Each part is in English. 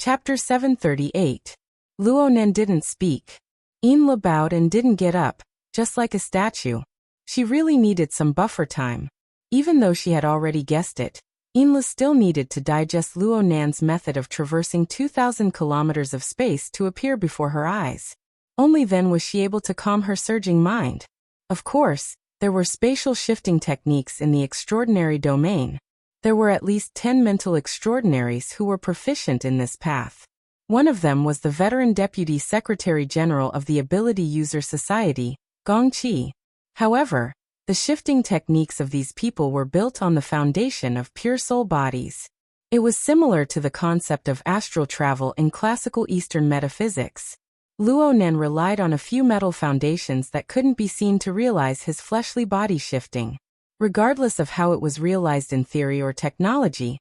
Chapter 738. Luonan didn't speak. Inla bowed and didn't get up, just like a statue. She really needed some buffer time. Even though she had already guessed it, Inla still needed to digest Luonan's method of traversing 2,000 kilometers of space to appear before her eyes. Only then was she able to calm her surging mind. Of course, there were spatial shifting techniques in the extraordinary domain. There were at least 10 mental extraordinaries who were proficient in this path. One of them was the veteran Deputy Secretary General of the Ability User Society, Gong Qi. However, the shifting techniques of these people were built on the foundation of pure soul bodies. It was similar to the concept of astral travel in classical Eastern metaphysics. Luonan relied on a few metal foundations that couldn't be seen to realize his fleshly body shifting. Regardless of how it was realized in theory or technology,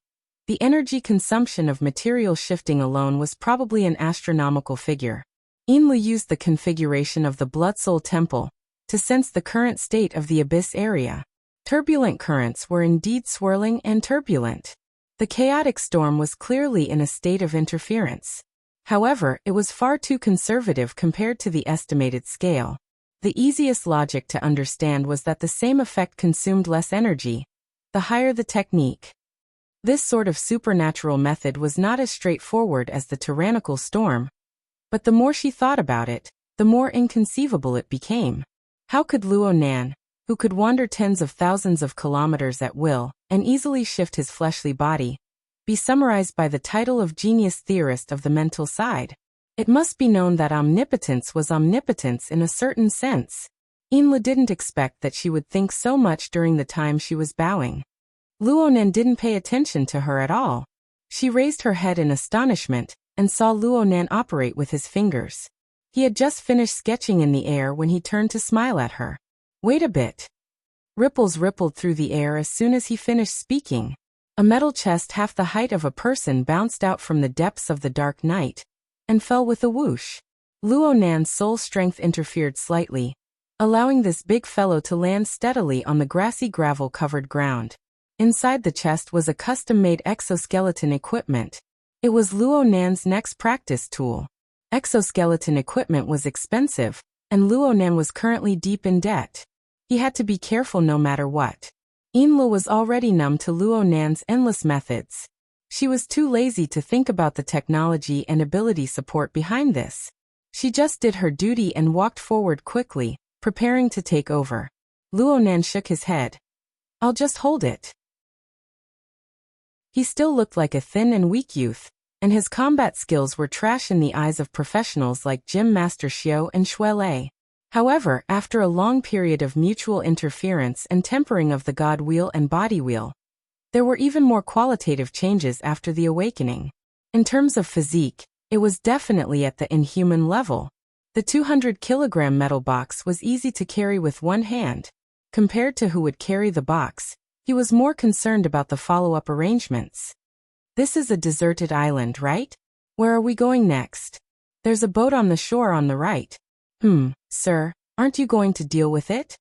the energy consumption of material shifting alone was probably an astronomical figure. Inla used the configuration of the Blood Soul Temple to sense the current state of the abyss area. Turbulent currents were indeed swirling and turbulent. The chaotic storm was clearly in a state of interference. However, it was far too conservative compared to the estimated scale. The easiest logic to understand was that the same effect consumed less energy, the higher the technique. This sort of supernatural method was not as straightforward as the tyrannical storm, but the more she thought about it, the more inconceivable it became. How could Luonan, who could wander tens of thousands of kilometers at will and easily shift his fleshly body, be summarized by the title of genius theorist of the mental side? It must be known that omnipotence was omnipotence in a certain sense. Inla didn't expect that she would think so much during the time she was bowing. Luonan didn't pay attention to her at all. She raised her head in astonishment and saw Luonan operate with his fingers. He had just finished sketching in the air when he turned to smile at her. Wait a bit. Ripples rippled through the air as soon as he finished speaking. A metal chest half the height of a person bounced out from the depths of the dark night and fell with a whoosh. Luonan's soul strength interfered slightly, allowing this big fellow to land steadily on the grassy gravel-covered ground. Inside the chest was a custom-made exoskeleton equipment. It was Luonan's next practice tool. Exoskeleton equipment was expensive, and Luonan was currently deep in debt. He had to be careful no matter what. Inla was already numb to Luonan's endless methods. She was too lazy to think about the technology and ability support behind this. She just did her duty and walked forward quickly, preparing to take over. Luonan shook his head. I'll just hold it. He still looked like a thin and weak youth, and his combat skills were trash in the eyes of professionals like Gym Master Xiao and Xue Lei. However, after a long period of mutual interference and tempering of the God Wheel and Body Wheel, there were even more qualitative changes after the awakening. In terms of physique, it was definitely at the inhuman level. The 200-kilogram metal box was easy to carry with one hand. Compared to who would carry the box, he was more concerned about the follow-up arrangements. This is a deserted island, right? Where are we going next? There's a boat on the shore on the right. Sir, aren't you going to deal with it?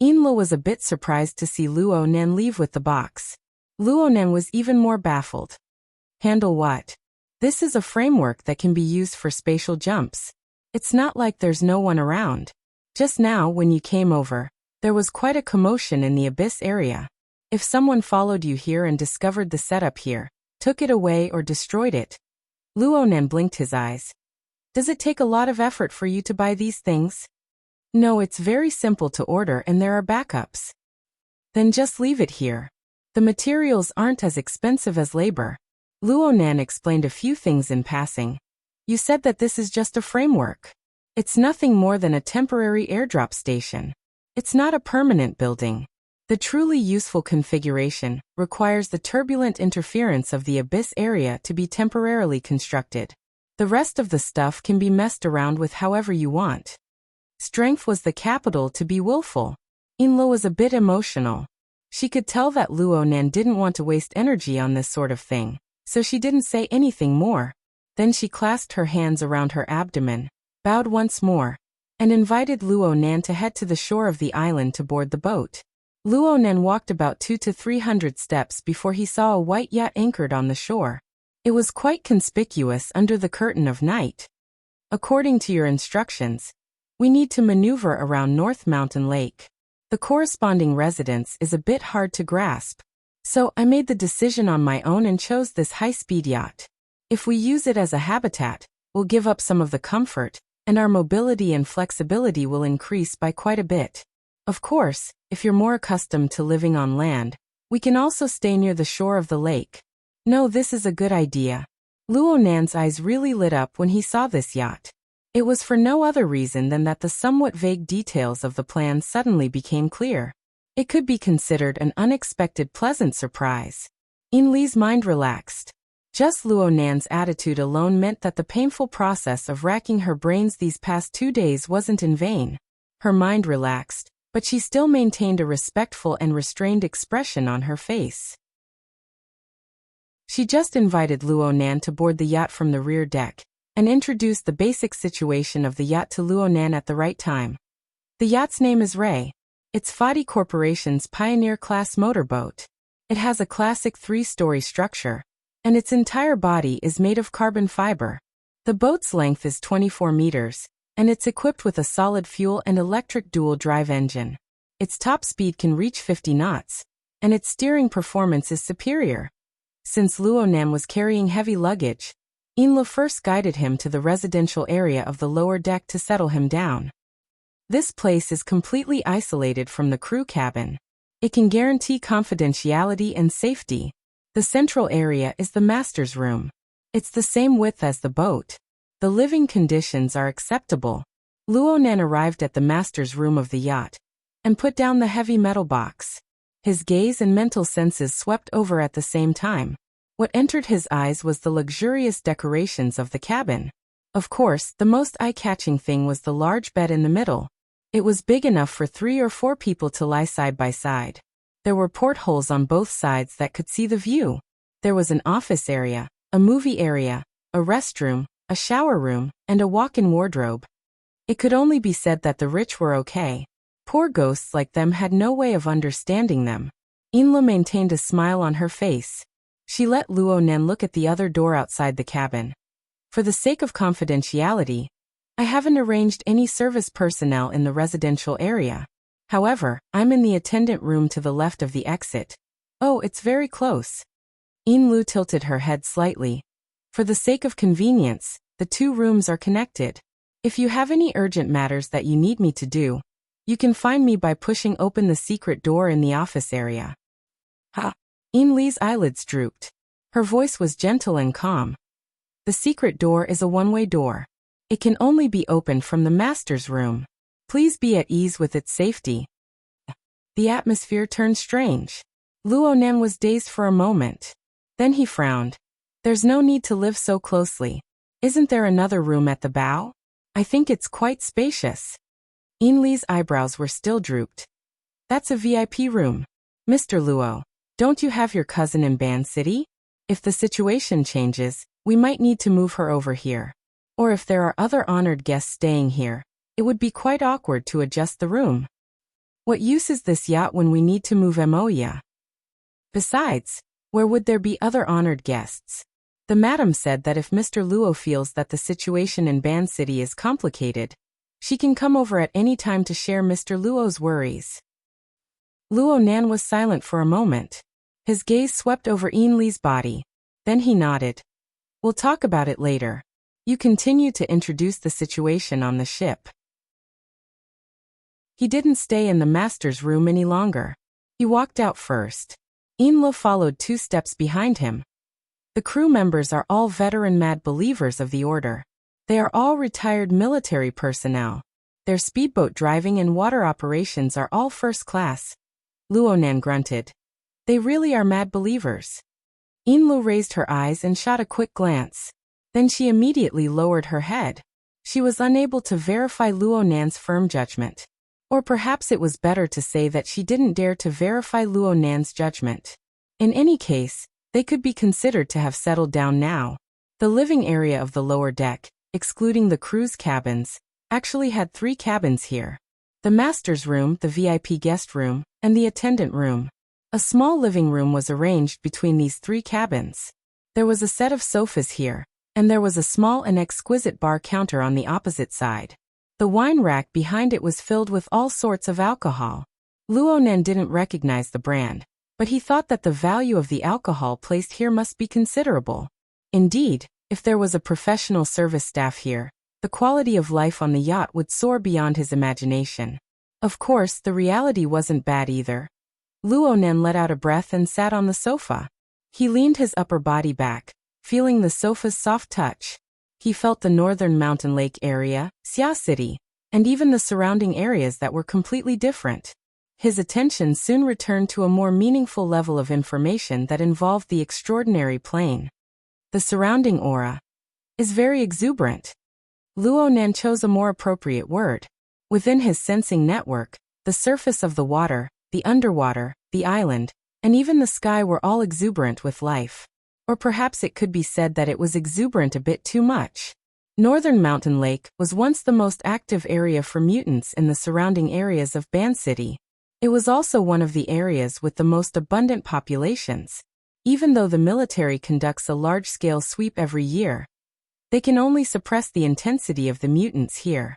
Inla was a bit surprised to see Luonan leave with the box. Luonan was even more baffled. Handle what? This is a framework that can be used for spatial jumps. It's not like there's no one around. Just now, when you came over, there was quite a commotion in the abyss area. If someone followed you here and discovered the setup here, took it away or destroyed it. Luonan blinked his eyes. Does it take a lot of effort for you to buy these things? No, it's very simple to order and there are backups. Then just leave it here. The materials aren't as expensive as labor. Luonan explained a few things in passing. You said that this is just a framework. It's nothing more than a temporary airdrop station. It's not a permanent building. The truly useful configuration requires the turbulent interference of the abyss area to be temporarily constructed. The rest of the stuff can be messed around with however you want. Strength was the capital to be willful. Inla was a bit emotional. She could tell that Luonan didn't want to waste energy on this sort of thing, so she didn't say anything more. Then she clasped her hands around her abdomen, bowed once more, and invited Luonan to head to the shore of the island to board the boat. Luonan walked about 200 to 300 steps before he saw a white yacht anchored on the shore. It was quite conspicuous under the curtain of night. According to your instructions, we need to maneuver around North Mountain Lake. The corresponding residence is a bit hard to grasp, so I made the decision on my own and chose this high-speed yacht. If we use it as a habitat, we'll give up some of the comfort, and our mobility and flexibility will increase by quite a bit. Of course, if you're more accustomed to living on land, we can also stay near the shore of the lake. No, this is a good idea. Luo Nan's eyes really lit up when he saw this yacht. It was for no other reason than that the somewhat vague details of the plan suddenly became clear. It could be considered an unexpected pleasant surprise. In Li's mind relaxed. Just Luo Nan's attitude alone meant that the painful process of racking her brains these past 2 days wasn't in vain. Her mind relaxed, but she still maintained a respectful and restrained expression on her face. She just invited Luo Nan to board the yacht from the rear deck, and introduced the basic situation of the yacht to Luo Nan at the right time. The yacht's name is Ray. It's Fadi Corporation's Pioneer-class motorboat. It has a classic 3-story structure, and its entire body is made of carbon fiber. The boat's length is 24 meters, and it's equipped with a solid fuel and electric dual-drive engine. Its top speed can reach 50 knots, and its steering performance is superior. Since Luo Nan was carrying heavy luggage, Inla first guided him to the residential area of the lower deck to settle him down. This place is completely isolated from the crew cabin. It can guarantee confidentiality and safety. The central area is the master's room. It's the same width as the boat. The living conditions are acceptable. Luo Nan arrived at the master's room of the yacht and put down the heavy metal box. His gaze and mental senses swept over at the same time. What entered his eyes was the luxurious decorations of the cabin. Of course, the most eye-catching thing was the large bed in the middle. It was big enough for 3 or 4 people to lie side by side. There were portholes on both sides that could see the view. There was an office area, a movie area, a restroom, a shower room, and a walk-in wardrobe. It could only be said that the rich were okay. Poor ghosts like them had no way of understanding them. Inla maintained a smile on her face. She let Luo Nan look at the other door outside the cabin. For the sake of confidentiality, I haven't arranged any service personnel in the residential area. However, I'm in the attendant room to the left of the exit. Oh, it's very close. Inlu tilted her head slightly. For the sake of convenience, the 2 rooms are connected. If you have any urgent matters that you need me to do, you can find me by pushing open the secret door in the office area. Ha! In Li's eyelids drooped. Her voice was gentle and calm. The secret door is a one-way door. It can only be opened from the master's room. Please be at ease with its safety. The atmosphere turned strange. Luo Nan was dazed for a moment. Then he frowned. There's no need to live so closely. Isn't there another room at the bow? I think it's quite spacious. In Li's eyebrows were still drooped. That's a VIP room. Mr. Luo, don't you have your cousin in Ban City? If the situation changes, we might need to move her over here. Or if there are other honored guests staying here, it would be quite awkward to adjust the room. What use is this yacht when we need to move Moya? Besides, where would there be other honored guests? The madam said that if Mr. Luo feels that the situation in Ban City is complicated, she can come over at any time to share Mr. Luo's worries. Luo Nan was silent for a moment. His gaze swept over Yin Li's body. Then he nodded. We'll talk about it later. You continue to introduce the situation on the ship. He didn't stay in the master's room any longer. He walked out first. Inla followed 2 steps behind him. The crew members are all veteran mad believers of the order. They are all retired military personnel. Their speedboat driving and water operations are all first class. Luo Nan grunted. They really are mad believers. Inlu raised her eyes and shot a quick glance. Then she immediately lowered her head. She was unable to verify Luo Nan's firm judgment. Or perhaps it was better to say that she didn't dare to verify Luo Nan's judgment. In any case, they could be considered to have settled down now. The living area of the lower deck, excluding the crew's cabins, actually had 3 cabins here. The master's room, the VIP guest room, and the attendant room. A small living room was arranged between these 3 cabins. There was a set of sofas here, and there was a small and exquisite bar counter on the opposite side. The wine rack behind it was filled with all sorts of alcohol. Luonan didn't recognize the brand, but he thought that the value of the alcohol placed here must be considerable. Indeed, if there was a professional service staff here, the quality of life on the yacht would soar beyond his imagination. Of course, the reality wasn't bad either. Luonan let out a breath and sat on the sofa. He leaned his upper body back, feeling the sofa's soft touch. He felt the northern mountain lake area, Xia City, and even the surrounding areas that were completely different. His attention soon returned to a more meaningful level of information that involved the extraordinary plane. The surrounding aura is very exuberant. Luonan chose a more appropriate word. Within his sensing network, the surface of the water, the underwater, the island, and even the sky were all exuberant with life. Or perhaps it could be said that it was exuberant a bit too much. Northern Mountain Lake was once the most active area for mutants in the surrounding areas of Ban City. It was also one of the areas with the most abundant populations. Even though the military conducts a large-scale sweep every year, they can only suppress the intensity of the mutants here.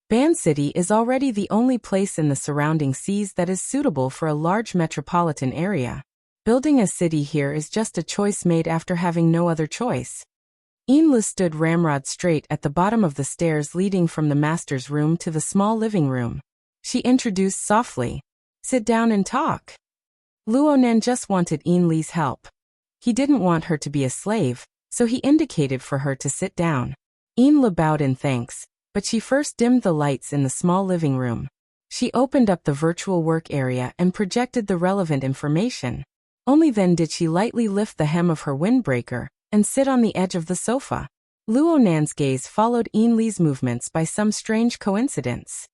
Ban City is already the only place in the surrounding seas that is suitable for a large metropolitan area. Building a city here is just a choice made after having no other choice. Enla stood ramrod straight at the bottom of the stairs leading from the master's room to the small living room. She introduced softly, "Sit down and talk." Luonan just wanted Enli's help. He didn't want her to be a slave, so he indicated for her to sit down. Enla bowed in thanks, but she first dimmed the lights in the small living room. She opened up the virtual work area and projected the relevant information. Only then did she lightly lift the hem of her windbreaker and sit on the edge of the sofa. Luonan's gaze followed Enli's movements by some strange coincidence.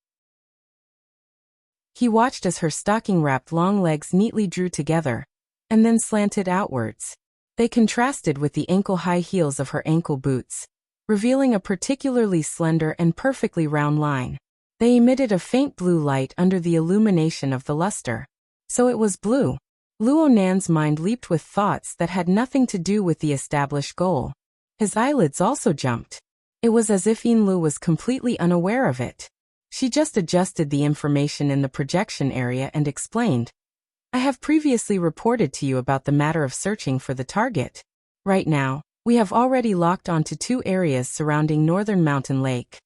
He watched as her stocking-wrapped long legs neatly drew together, and then slanted outwards. They contrasted with the ankle-high heels of her ankle boots, revealing a particularly slender and perfectly round line. They emitted a faint blue light under the illumination of the luster. So it was blue. Luonan's mind leaped with thoughts that had nothing to do with the established goal. His eyelids also jumped. It was as if Enlu was completely unaware of it. She just adjusted the information in the projection area and explained, "I have previously reported to you about the matter of searching for the target. Right now, we have already locked onto 2 areas surrounding Northern Mountain Lake."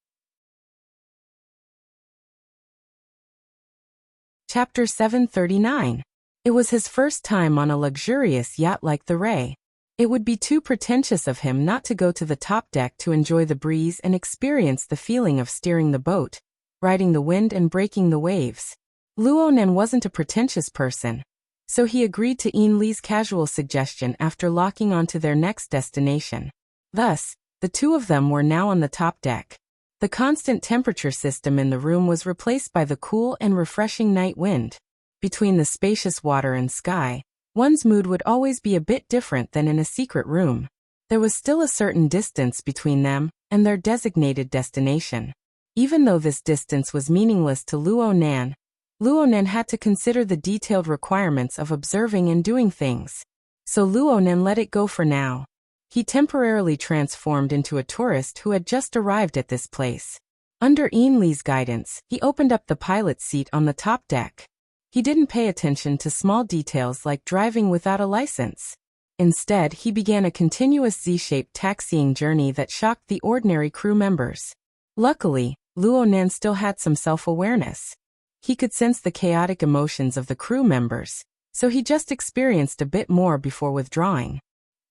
Chapter 739. It was his first time on a luxurious yacht like the Ray. It would be too pretentious of him not to go to the top deck to enjoy the breeze and experience the feeling of steering the boat, riding the wind and breaking the waves. Luonan wasn't a pretentious person, so he agreed to Enli's casual suggestion after locking onto their next destination. Thus, the two of them were now on the top deck. The constant temperature system in the room was replaced by the cool and refreshing night wind. Between the spacious water and sky, one's mood would always be a bit different than in a secret room. There was still a certain distance between them and their designated destination. Even though this distance was meaningless to Luonan, Luonan had to consider the detailed requirements of observing and doing things. So Luonan let it go for now. He temporarily transformed into a tourist who had just arrived at this place. Under Enli's guidance, he opened up the pilot's seat on the top deck. He didn't pay attention to small details like driving without a license. Instead, he began a continuous Z-shaped taxiing journey that shocked the ordinary crew members. Luckily, Luonan still had some self-awareness. He could sense the chaotic emotions of the crew members, so he just experienced a bit more before withdrawing.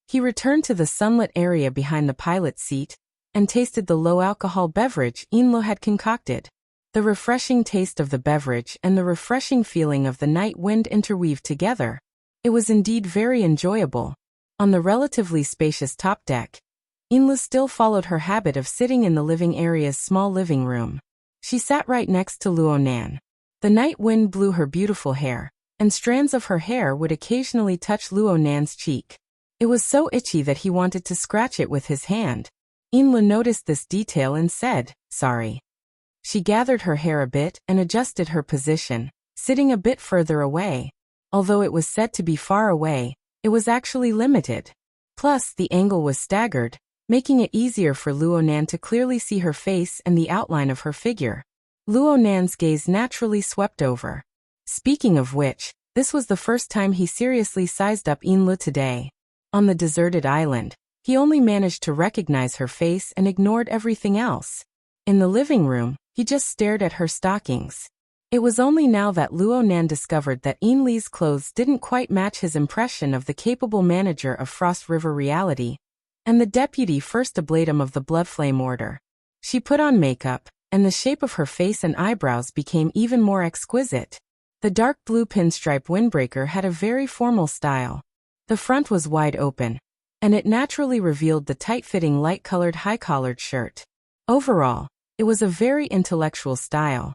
He returned to the sunlit area behind the pilot's seat and tasted the low-alcohol beverage Enlo had concocted. The refreshing taste of the beverage and the refreshing feeling of the night wind interweaved together. It was indeed very enjoyable. On the relatively spacious top deck, Enla still followed her habit of sitting in the living area's small living room. She sat right next to Luonan. The night wind blew her beautiful hair, and strands of her hair would occasionally touch Luonan's cheek. It was so itchy that he wanted to scratch it with his hand. Enla noticed this detail and said, "Sorry." She gathered her hair a bit and adjusted her position, sitting a bit further away. Although it was said to be far away, it was actually limited. Plus, the angle was staggered, making it easier for Luonan to clearly see her face and the outline of her figure. Luonan's gaze naturally swept over. Speaking of which, this was the first time he seriously sized up Inlu today. On the deserted island, he only managed to recognize her face and ignored everything else. In the living room, he just stared at her stockings. It was only now that Luonan discovered that Inli's clothes didn't quite match his impression of the capable manager of Frost River reality, and the deputy first ablatum of the Bloodflame Order. She put on makeup, and the shape of her face and eyebrows became even more exquisite. The dark blue pinstripe windbreaker had a very formal style. The front was wide open, and it naturally revealed the tight-fitting light-colored high-collared shirt. Overall, it was a very intellectual style.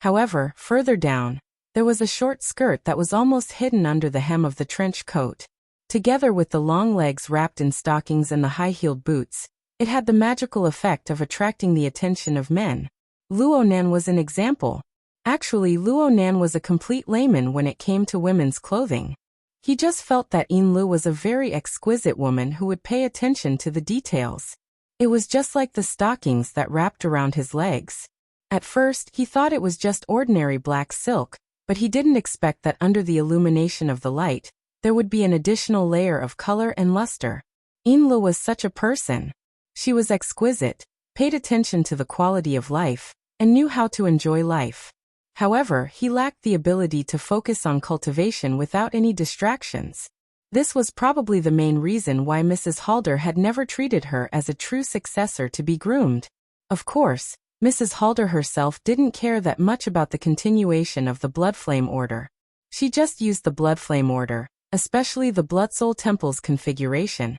However, further down, there was a short skirt that was almost hidden under the hem of the trench coat. Together with the long legs wrapped in stockings and the high-heeled boots, it had the magical effect of attracting the attention of men. Luonan was an example. Actually, Luonan was a complete layman when it came to women's clothing. He just felt that Inlu was a very exquisite woman who would pay attention to the details. It was just like the stockings that wrapped around his legs. At first, he thought it was just ordinary black silk, but he didn't expect that under the illumination of the light, there would be an additional layer of color and luster. Inlu was such a person. She was exquisite, paid attention to the quality of life, and knew how to enjoy life. However, he lacked the ability to focus on cultivation without any distractions. This was probably the main reason why Mrs. Halder had never treated her as a true successor to be groomed. Of course, Mrs. Halder herself didn't care that much about the continuation of the Bloodflame Order. She just used the Bloodflame Order, especially the Bloodsoul Temple's configuration,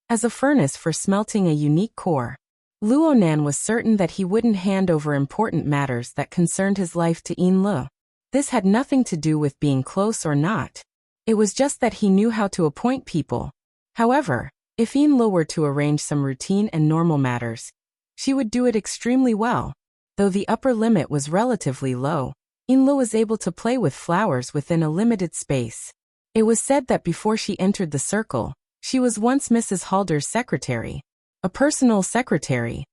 as a furnace for smelting a unique core. Luonan was certain that he wouldn't hand over important matters that concerned his life to Inlu. This had nothing to do with being close or not. It was just that he knew how to appoint people. However, if Inlu were to arrange some routine and normal matters, she would do it extremely well. Though the upper limit was relatively low, Inlu was able to play with flowers within a limited space. It was said that before she entered the circle, she was once Mrs. Halder's secretary. A personal secretary.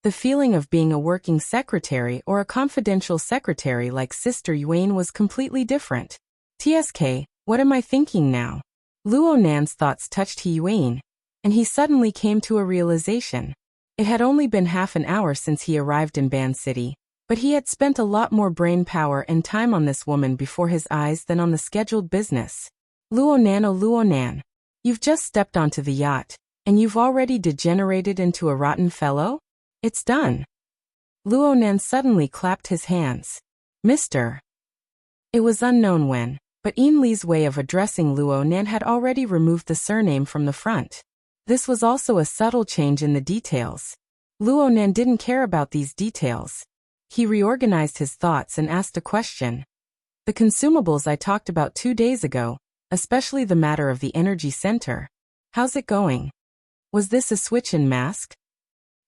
The feeling of being a working secretary or a confidential secretary like Sister Yuan was completely different. TSK, what am I thinking now? Luonan's thoughts touched Yuan, and he suddenly came to a realization. It had only been half an hour since he arrived in Ban City, but he had spent a lot more brain power and time on this woman before his eyes than on the scheduled business. Luonan, oh Luonan, you've just stepped onto the yacht, and you've already degenerated into a rotten fellow? It's done. Luonan suddenly clapped his hands. Mr. It was unknown when, but Inli's way of addressing Luonan had already removed the surname from the front. This was also a subtle change in the details. Luonan didn't care about these details. He reorganized his thoughts and asked a question. The consumables I talked about 2 days ago, especially the matter of the energy center. How's it going? Was this a switch-in mask?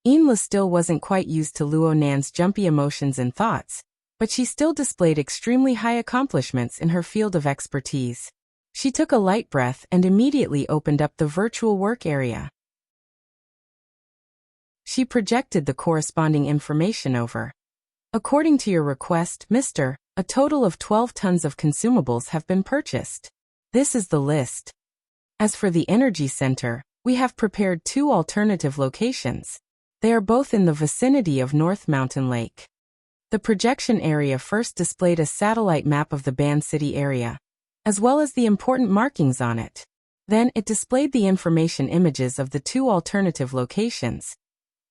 Inla still wasn't quite used to Luonan's jumpy emotions and thoughts, but she still displayed extremely high accomplishments in her field of expertise. She took a light breath and immediately opened up the virtual work area. She projected the corresponding information over. According to your request, Mr., a total of 12 tons of consumables have been purchased. This is the list. As for the energy center, we have prepared 2 alternative locations. They are both in the vicinity of North Mountain Lake. The projection area first displayed a satellite map of the Ban City area, as well as the important markings on it. Then it displayed the information images of the 2 alternative locations.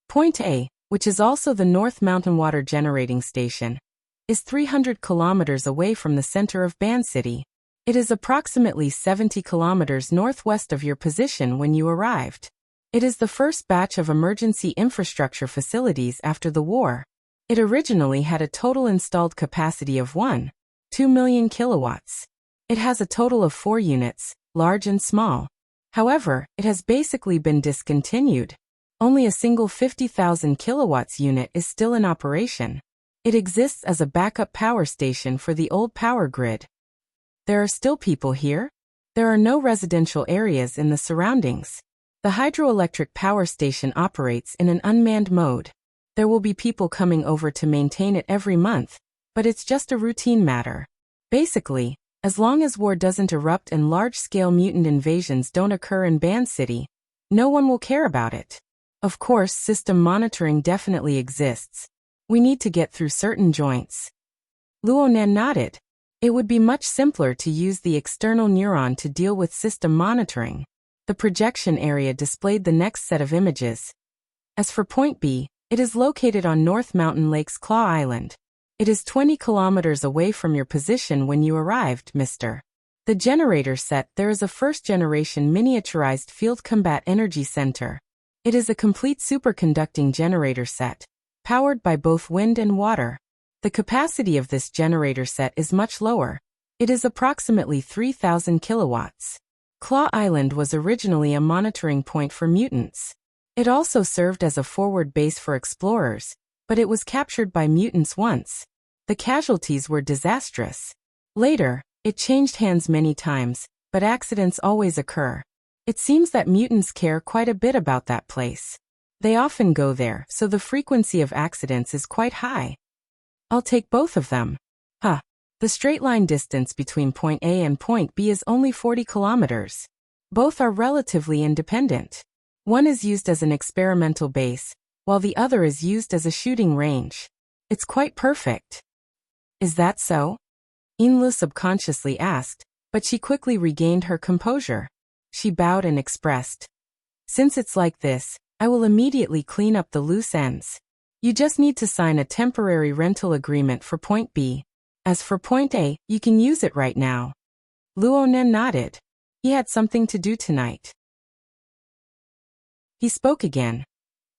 Point A, which is also the North Mountain Water Generating Station, is 300 kilometers away from the center of Ban City. It is approximately 70 kilometers northwest of your position when you arrived. It is the first batch of emergency infrastructure facilities after the war. It originally had a total installed capacity of 1.2 million kilowatts. It has a total of 4 units, large and small. However, it has basically been discontinued. Only a single 50,000 kilowatts unit is still in operation. It exists as a backup power station for the old power grid. There are still people here? There are no residential areas in the surroundings. The hydroelectric power station operates in an unmanned mode. There will be people coming over to maintain it every month, but it's just a routine matter. Basically, as long as war doesn't erupt and large-scale mutant invasions don't occur in Band City, no one will care about it. Of course, system monitoring definitely exists. We need to get through certain joints. Luonan nodded. It would be much simpler to use the external neuron to deal with system monitoring. The projection area displayed the next set of images. As for Point B, it is located on North Mountain Lake's Claw Island. It is 20 kilometers away from your position when you arrived, Mr. The generator set. There is a first-generation miniaturized field combat energy center. It is a complete superconducting generator set, powered by both wind and water. The capacity of this generator set is much lower. It is approximately 3,000 kilowatts. Claw Island was originally a monitoring point for mutants. It also served as a forward base for explorers, but it was captured by mutants once. The casualties were disastrous. Later, it changed hands many times, but accidents always occur. It seems that mutants care quite a bit about that place. They often go there, so the frequency of accidents is quite high. I'll take both of them. The straight line distance between point A and point B is only 40 kilometers. Both are relatively independent. One is used as an experimental base, while the other is used as a shooting range. It's quite perfect. Is that so? Inlu subconsciously asked, but she quickly regained her composure. She bowed and expressed, "Since it's like this, I will immediately clean up the loose ends. You just need to sign a temporary rental agreement for Point B. As for Point A, you can use it right now." Luonan nodded. He had something to do tonight. He spoke again.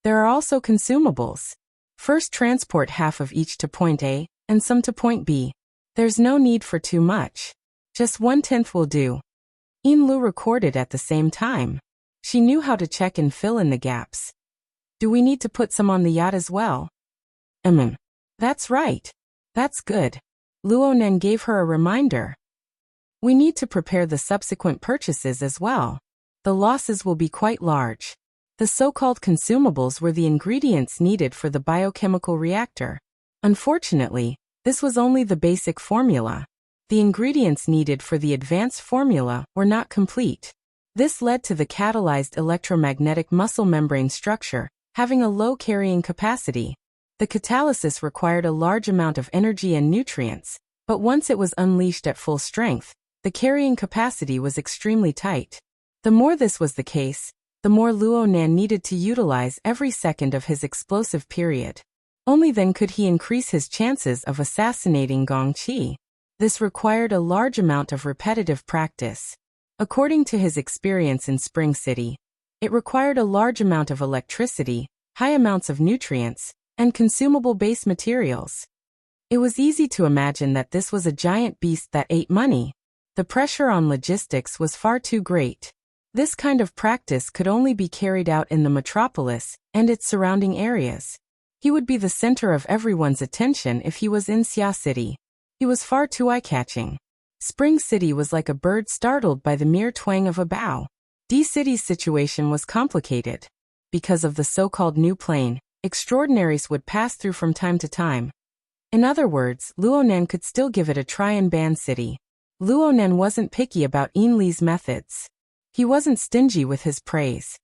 "There are also consumables. First transport half of each to Point A, and some to Point B. There's no need for too much. Just 1/10 will do." Inlu recorded at the same time. She knew how to check and fill in the gaps. "Do we need to put some on the yacht as well?" That's right. That's good." Luonan gave her a reminder. "We need to prepare the subsequent purchases as well. The losses will be quite large." The so-called consumables were the ingredients needed for the biochemical reactor. Unfortunately, this was only the basic formula. The ingredients needed for the advanced formula were not complete. This led to the catalyzed electromagnetic muscle membrane structure, having a low carrying capacity. The catalysis required a large amount of energy and nutrients, but once it was unleashed at full strength, the carrying capacity was extremely tight. The more this was the case, the more Luonan needed to utilize every second of his explosive period. Only then could he increase his chances of assassinating Gongqi. This required a large amount of repetitive practice. According to his experience in Spring City, it required a large amount of electricity, high amounts of nutrients, and consumable base materials. It was easy to imagine that this was a giant beast that ate money. The pressure on logistics was far too great. This kind of practice could only be carried out in the metropolis and its surrounding areas. He would be the center of everyone's attention if he was in Xia City. He was far too eye-catching. Spring City was like a bird startled by the mere twang of a bow. D-City's situation was complicated. Because of the so-called new plane, extraordinaries would pass through from time to time. In other words, Luonan could still give it a try in Band City. Luonan wasn't picky about Inli's methods. He wasn't stingy with his praise.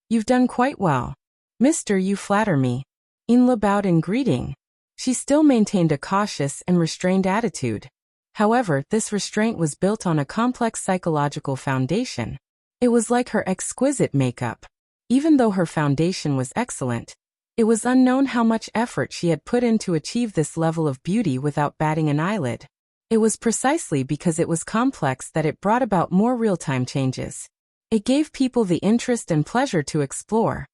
"You've done quite well. Mister, you flatter me." Inla bowed in greeting. She still maintained a cautious and restrained attitude. However, this restraint was built on a complex psychological foundation. It was like her exquisite makeup. Even though her foundation was excellent, it was unknown how much effort she had put in to achieve this level of beauty without batting an eyelid. It was precisely because it was complex that it brought about more real-time changes. It gave people the interest and pleasure to explore.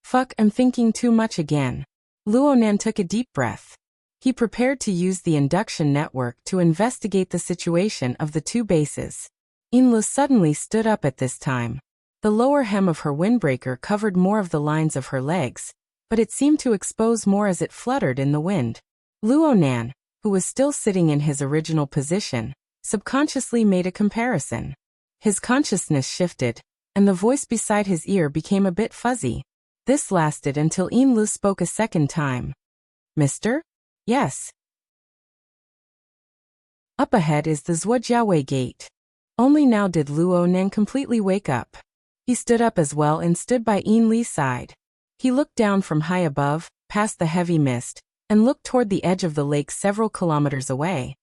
"Fuck, I'm thinking too much again." Luonan took a deep breath. He prepared to use the induction network to investigate the situation of the two bases. Inla suddenly stood up at this time. The lower hem of her windbreaker covered more of the lines of her legs, but it seemed to expose more as it fluttered in the wind. Luonan, who was still sitting in his original position, subconsciously made a comparison. His consciousness shifted, and the voice beside his ear became a bit fuzzy. This lasted until Inlu spoke a second time. Mister? Yes. Up ahead is the Zhuojiaowei Gate. Only now did Luo Nen completely wake up. He stood up as well and stood by Yin Li's side. He looked down from high above, past the heavy mist, and looked toward the edge of the lake several kilometers away.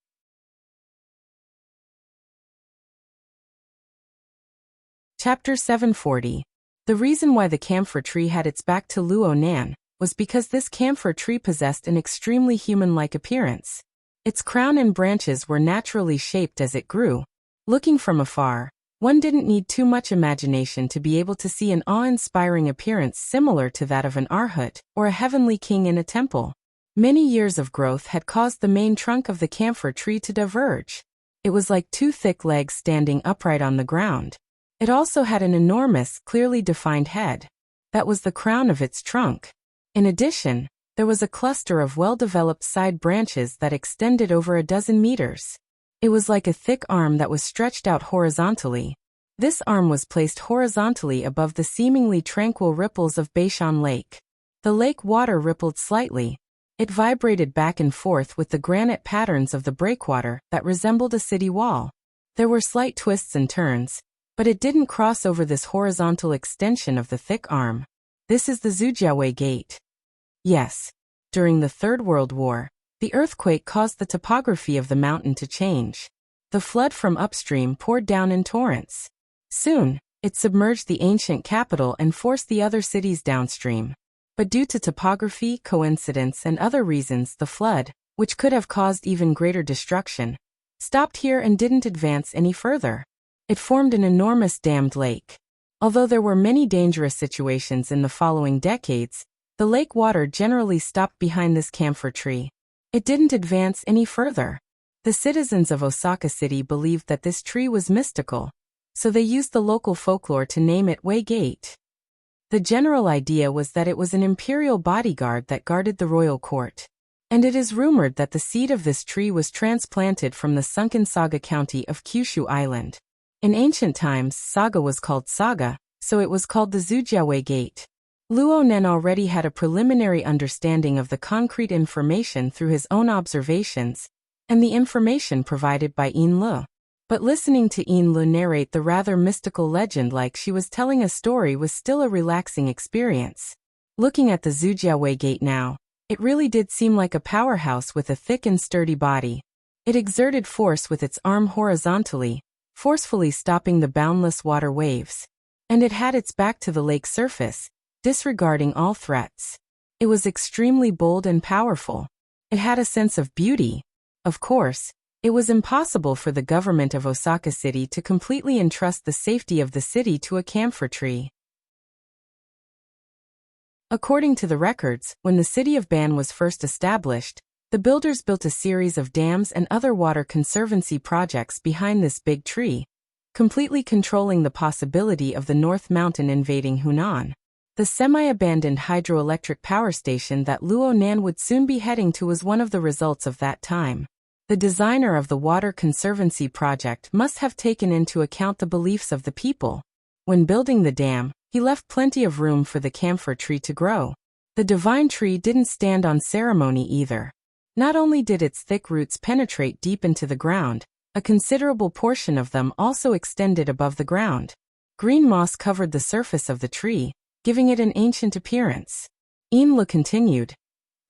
Chapter 740. The reason why the camphor tree had its back to Luo Nan was because this camphor tree possessed an extremely human-like appearance. Its crown and branches were naturally shaped as it grew. Looking from afar, one didn't need too much imagination to be able to see an awe-inspiring appearance similar to that of an arhat or a heavenly king in a temple. Many years of growth had caused the main trunk of the camphor tree to diverge. It was like two thick legs standing upright on the ground. It also had an enormous, clearly defined head. That was the crown of its trunk. In addition, there was a cluster of well-developed side branches that extended over a dozen meters. It was like a thick arm that was stretched out horizontally. This arm was placed horizontally above the seemingly tranquil ripples of Beishan Lake. The lake water rippled slightly. It vibrated back and forth with the granite patterns of the breakwater that resembled a city wall. There were slight twists and turns, but it didn't cross over this horizontal extension of the thick arm. This is the Zhuojiaowei Gate. Yes. During the Third World War, the earthquake caused the topography of the mountain to change. The flood from upstream poured down in torrents. Soon, it submerged the ancient capital and forced the other cities downstream. But due to topography, coincidence, and other reasons, the flood, which could have caused even greater destruction, stopped here and didn't advance any further. It formed an enormous dammed lake. Although there were many dangerous situations in the following decades, the lake water generally stopped behind this camphor tree. It didn't advance any further. The citizens of Osaka City believed that this tree was mystical, so they used the local folklore to name it Wei Gate. The general idea was that it was an imperial bodyguard that guarded the royal court. And it is rumored that the seed of this tree was transplanted from the sunken Saga County of Kyushu Island. In ancient times, Saga was called Saga, so it was called the Zhuojiaowei Gate. Luo Nen already had a preliminary understanding of the concrete information through his own observations, and the information provided by Yin Lu. But listening to Yin Lu narrate the rather mystical legend like she was telling a story was still a relaxing experience. Looking at the Zhuojiaowei Gate now, it really did seem like a powerhouse with a thick and sturdy body. It exerted force with its arm horizontally, forcefully stopping the boundless water waves. And it had its back to the lake surface, disregarding all threats. It was extremely bold and powerful. It had a sense of beauty. Of course, it was impossible for the government of Osaka City to completely entrust the safety of the city to a camphor tree. According to the records, when the city of Ban was first established, the builders built a series of dams and other water conservancy projects behind this big tree, completely controlling the possibility of the North Mountain invading Hunan. The semi-abandoned hydroelectric power station that Luo Nan would soon be heading to was one of the results of that time. The designer of the water conservancy project must have taken into account the beliefs of the people. When building the dam, he left plenty of room for the camphor tree to grow. The divine tree didn't stand on ceremony either. Not only did its thick roots penetrate deep into the ground, a considerable portion of them also extended above the ground. Green moss covered the surface of the tree, giving it an ancient appearance. Inla continued.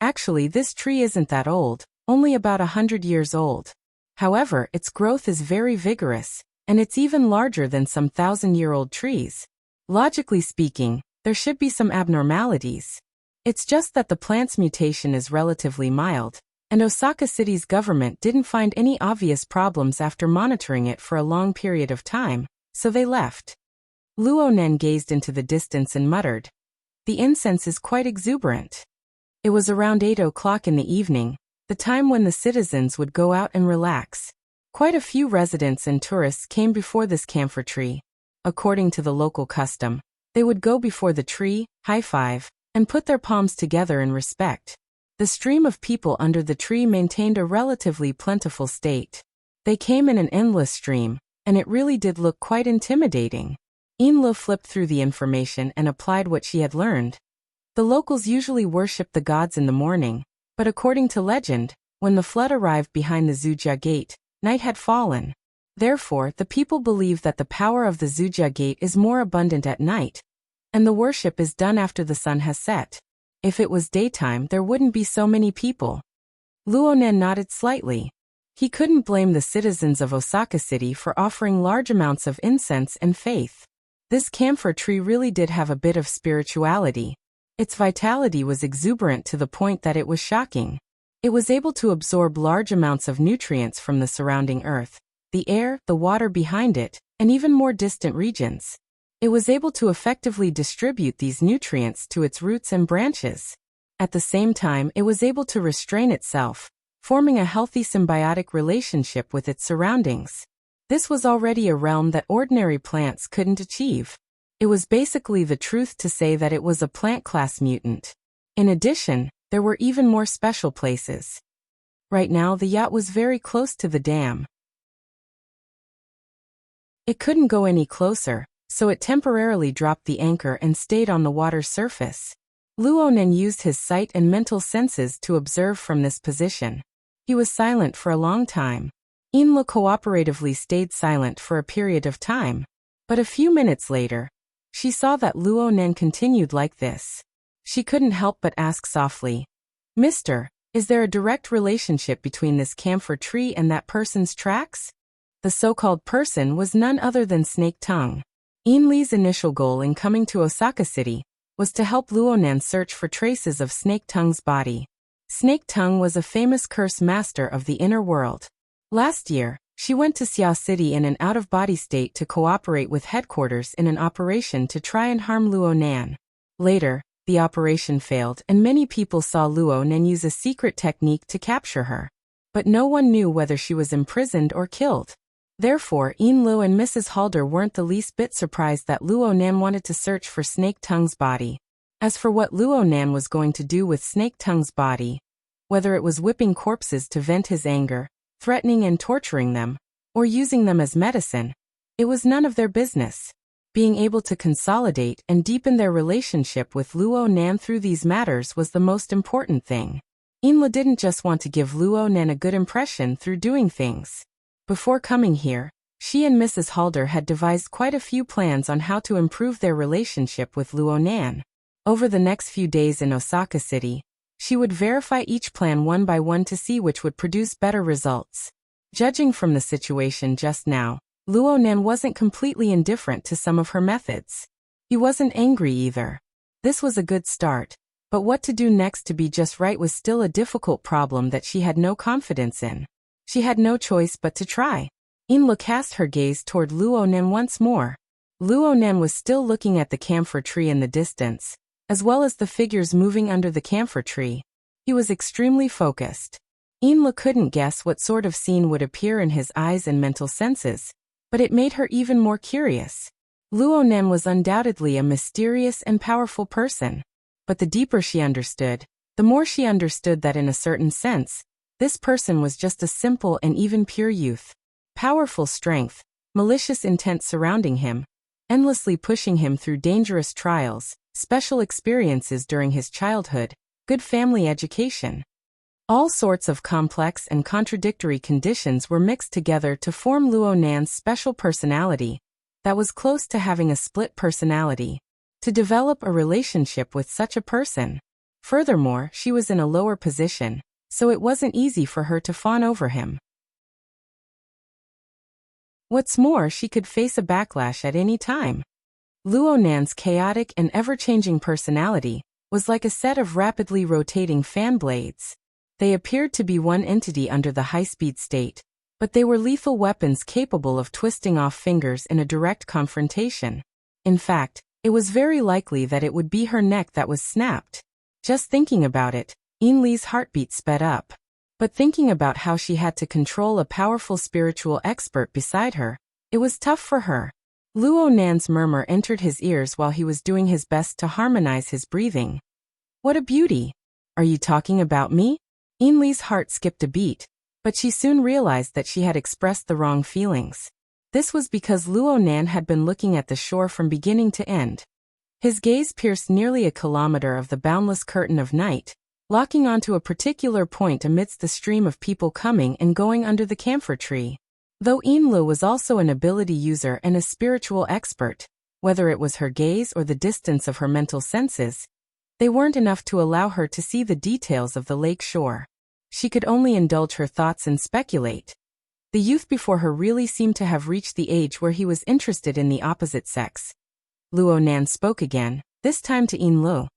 Actually, this tree isn't that old, only about 100 years old. However, its growth is very vigorous, and it's even larger than some 1,000-year-old trees. Logically speaking, there should be some abnormalities. It's just that the plant's mutation is relatively mild, and Osaka City's government didn't find any obvious problems after monitoring it for a long period of time, so they left. Luo Nen gazed into the distance and muttered, "The incense is quite exuberant." It was around 8 o'clock in the evening, the time when the citizens would go out and relax. Quite a few residents and tourists came before this camphor tree. According to the local custom, they would go before the tree, high-five, and put their palms together in respect. The stream of people under the tree maintained a relatively plentiful state. They came in an endless stream, and it really did look quite intimidating. Inla flipped through the information and applied what she had learned. The locals usually worshipped the gods in the morning, but according to legend, when the flood arrived behind the Zujia Gate, night had fallen. Therefore, the people believe that the power of the Zujia Gate is more abundant at night, and the worship is done after the sun has set. If it was daytime, there wouldn't be so many people. Luonan nodded slightly. He couldn't blame the citizens of Osaka City for offering large amounts of incense and faith. This camphor tree really did have a bit of spirituality. Its vitality was exuberant to the point that it was shocking. It was able to absorb large amounts of nutrients from the surrounding earth, the air, the water behind it, and even more distant regions. It was able to effectively distribute these nutrients to its roots and branches. At the same time, it was able to restrain itself, forming a healthy symbiotic relationship with its surroundings. This was already a realm that ordinary plants couldn't achieve. It was basically the truth to say that it was a plant class mutant. In addition, there were even more special places. Right now, the yacht was very close to the dam. It couldn't go any closer, so it temporarily dropped the anchor and stayed on the water's surface. Luonan used his sight and mental senses to observe from this position. He was silent for a long time. Inla cooperatively stayed silent for a period of time. But a few minutes later, she saw that Luonan continued like this. She couldn't help but ask softly, "Mister, is there a direct relationship between this camphor tree and that person's tracks?" The so-called person was none other than Snake Tongue. Inli's initial goal in coming to Osaka City was to help Luonan search for traces of Snake Tongue's body. Snake Tongue was a famous curse master of the inner world. Last year, she went to Xiao City in an out-of-body state to cooperate with headquarters in an operation to try and harm Luonan. Later, the operation failed and many people saw Luonan use a secret technique to capture her. But no one knew whether she was imprisoned or killed. Therefore, Inlu and Mrs. Halder weren't the least bit surprised that Luonan wanted to search for Snake Tongue's body. As for what Luonan was going to do with Snake Tongue's body, whether it was whipping corpses to vent his anger, threatening and torturing them, or using them as medicine, it was none of their business. Being able to consolidate and deepen their relationship with Luonan through these matters was the most important thing. Inla didn't just want to give Luonan a good impression through doing things. Before coming here, she and Mrs. Halder had devised quite a few plans on how to improve their relationship with Luonan. Over the next few days in Osaka City, she would verify each plan one by one to see which would produce better results. Judging from the situation just now, Luonan wasn't completely indifferent to some of her methods. He wasn't angry either. This was a good start, but what to do next to be just right was still a difficult problem that she had no confidence in. She had no choice but to try. Inla cast her gaze toward Luonan once more. Luonan was still looking at the camphor tree in the distance, as well as the figures moving under the camphor tree. He was extremely focused. Inla couldn't guess what sort of scene would appear in his eyes and mental senses, but it made her even more curious. Luonan was undoubtedly a mysterious and powerful person. But the deeper she understood, the more she understood that in a certain sense, this person was just a simple and even pure youth. Powerful strength, malicious intent surrounding him, endlessly pushing him through dangerous trials, special experiences during his childhood, good family education. All sorts of complex and contradictory conditions were mixed together to form Luonan's special personality that was close to having a split personality. To develop a relationship with such a person. Furthermore, she was in a lower position, so it wasn't easy for her to fawn over him. What's more, she could face a backlash at any time. Luonan's chaotic and ever-changing personality was like a set of rapidly rotating fan blades. They appeared to be one entity under the high-speed state, but they were lethal weapons capable of twisting off fingers in a direct confrontation. In fact, it was very likely that it would be her neck that was snapped. Just thinking about it, Inli's heartbeat sped up. But thinking about how she had to control a powerful spiritual expert beside her, it was tough for her. Luonan's murmur entered his ears while he was doing his best to harmonize his breathing. "What a beauty! Are you talking about me?" Inli's heart skipped a beat, but she soon realized that she had expressed the wrong feelings. This was because Luo Nan had been looking at the shore from beginning to end. His gaze pierced nearly a kilometer of the boundless curtain of night, locking onto a particular point amidst the stream of people coming and going under the camphor tree. Though Yinlu was also an ability user and a spiritual expert, whether it was her gaze or the distance of her mental senses, they weren't enough to allow her to see the details of the lake shore. She could only indulge her thoughts and speculate. The youth before her really seemed to have reached the age where he was interested in the opposite sex. Luo Nan spoke again, this time to Yinlu.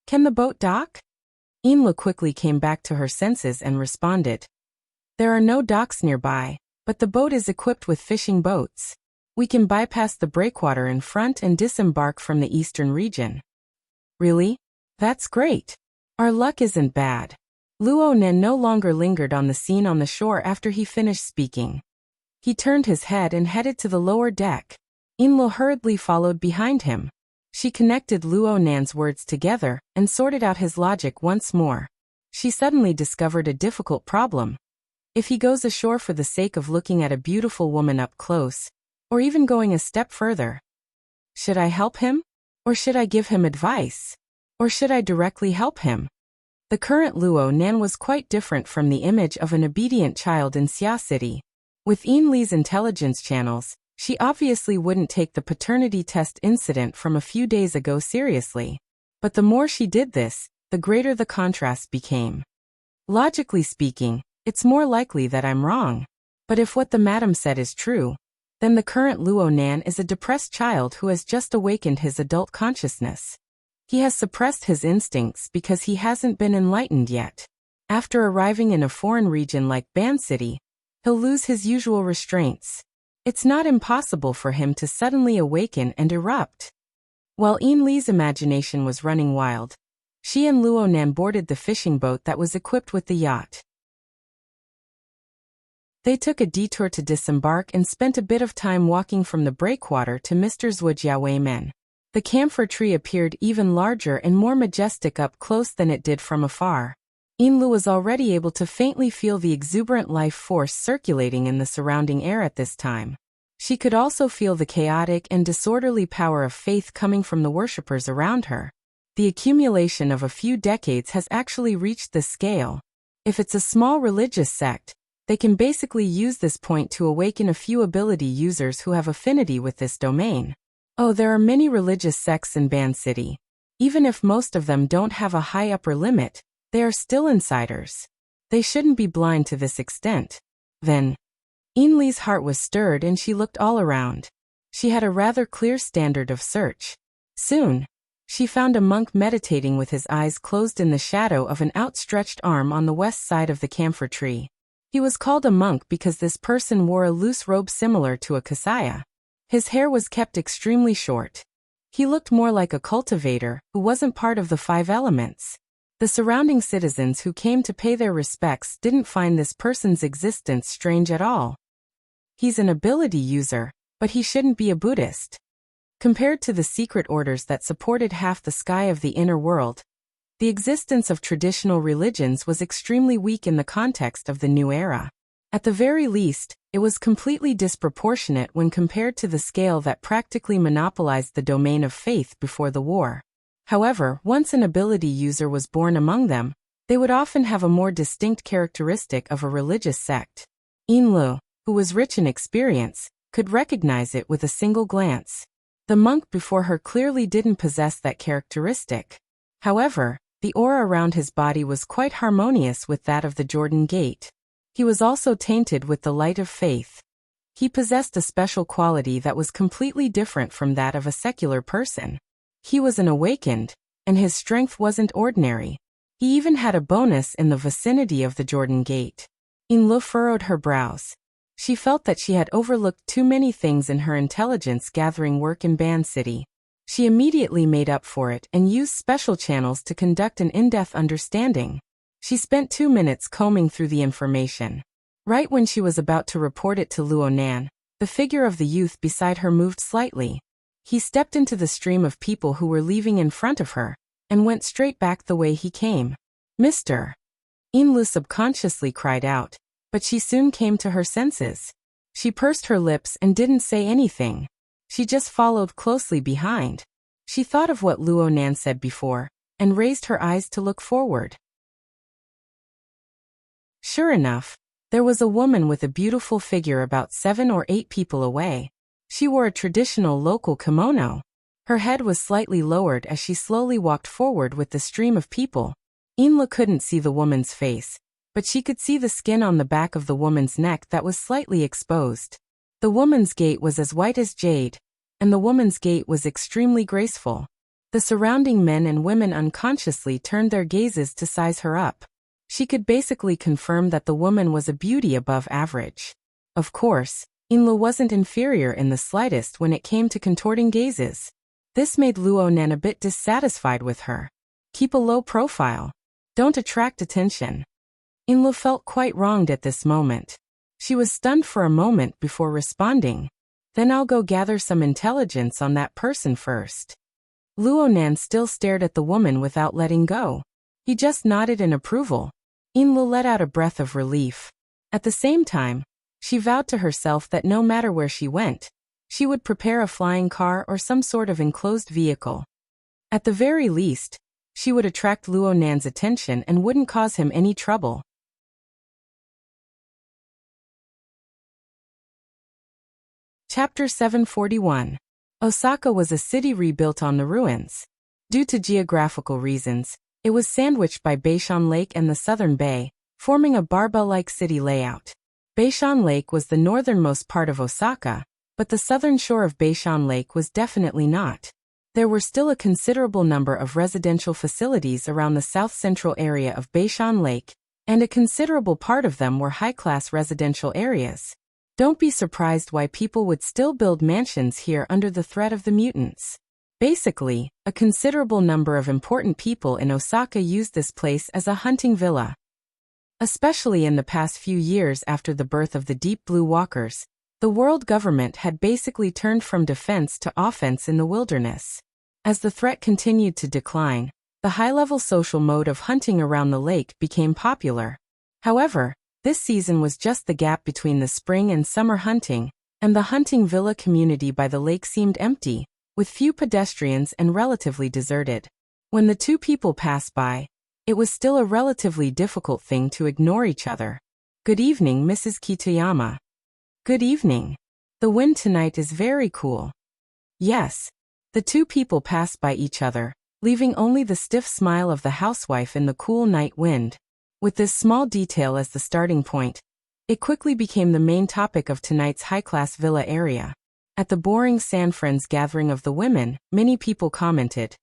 "Can the boat dock?" Yinlu quickly came back to her senses and responded. "There are no docks nearby, but the boat is equipped with fishing boats. We can bypass the breakwater in front and disembark from the eastern region." "Really? That's great. Our luck isn't bad." Luo Nan no longer lingered on the scene on the shore after he finished speaking. He turned his head and headed to the lower deck. Yinlu hurriedly followed behind him. She connected Luo Nan's words together and sorted out his logic once more. She suddenly discovered a difficult problem. If he goes ashore for the sake of looking at a beautiful woman up close, or even going a step further, should I help him? Or should I give him advice? Or should I directly help him? The current Luo Nan was quite different from the image of an obedient child in Xia City. With Yinli's intelligence channels, she obviously wouldn't take the paternity test incident from a few days ago seriously. But the more she did this, the greater the contrast became. Logically speaking, it's more likely that I'm wrong. But if what the madam said is true, then the current Luo Nan is a depressed child who has just awakened his adult consciousness. He has suppressed his instincts because he hasn't been enlightened yet. After arriving in a foreign region like Ban City, he'll lose his usual restraints. It's not impossible for him to suddenly awaken and erupt. While Yinli's imagination was running wild, she and Luo Nan boarded the fishing boat that was equipped with the yacht. They took a detour to disembark and spent a bit of time walking from the breakwater to Mr. Zhujiaomen. The camphor tree appeared even larger and more majestic up close than it did from afar. Yinlu was already able to faintly feel the exuberant life force circulating in the surrounding air at this time. She could also feel the chaotic and disorderly power of faith coming from the worshippers around her. The accumulation of a few decades has actually reached this scale. If it's a small religious sect, they can basically use this point to awaken a few ability users who have affinity with this domain. Oh, there are many religious sects in Ban City. Even if most of them don't have a high upper limit, they are still insiders. They shouldn't be blind to this extent. Then, Yinli's heart was stirred and she looked all around. She had a rather clear standard of search. Soon, she found a monk meditating with his eyes closed in the shadow of an outstretched arm on the west side of the camphor tree. He was called a monk because this person wore a loose robe similar to a kasaya. His hair was kept extremely short. He looked more like a cultivator who wasn't part of the 5 elements. The surrounding citizens who came to pay their respects didn't find this person's existence strange at all. He's an ability user, but he shouldn't be a Buddhist. Compared to the secret orders that supported half the sky of the inner world, the existence of traditional religions was extremely weak in the context of the new era. At the very least, it was completely disproportionate when compared to the scale that practically monopolized the domain of faith before the war. However, once an ability user was born among them, they would often have a more distinct characteristic of a religious sect. Yinlu, who was rich in experience, could recognize it with a single glance. The monk before her clearly didn't possess that characteristic. However, the aura around his body was quite harmonious with that of the Jordan Gate. He was also tainted with the light of faith. He possessed a special quality that was completely different from that of a secular person. He was an awakened, and his strength wasn't ordinary. He even had a bonus in the vicinity of the Jordan Gate. Yinlu furrowed her brows. She felt that she had overlooked too many things in her intelligence-gathering work in Ban City. She immediately made up for it and used special channels to conduct an in-depth understanding. She spent 2 minutes combing through the information. Right when she was about to report it to Luo Nan, the figure of the youth beside her moved slightly. He stepped into the stream of people who were leaving in front of her, and went straight back the way he came. "Mr." Yinlu subconsciously cried out, but she soon came to her senses. She pursed her lips and didn't say anything. She just followed closely behind. She thought of what Luo Nan said before, and raised her eyes to look forward. Sure enough, there was a woman with a beautiful figure about 7 or 8 people away. She wore a traditional local kimono. Her head was slightly lowered as she slowly walked forward with the stream of people. Inla couldn't see the woman's face, but she could see the skin on the back of the woman's neck that was slightly exposed. The woman's gait was as white as jade, and the woman's gait was extremely graceful. The surrounding men and women unconsciously turned their gazes to size her up. She could basically confirm that the woman was a beauty above average. Of course, Inla wasn't inferior in the slightest when it came to contorting gazes. This made Luo Nan a bit dissatisfied with her. Keep a low profile. Don't attract attention. Inla felt quite wronged at this moment. She was stunned for a moment before responding. Then I'll go gather some intelligence on that person first. Luo Nan still stared at the woman without letting go. He just nodded in approval. Inla let out a breath of relief. At the same time, she vowed to herself that no matter where she went, she would prepare a flying car or some sort of enclosed vehicle. At the very least, she would attract Luo Nan's attention and wouldn't cause him any trouble. Chapter 741. Osaka was a city rebuilt on the ruins. Due to geographical reasons, it was sandwiched by Beishan Lake and the Southern Bay, forming a barbell-like city layout. Beishan Lake was the northernmost part of Osaka, but the southern shore of Beishan Lake was definitely not. There were still a considerable number of residential facilities around the south-central area of Beishan Lake, and a considerable part of them were high-class residential areas. Don't be surprised why people would still build mansions here under the threat of the mutants. Basically, a considerable number of important people in Osaka used this place as a hunting villa. Especially in the past few years after the birth of the Deep Blue Walkers, the world government had basically turned from defense to offense in the wilderness. As the threat continued to decline, the high-level social mode of hunting around the lake became popular. However, this season was just the gap between the spring and summer hunting, and the hunting villa community by the lake seemed empty, with few pedestrians and relatively deserted. When the two people passed by, it was still a relatively difficult thing to ignore each other. Good evening, Mrs. Kitayama. Good evening. The wind tonight is very cool. Yes. The two people passed by each other, leaving only the stiff smile of the housewife in the cool night wind. With this small detail as the starting point, it quickly became the main topic of tonight's high-class villa area. At the boring San Friends gathering of the women, many people commented,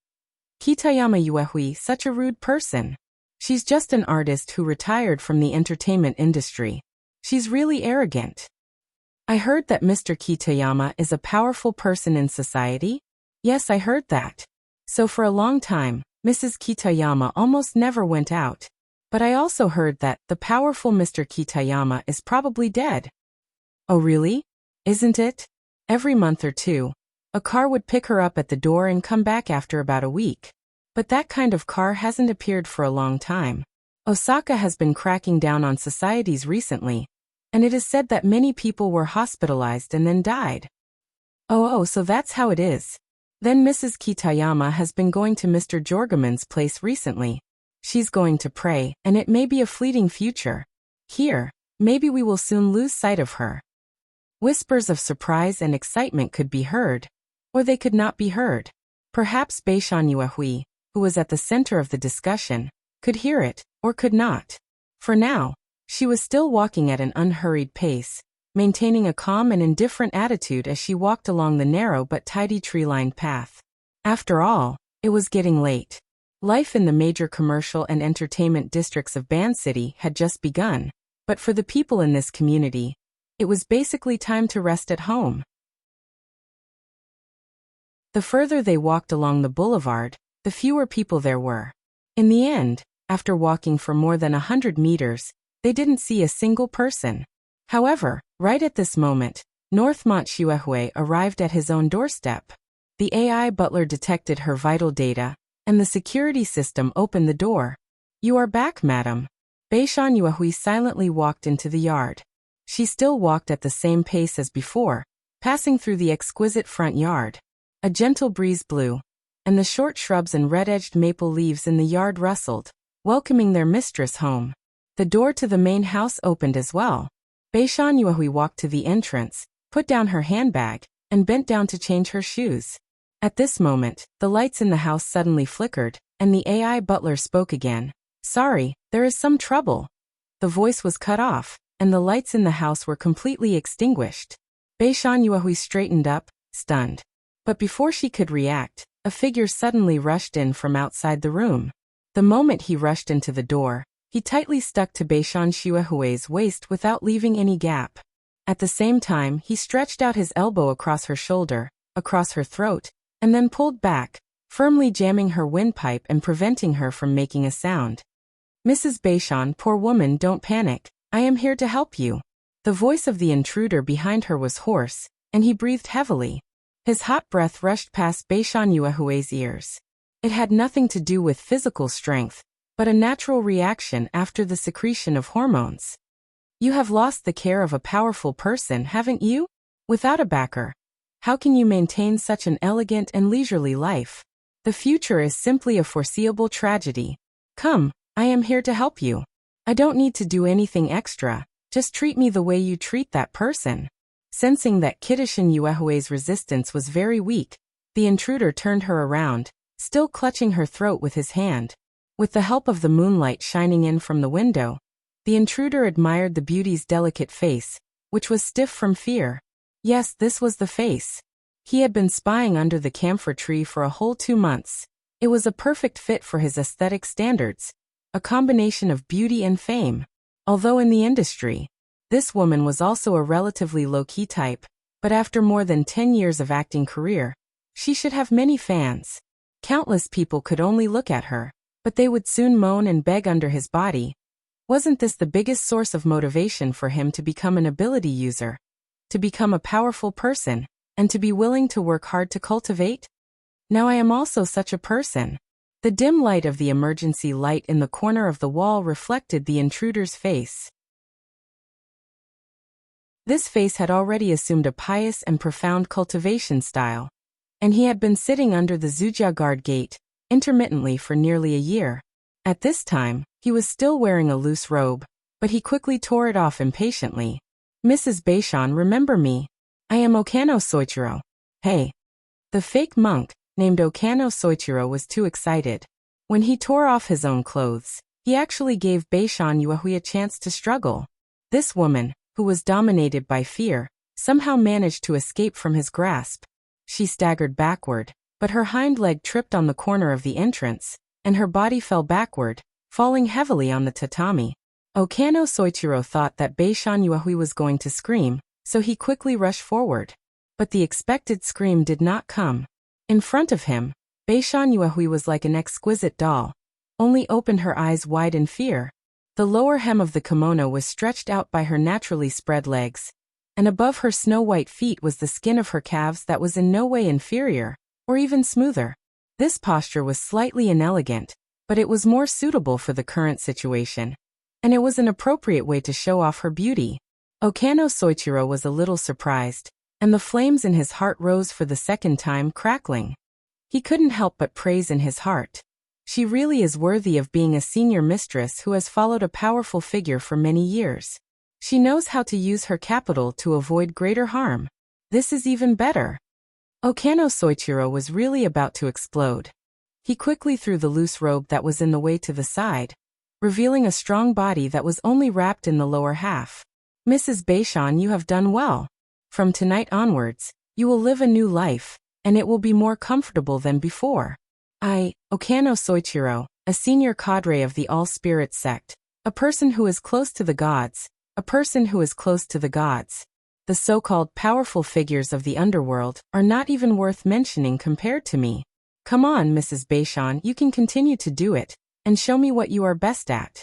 "Kitayama Uehui, such a rude person. She's just an artist who retired from the entertainment industry. She's really arrogant." I heard that Mr. Kitayama is a powerful person in society? Yes, I heard that. So for a long time, Mrs. Kitayama almost never went out. But I also heard that the powerful Mr. Kitayama is probably dead. Oh really? Isn't it? Every month or two, a car would pick her up at the door and come back after about a week. But that kind of car hasn't appeared for a long time. Osaka has been cracking down on societies recently, and it is said that many people were hospitalized and then died. Oh, so that's how it is. Then Mrs. Kitayama has been going to Mr. Jorgaman's place recently. She's going to pray, and it may be a fleeting future. Here, maybe we will soon lose sight of her. Whispers of surprise and excitement could be heard, or they could not be heard. Perhaps Beishan Uehui, who was at the center of the discussion, could hear it, or could not. For now, she was still walking at an unhurried pace, maintaining a calm and indifferent attitude as she walked along the narrow but tidy tree-lined path. After all, it was getting late. Life in the major commercial and entertainment districts of Ban City had just begun, but for the people in this community, it was basically time to rest at home. The further they walked along the boulevard, the fewer people there were. In the end, after walking for more than 100 meters, they didn't see a single person. However, right at this moment, Northmont Shuehui arrived at his own doorstep. The AI butler detected her vital data, and the security system opened the door. "You are back, madam." Beishan Uehui silently walked into the yard. She still walked at the same pace as before, passing through the exquisite front yard. A gentle breeze blew, and the short shrubs and red-edged maple leaves in the yard rustled, welcoming their mistress home. The door to the main house opened as well. Beishan Yuehui walked to the entrance, put down her handbag, and bent down to change her shoes. At this moment, the lights in the house suddenly flickered, and the AI butler spoke again. "Sorry, there is some trouble." The voice was cut off, and the lights in the house were completely extinguished. Beishan Yuehui straightened up, stunned. But before she could react, a figure suddenly rushed in from outside the room. The moment he rushed into the door, he tightly stuck to Beishan Yuehui's waist without leaving any gap. At the same time, he stretched out his elbow across her shoulder, across her throat, and then pulled back, firmly jamming her windpipe and preventing her from making a sound. "Mrs. Beishan, poor woman, don't panic. I am here to help you." The voice of the intruder behind her was hoarse, and he breathed heavily. His hot breath rushed past Beishan Yuehui's ears. It had nothing to do with physical strength, but a natural reaction after the secretion of hormones. "You have lost the care of a powerful person, haven't you? Without a backer, how can you maintain such an elegant and leisurely life? The future is simply a foreseeable tragedy. Come, I am here to help you. I don't need to do anything extra, just treat me the way you treat that person." Sensing that Kiddushin Yuehui's resistance was very weak, the intruder turned her around, still clutching her throat with his hand. With the help of the moonlight shining in from the window, the intruder admired the beauty's delicate face, which was stiff from fear. Yes, this was the face. He had been spying under the camphor tree for a whole 2 months. It was a perfect fit for his aesthetic standards, a combination of beauty and fame. Although in the industry, this woman was also a relatively low-key type, but after more than 10 years of acting career, she should have many fans. Countless people could only look at her, but they would soon moan and beg under his body. Wasn't this the biggest source of motivation for him to become an ability user, to become a powerful person, and to be willing to work hard to cultivate? Now I am also such a person. The dim light of the emergency light in the corner of the wall reflected the intruder's face. This face had already assumed a pious and profound cultivation style, and he had been sitting under the Zujia guard gate, intermittently for nearly a year. At this time, he was still wearing a loose robe, but he quickly tore it off impatiently. "Mrs. Beishan, remember me. I am Okano Soichiro." "Hey." The fake monk, named Okano Soichiro, was too excited. When he tore off his own clothes, he actually gave Beishan Yuehui a chance to struggle. This woman, who was dominated by fear, somehow managed to escape from his grasp. She staggered backward, but her hind leg tripped on the corner of the entrance, and her body fell backward, falling heavily on the tatami. Okano Soichiro thought that Beishan Yuehui was going to scream, so he quickly rushed forward. But the expected scream did not come. In front of him, Beishan Yuehui was like an exquisite doll, only opened her eyes wide in fear. The lower hem of the kimono was stretched out by her naturally spread legs, and above her snow-white feet was the skin of her calves that was in no way inferior, or even smoother. This posture was slightly inelegant, but it was more suitable for the current situation, and it was an appropriate way to show off her beauty. Okano Soichiro was a little surprised, and the flames in his heart rose for the second time, crackling. He couldn't help but praise in his heart. She really is worthy of being a senior mistress who has followed a powerful figure for many years. She knows how to use her capital to avoid greater harm. This is even better. Okano Soichiro was really about to explode. He quickly threw the loose robe that was in the way to the side, revealing a strong body that was only wrapped in the lower half. "Mrs. Beishan, you have done well. From tonight onwards, you will live a new life, and it will be more comfortable than before. I, Okano Soichiro, a senior cadre of the All-Spirit sect, a person who is close to the gods, a person who is close to the gods. The so-called powerful figures of the underworld are not even worth mentioning compared to me. Come on, Mrs. Beishan, you can continue to do it, and show me what you are best at."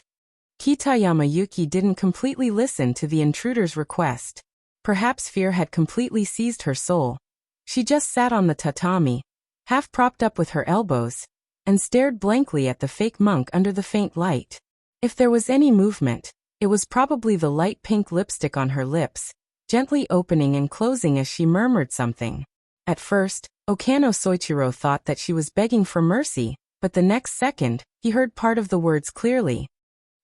Kitayama Yuki didn't completely listen to the intruder's request. Perhaps fear had completely seized her soul. She just sat on the tatami, half propped up with her elbows, and stared blankly at the fake monk under the faint light. If there was any movement, It was probably the light pink lipstick on her lips, gently opening and closing as she murmured something. At first, Okano Soichiro thought that she was begging for mercy, but the next second, he heard part of the words clearly.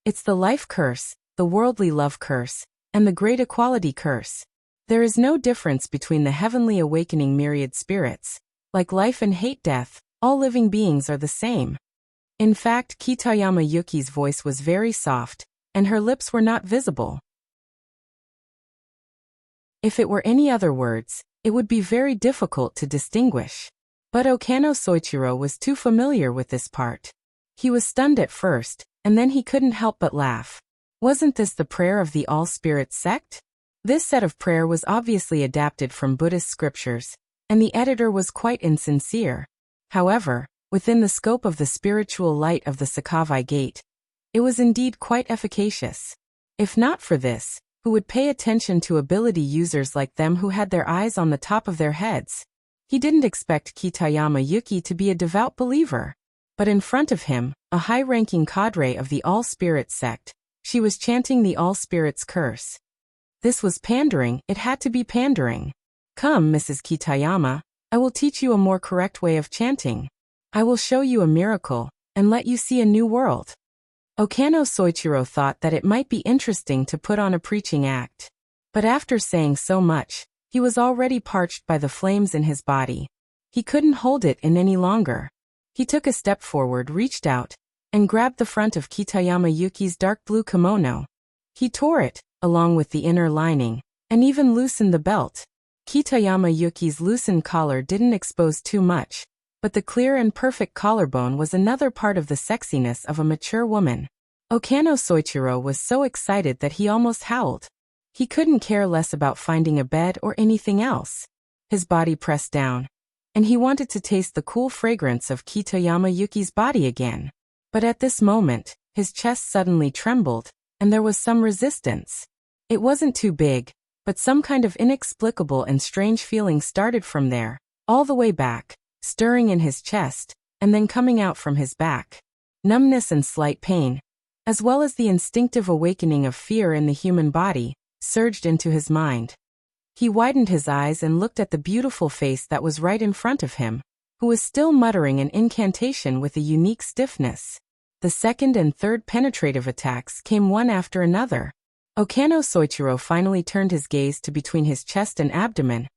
It's the life curse, the worldly love curse, and the great equality curse. There is no difference between the heavenly awakening myriad spirits. Like life and hate death, all living beings are the same. In fact, Kitayama Yuki's voice was very soft, and her lips were not visible. If it were any other words, it would be very difficult to distinguish. But Okano Soichiro was too familiar with this part. He was stunned at first, and then he couldn't help but laugh. Wasn't this the prayer of the All-Spirits sect? This set of prayer was obviously adapted from Buddhist scriptures, and the editor was quite insincere. However, within the scope of the spiritual light of the Sakavai Gate, it was indeed quite efficacious. If not for this, who would pay attention to ability users like them who had their eyes on the top of their heads? He didn't expect Kitayama Yuki to be a devout believer. But in front of him, a high-ranking cadre of the All-Spirits sect, she was chanting the All-Spirits curse. This was pandering, it had to be pandering. Come, Mrs. Kitayama, I will teach you a more correct way of chanting. I will show you a miracle, and let you see a new world. Okano Soichiro thought that it might be interesting to put on a preaching act. But after saying so much, he was already parched by the flames in his body. He couldn't hold it in any longer. He took a step forward, reached out, and grabbed the front of Kitayama Yuki's dark blue kimono. He tore it, along with the inner lining, and even loosened the belt. Kitayama Yuki's loosened collar didn't expose too much, but the clear and perfect collarbone was another part of the sexiness of a mature woman. Okano Soichiro was so excited that he almost howled. He couldn't care less about finding a bed or anything else. His body pressed down, and he wanted to taste the cool fragrance of Kitayama Yuki's body again. But at this moment, his chest suddenly trembled, and there was some resistance. It wasn't too big, but some kind of inexplicable and strange feeling started from there, all the way back, stirring in his chest, and then coming out from his back. Numbness and slight pain, as well as the instinctive awakening of fear in the human body, surged into his mind. He widened his eyes and looked at the beautiful face that was right in front of him, who was still muttering an incantation with a unique stiffness. The second and third penetrative attacks came one after another. Okano Soichiro finally turned his gaze to between his chest and abdomen,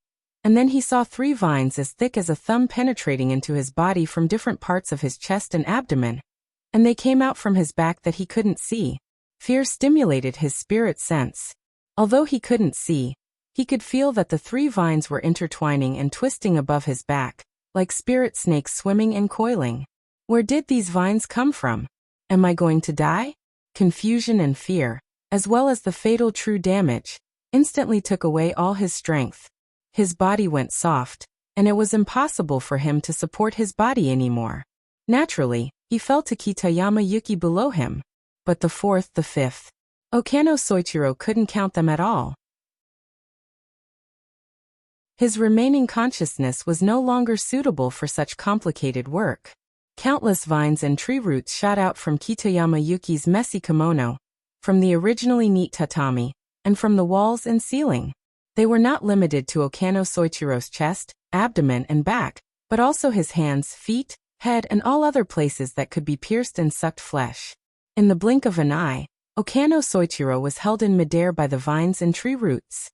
and then he saw 3 vines as thick as a thumb penetrating into his body from different parts of his chest and abdomen, and they came out from his back that he couldn't see. Fear stimulated his spirit sense. Although he couldn't see, he could feel that the 3 vines were intertwining and twisting above his back, like spirit snakes swimming and coiling. Where did these vines come from? Am I going to die? Confusion and fear, as well as the fatal true damage, instantly took away all his strength. His body went soft, and it was impossible for him to support his body anymore. Naturally, he fell to Kitayama Yuki below him. But the 4th, the 5th. Okano Soichiro couldn't count them at all. His remaining consciousness was no longer suitable for such complicated work. Countless vines and tree roots shot out from Kitayama Yuki's messy kimono, from the originally neat tatami, and from the walls and ceiling. They were not limited to Okano Soichiro's chest, abdomen, and back, but also his hands, feet, head, and all other places that could be pierced and sucked flesh. In the blink of an eye, Okano Soichiro was held in midair by the vines and tree roots.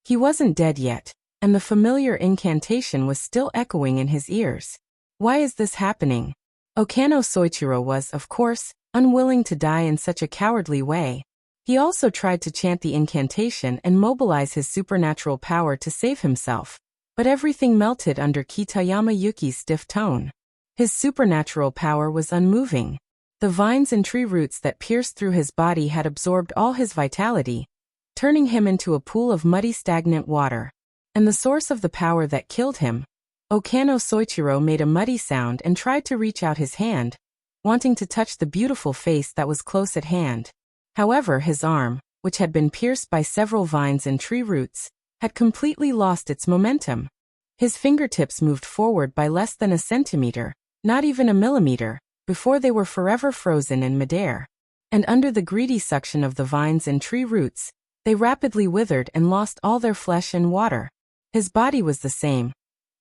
He wasn't dead yet, and the familiar incantation was still echoing in his ears. Why is this happening? Okano Soichiro was, of course, unwilling to die in such a cowardly way. He also tried to chant the incantation and mobilize his supernatural power to save himself, but everything melted under Kitayama Yuki's stiff tone. His supernatural power was unmoving. The vines and tree roots that pierced through his body had absorbed all his vitality, turning him into a pool of muddy stagnant water. And the source of the power that killed him, Okano Soichiro made a muddy sound and tried to reach out his hand, wanting to touch the beautiful face that was close at hand. However, his arm, which had been pierced by several vines and tree roots, had completely lost its momentum. His fingertips moved forward by less than a centimeter, not even a millimeter, before they were forever frozen in midair. and under the greedy suction of the vines and tree roots, they rapidly withered and lost all their flesh and water. His body was the same,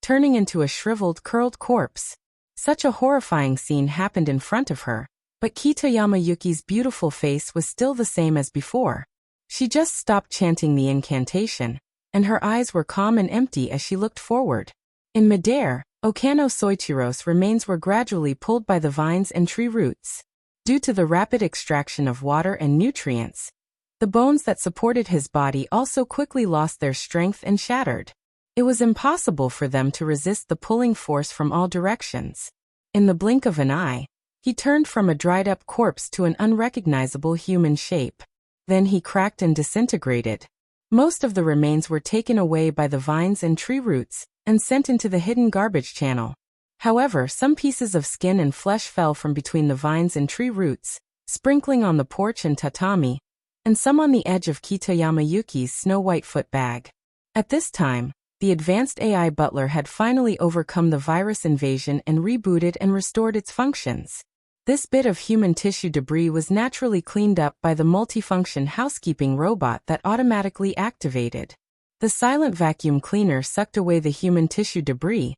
turning into a shriveled, curled corpse. Such a horrifying scene happened in front of her, but Kitayama Yuki's beautiful face was still the same as before. She just stopped chanting the incantation, and her eyes were calm and empty as she looked forward. In midair, Okano Soichiro's remains were gradually pulled by the vines and tree roots. Due to the rapid extraction of water and nutrients, the bones that supported his body also quickly lost their strength and shattered. It was impossible for them to resist the pulling force from all directions. In the blink of an eye, he turned from a dried-up corpse to an unrecognizable human shape. Then he cracked and disintegrated. Most of the remains were taken away by the vines and tree roots and sent into the hidden garbage channel. However, some pieces of skin and flesh fell from between the vines and tree roots, sprinkling on the porch and tatami, and some on the edge of Kitayama Yuki's snow-white foot bag. At this time, the advanced AI butler had finally overcome the virus invasion and rebooted and restored its functions. This bit of human tissue debris was naturally cleaned up by the multifunction housekeeping robot that automatically activated. The silent vacuum cleaner sucked away the human tissue debris,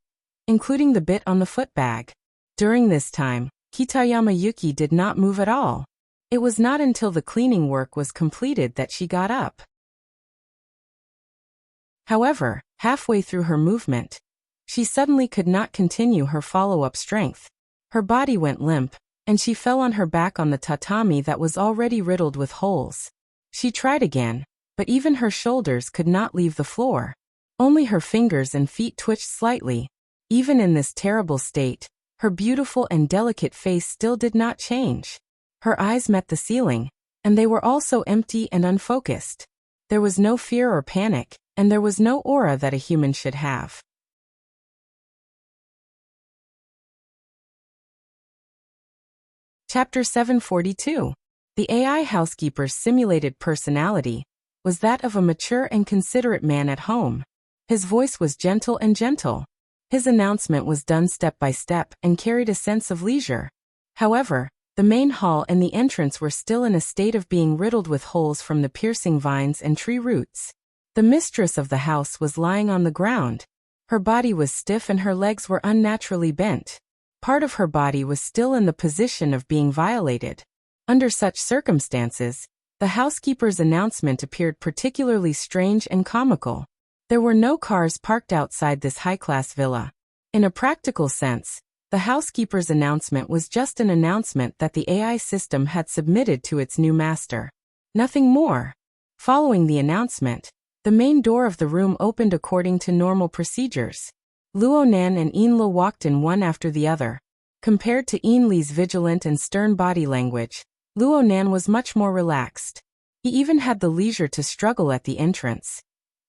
including the bit on the foot bag. During this time, Kitayama Yuki did not move at all. It was not until the cleaning work was completed that she got up. However, halfway through her movement, she suddenly could not continue her follow-up strength. Her body went limp, and she fell on her back on the tatami that was already riddled with holes. She tried again, but even her shoulders could not leave the floor. Only her fingers and feet twitched slightly. Even in this terrible state, her beautiful and delicate face still did not change. Her eyes met the ceiling, and they were also empty and unfocused. There was no fear or panic, and there was no aura that a human should have. Chapter 742. The AI housekeeper's simulated personality was that of a mature and considerate man at home. His voice was gentle and gentle. His announcement was done step by step and carried a sense of leisure. However, the main hall and the entrance were still in a state of being riddled with holes from the piercing vines and tree roots. The mistress of the house was lying on the ground. Her body was stiff and her legs were unnaturally bent. Part of her body was still in the position of being violated. Under such circumstances, the housekeeper's announcement appeared particularly strange and comical. There were no cars parked outside this high-class villa. In a practical sense, the housekeeper's announcement was just an announcement that the AI system had submitted to its new master. Nothing more. Following the announcement, the main door of the room opened according to normal procedures. Luo Nan and Inla walked in one after the other. Compared to Inli's vigilant and stern body language, Luo Nan was much more relaxed. He even had the leisure to struggle at the entrance.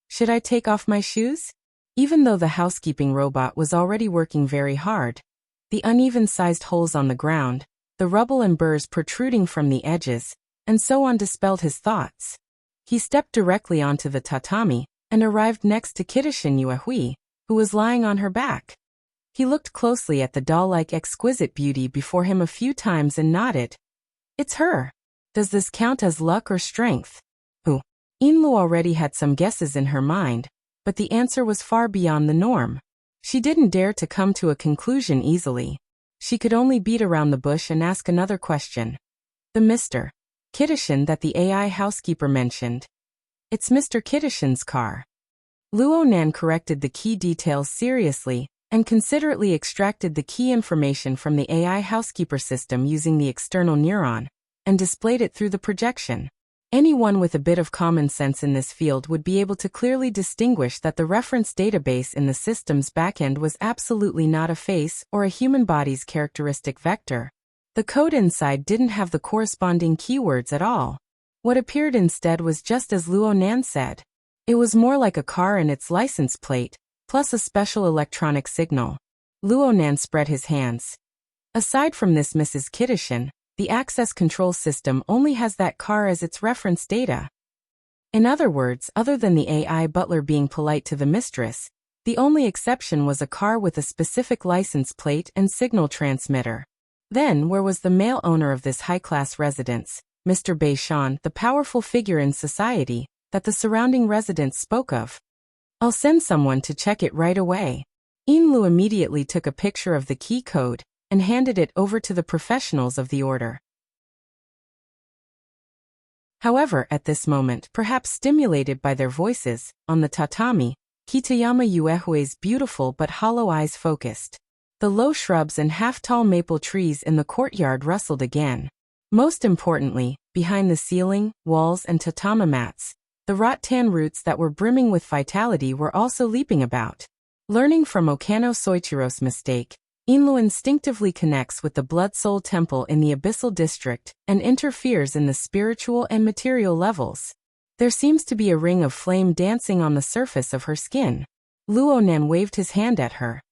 Should I take off my shoes? Even though the housekeeping robot was already working very hard, the uneven-sized holes on the ground, the rubble and burrs protruding from the edges, and so on dispelled his thoughts. He stepped directly onto the tatami and arrived next to Kitashin Yuehui, who was lying on her back. He looked closely at the doll-like exquisite beauty before him a few times and nodded. It's her. Does this count as luck or strength? Who? Inlu already had some guesses in her mind, but the answer was far beyond the norm. She didn't dare to come to a conclusion easily. She could only beat around the bush and ask another question. The Mr. Kitashin that the AI housekeeper mentioned. It's Mr. Kitashin's car. Luo Nan corrected the key details seriously and considerately extracted the key information from the AI housekeeper system using the external neuron and displayed it through the projection. Anyone with a bit of common sense in this field would be able to clearly distinguish that the reference database in the system's backend was absolutely not a face or a human body's characteristic vector. The code inside didn't have the corresponding keywords at all. What appeared instead was just as Luo Nan said. It was more like a car and its license plate, plus a special electronic signal. Luo Nan spread his hands. Aside from this Mrs. Kitashin, the access control system only has that car as its reference data. In other words, other than the AI butler being polite to the mistress, the only exception was a car with a specific license plate and signal transmitter. Then, where was the male owner of this high-class residence, Mr. Beishan, the powerful figure in society that the surrounding residents spoke of. I'll send someone to check it right away. Inlu immediately took a picture of the key code and handed it over to the professionals of the order. However, at this moment, perhaps stimulated by their voices, on the tatami, Kitayama Uehue's beautiful but hollow eyes focused. The low shrubs and half-tall maple trees in the courtyard rustled again. Most importantly, behind the ceiling, walls and tatama mats, the rattan roots that were brimming with vitality were also leaping about. Learning from Okano Soichiro's mistake, Inlu instinctively connects with the Blood Soul Temple in the Abyssal District and interferes in the spiritual and material levels. There seems to be a ring of flame dancing on the surface of her skin. Luonan waved his hand at her.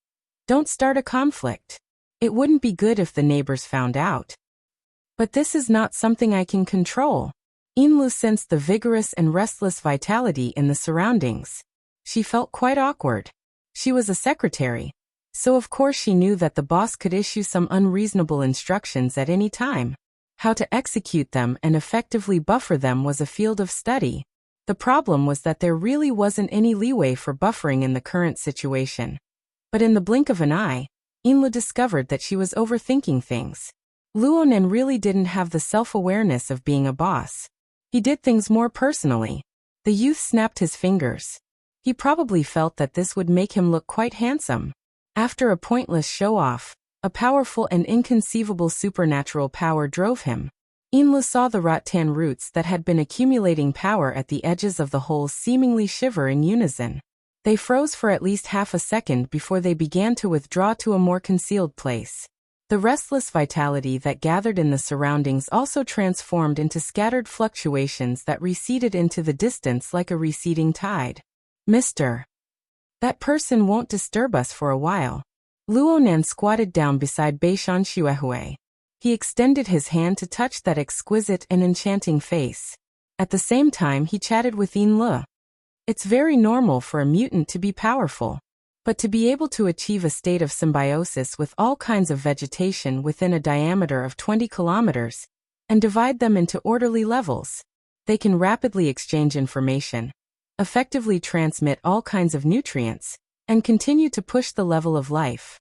Don't start a conflict. It wouldn't be good if the neighbors found out. But this is not something I can control. Inlu sensed the vigorous and restless vitality in the surroundings. She felt quite awkward. She was a secretary, so of course she knew that the boss could issue some unreasonable instructions at any time. How to execute them and effectively buffer them was a field of study. The problem was that there really wasn't any leeway for buffering in the current situation. But in the blink of an eye, Inlu discovered that she was overthinking things. Luonan really didn't have the self-awareness of being a boss. He did things more personally. The youth snapped his fingers. He probably felt that this would make him look quite handsome. After a pointless show-off, a powerful and inconceivable supernatural power drove him. Inlu saw the rattan roots that had been accumulating power at the edges of the holes seemingly shiver in unison. They froze for at least half a second before they began to withdraw to a more concealed place. The restless vitality that gathered in the surroundings also transformed into scattered fluctuations that receded into the distance like a receding tide. Mr. That person won't disturb us for a while. Luonan squatted down beside Beishan Xuehue. He extended his hand to touch that exquisite and enchanting face. At the same time he chatted with Inlu. It's very normal for a mutant to be powerful. But to be able to achieve a state of symbiosis with all kinds of vegetation within a diameter of 20 kilometers, and divide them into orderly levels, they can rapidly exchange information, effectively transmit all kinds of nutrients, and continue to push the level of life.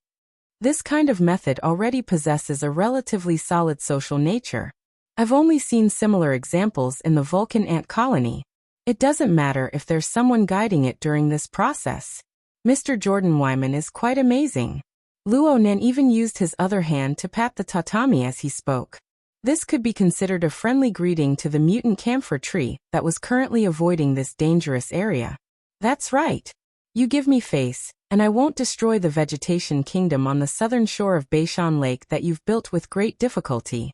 This kind of method already possesses a relatively solid social nature. I've only seen similar examples in the Vulcan ant colony. It doesn't matter if there's someone guiding it during this process. Mr. Jordan Wyman is quite amazing. Luonan even used his other hand to pat the tatami as he spoke. This could be considered a friendly greeting to the mutant camphor tree that was currently avoiding this dangerous area. That's right. You give me face, and I won't destroy the vegetation kingdom on the southern shore of Beishan Lake that you've built with great difficulty.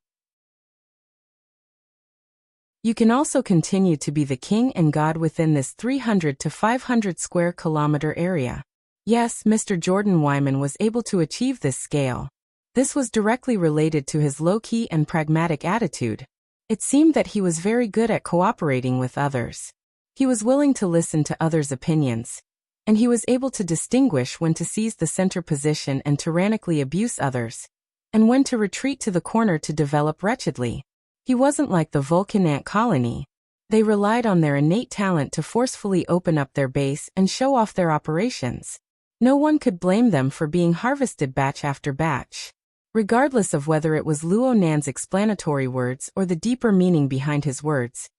You can also continue to be the king and god within this 300 to 500 square kilometer area. Yes, Mr. Jordan Wyman was able to achieve this scale. This was directly related to his low-key and pragmatic attitude. It seemed that he was very good at cooperating with others. He was willing to listen to others' opinions, and he was able to distinguish when to seize the center position and tyrannically abuse others, and when to retreat to the corner to develop wretchedly. He wasn't like the Vulcan ant colony. They relied on their innate talent to forcefully open up their base and show off their operations. No one could blame them for being harvested batch after batch. Regardless of whether it was Luonan's explanatory words or the deeper meaning behind his words,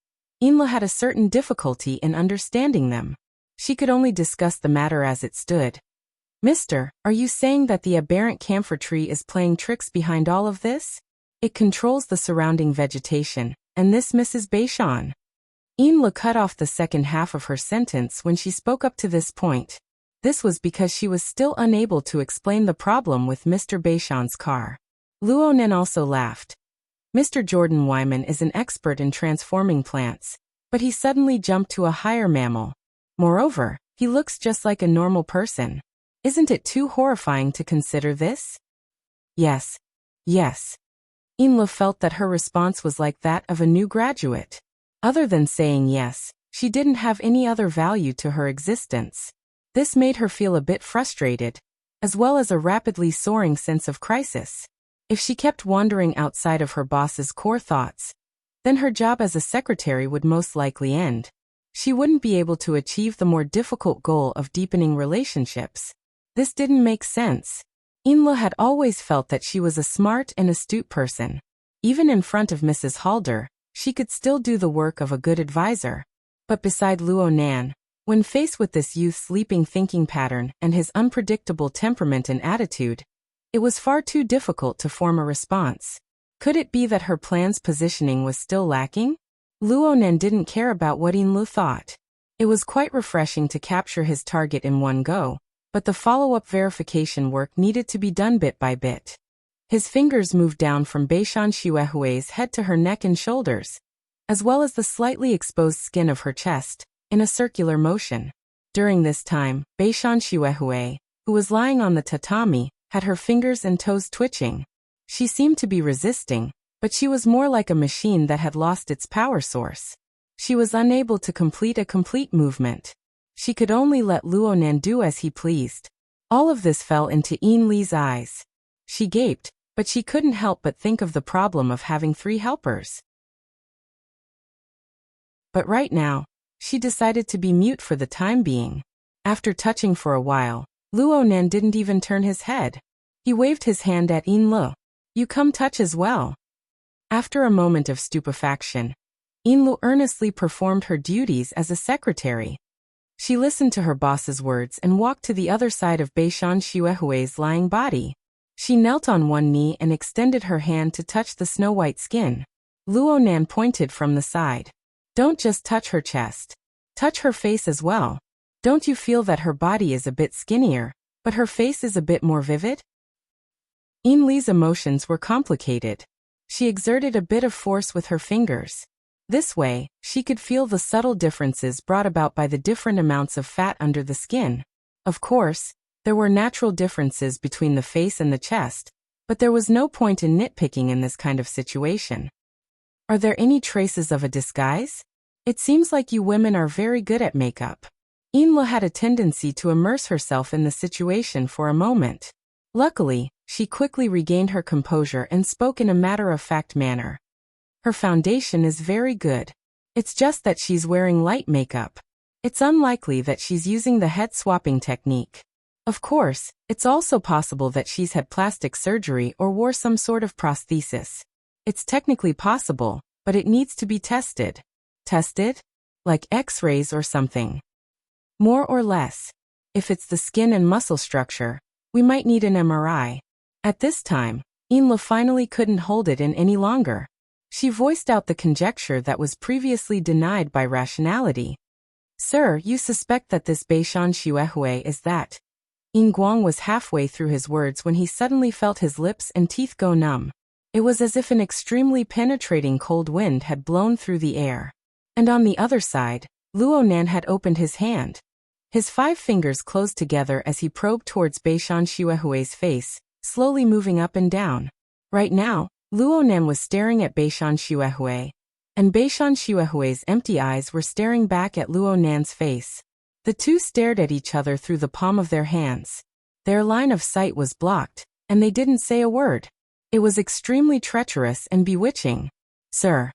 Inla had a certain difficulty in understanding them. She could only discuss the matter as it stood. Mister, are you saying that the aberrant camphor tree is playing tricks behind all of this? It controls the surrounding vegetation, and this Mrs. Beishan. Inla cut off the second half of her sentence when she spoke up to this point. This was because she was still unable to explain the problem with Mr. Beishan's car. Luonan also laughed. Mr. Jordan Wyman is an expert in transforming plants, but he suddenly jumped to a higher mammal. Moreover, he looks just like a normal person. Isn't it too horrifying to consider this? Yes. Yes. Inla felt that her response was like that of a new graduate. Other than saying yes, she didn't have any other value to her existence. This made her feel a bit frustrated, as well as a rapidly soaring sense of crisis. If she kept wandering outside of her boss's core thoughts, then her job as a secretary would most likely end. She wouldn't be able to achieve the more difficult goal of deepening relationships. This didn't make sense. Inle had always felt that she was a smart and astute person. Even in front of Mrs. Halder, she could still do the work of a good advisor. But beside Luo Nan, when faced with this youth's leaping thinking pattern and his unpredictable temperament and attitude, it was far too difficult to form a response. Could it be that her plan's positioning was still lacking? Luo Nan didn't care about what Inle thought. It was quite refreshing to capture his target in one go, but the follow-up verification work needed to be done bit by bit. His fingers moved down from Beishan Xuehui's head to her neck and shoulders, as well as the slightly exposed skin of her chest, in a circular motion. During this time, Beishan Xuehui, who was lying on the tatami, had her fingers and toes twitching. She seemed to be resisting, but she was more like a machine that had lost its power source. She was unable to complete a complete movement. She could only let Luo Nan do as he pleased. All of this fell into Inle's eyes. She gaped, but she couldn't help but think of the problem of having 3 helpers. But right now, she decided to be mute for the time being. After touching for a while, Luo Nan didn't even turn his head. He waved his hand at Inle. "You come touch as well." After a moment of stupefaction, Inle earnestly performed her duties as a secretary. She listened to her boss's words and walked to the other side of Beishan Xuehui's lying body. She knelt on one knee and extended her hand to touch the snow-white skin. Luo Nan pointed from the side. "Don't just touch her chest. Touch her face as well. Don't you feel that her body is a bit skinnier, but her face is a bit more vivid?" Inle's emotions were complicated. She exerted a bit of force with her fingers. This way, she could feel the subtle differences brought about by the different amounts of fat under the skin. Of course, there were natural differences between the face and the chest, but there was no point in nitpicking in this kind of situation. "Are there any traces of a disguise? It seems like you women are very good at makeup." Inle had a tendency to immerse herself in the situation for a moment. Luckily, she quickly regained her composure and spoke in a matter-of-fact manner. "Her foundation is very good. It's just that she's wearing light makeup. It's unlikely that she's using the head-swapping technique. Of course, it's also possible that she's had plastic surgery or wore some sort of prosthesis. It's technically possible, but it needs to be tested." "Tested? Like X-rays or something?" "More or less. If it's the skin and muscle structure, we might need an MRI." At this time, Inle finally couldn't hold it in any longer. She voiced out the conjecture that was previously denied by rationality. "Sir, you suspect that this Beishan Xuehui is that?" Yin Guang was halfway through his words when he suddenly felt his lips and teeth go numb. It was as if an extremely penetrating cold wind had blown through the air. And on the other side, Luo Nan had opened his hand. His 5 fingers closed together as he probed towards Beishan Xuehui's face, slowly moving up and down. Right now, Luo Nan was staring at Beishan Xuehui, and Beishan Xuehui's empty eyes were staring back at Luo Nan's face. The two stared at each other through the palm of their hands. Their line of sight was blocked, and they didn't say a word. It was extremely treacherous and bewitching. "Sir."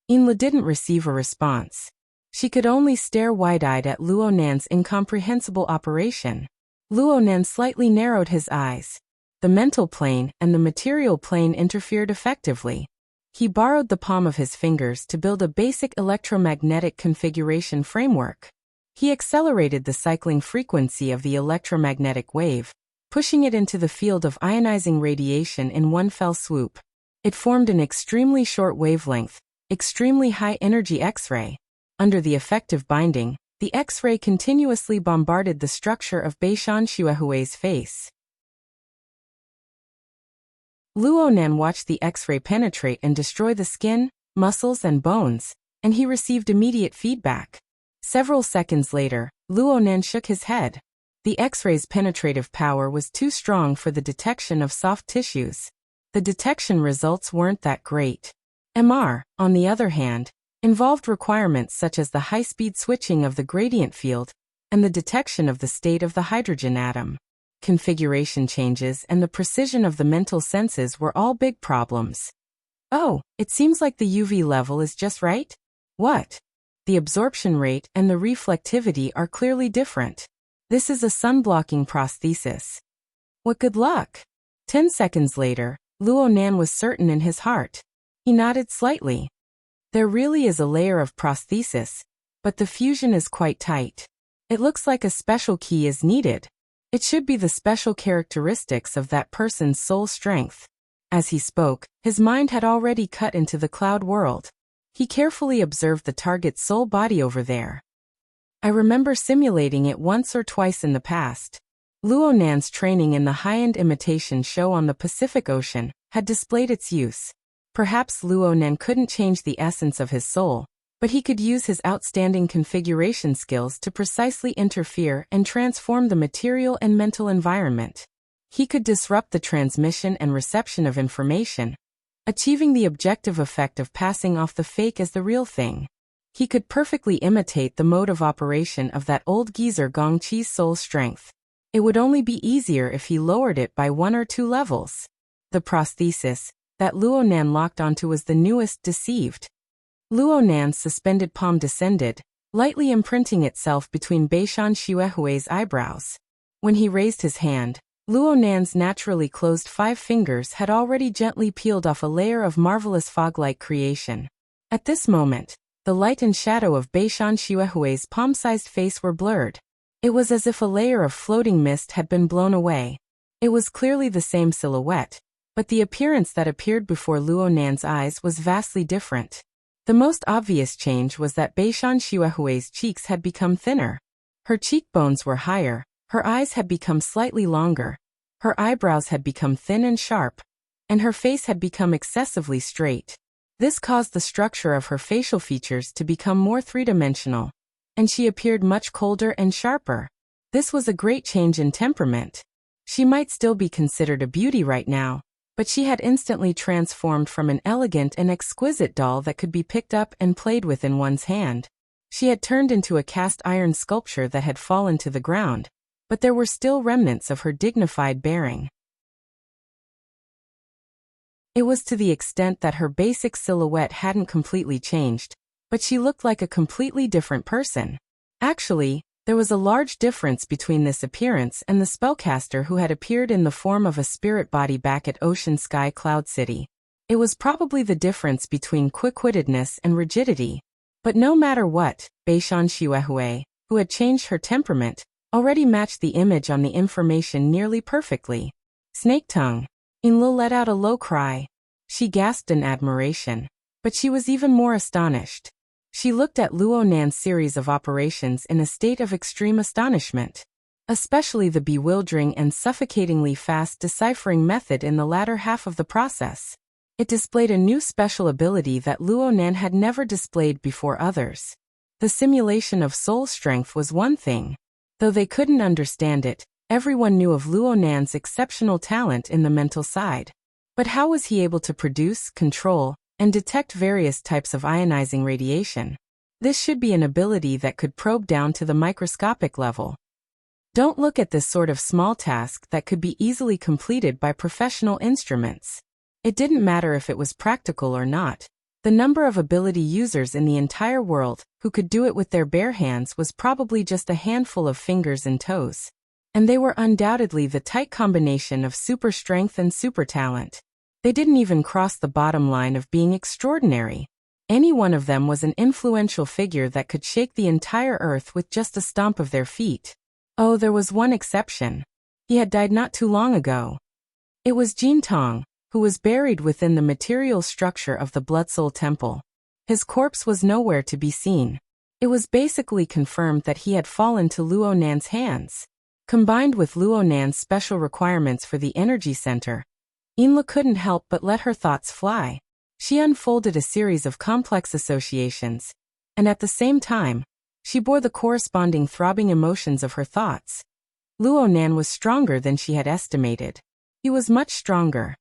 Inle didn't receive a response. She could only stare wide-eyed at Luo Nan's incomprehensible operation. Luo Nan slightly narrowed his eyes. The mental plane and the material plane interfered effectively. He borrowed the palm of his fingers to build a basic electromagnetic configuration framework. He accelerated the cycling frequency of the electromagnetic wave, pushing it into the field of ionizing radiation in one fell swoop. It formed an extremely short wavelength, extremely high-energy X-ray. Under the effective binding, the X-ray continuously bombarded the structure of Beishan Xuehui's face. Luo Nan watched the X-ray penetrate and destroy the skin, muscles and bones, and he received immediate feedback. Several seconds later, Luo Nan shook his head. The X-ray's penetrative power was too strong for the detection of soft tissues. The detection results weren't that great. MR, on the other hand, involved requirements such as the high-speed switching of the gradient field and the detection of the state of the hydrogen atom. Configuration changes and the precision of the mental senses were all big problems. Oh, it seems like the UV level is just right? What? The absorption rate and the reflectivity are clearly different. This is a sun-blocking prosthesis. What good luck! 10 seconds later, Luo Nan was certain in his heart. He nodded slightly. There really is a layer of prosthesis, but the fusion is quite tight. It looks like a special key is needed. It should be the special characteristics of that person's soul strength. As he spoke, his mind had already cut into the cloud world. He carefully observed the target's soul body over there. I remember simulating it once or twice in the past. Luo Nan's training in the high-end imitation show on the Pacific Ocean had displayed its use. Perhaps Luo Nan couldn't change the essence of his soul, but he could use his outstanding configuration skills to precisely interfere and transform the material and mental environment. He could disrupt the transmission and reception of information, achieving the objective effect of passing off the fake as the real thing. He could perfectly imitate the mode of operation of that old geezer Gong Chi's soul strength. It would only be easier if he lowered it by 1 or 2 levels. The prosthesis that Luo Nan locked onto was the newest deceived. Luo Nan's suspended palm descended, lightly imprinting itself between Beishan Xuehui's eyebrows. When he raised his hand, Luo Nan's naturally closed 5 fingers had already gently peeled off a layer of marvelous fog-like creation. At this moment, the light and shadow of Beishan Xuehui's palm-sized face were blurred. It was as if a layer of floating mist had been blown away. It was clearly the same silhouette, but the appearance that appeared before Luo Nan's eyes was vastly different. The most obvious change was that Beishan Xuehui's cheeks had become thinner. Her cheekbones were higher, her eyes had become slightly longer, her eyebrows had become thin and sharp, and her face had become excessively straight. This caused the structure of her facial features to become more three-dimensional, and she appeared much colder and sharper. This was a great change in temperament. She might still be considered a beauty right now, but she had instantly transformed from an elegant and exquisite doll that could be picked up and played with in one's hand. She had turned into a cast iron sculpture that had fallen to the ground, but there were still remnants of her dignified bearing. It was to the extent that her basic silhouette hadn't completely changed, but she looked like a completely different person. Actually, there was a large difference between this appearance and the spellcaster who had appeared in the form of a spirit body back at Ocean Sky Cloud City. It was probably the difference between quick-wittedness and rigidity. But no matter what, Beishan Xuehui, who had changed her temperament, already matched the image on the information nearly perfectly. Snake tongue. Inlo let out a low cry. She gasped in admiration. But she was even more astonished. She looked at Luo Nan's series of operations in a state of extreme astonishment. Especially the bewildering and suffocatingly fast deciphering method in the latter half of the process. It displayed a new special ability that Luo Nan had never displayed before others. The simulation of soul strength was one thing. Though they couldn't understand it, everyone knew of Luo Nan's exceptional talent in the mental side. But how was he able to produce, control, and detect various types of ionizing radiation? This should be an ability that could probe down to the microscopic level. Don't look at this sort of small task that could be easily completed by professional instruments. It didn't matter if it was practical or not. The number of ability users in the entire world who could do it with their bare hands was probably just a handful of fingers and toes. And they were undoubtedly the tight combination of super strength and super talent. They didn't even cross the bottom line of being extraordinary. Any one of them was an influential figure that could shake the entire earth with just a stomp of their feet. Oh, there was one exception. He had died not too long ago. It was Jin Tong, who was buried within the material structure of the Blood Soul Temple. His corpse was nowhere to be seen. It was basically confirmed that he had fallen to Luo Nan's hands. Combined with Luo Nan's special requirements for the energy center, Inla couldn't help but let her thoughts fly. She unfolded a series of complex associations, and at the same time, she bore the corresponding throbbing emotions of her thoughts. Luo Nan was stronger than she had estimated. He was much stronger.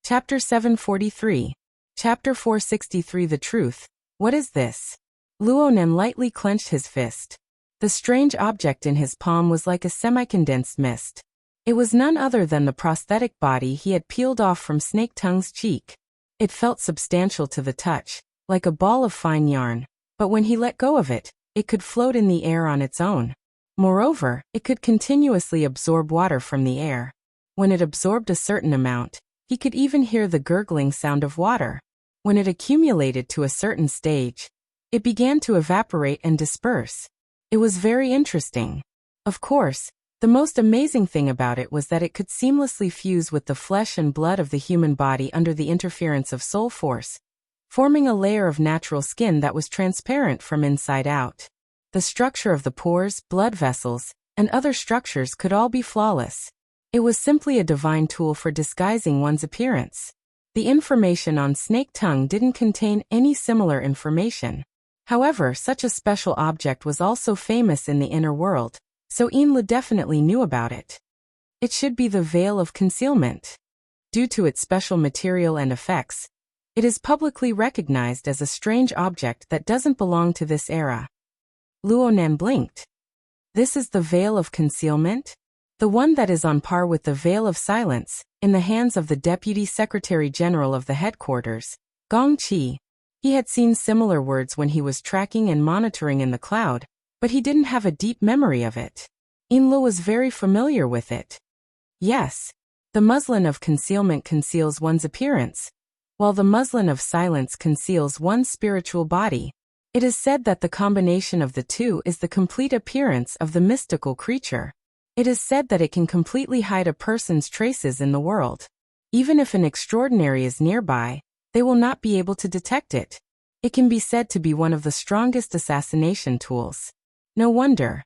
Chapter 743. Chapter 463. The Truth. What is this? Luo Nan lightly clenched his fist. The strange object in his palm was like a semi-condensed mist. It was none other than the prosthetic body he had peeled off from Snake Tongue's cheek. It felt substantial to the touch, like a ball of fine yarn, but when he let go of it, it could float in the air on its own. Moreover, it could continuously absorb water from the air. When it absorbed a certain amount, he could even hear the gurgling sound of water. When it accumulated to a certain stage, it began to evaporate and disperse. It was very interesting. Of course, the most amazing thing about it was that it could seamlessly fuse with the flesh and blood of the human body under the interference of soul force, forming a layer of natural skin that was transparent from inside out. The structure of the pores, blood vessels, and other structures could all be flawless. It was simply a divine tool for disguising one's appearance. The information on Snake Tongue didn't contain any similar information. However, such a special object was also famous in the inner world, so Inla definitely knew about it. It should be the Veil of Concealment. Due to its special material and effects, it is publicly recognized as a strange object that doesn't belong to this era. Luonan blinked. This is the Veil of Concealment? The one that is on par with the Veil of Silence, in the hands of the Deputy Secretary General of the headquarters, Gong Qi. He had seen similar words when he was tracking and monitoring in the cloud, but he didn't have a deep memory of it. Inla was very familiar with it. Yes, the muslin of concealment conceals one's appearance, while the muslin of silence conceals one's spiritual body. It is said that the combination of the two is the complete appearance of the mystical creature. It is said that it can completely hide a person's traces in the world. Even if an extraordinary is nearby, they will not be able to detect it. It can be said to be one of the strongest assassination tools. No wonder.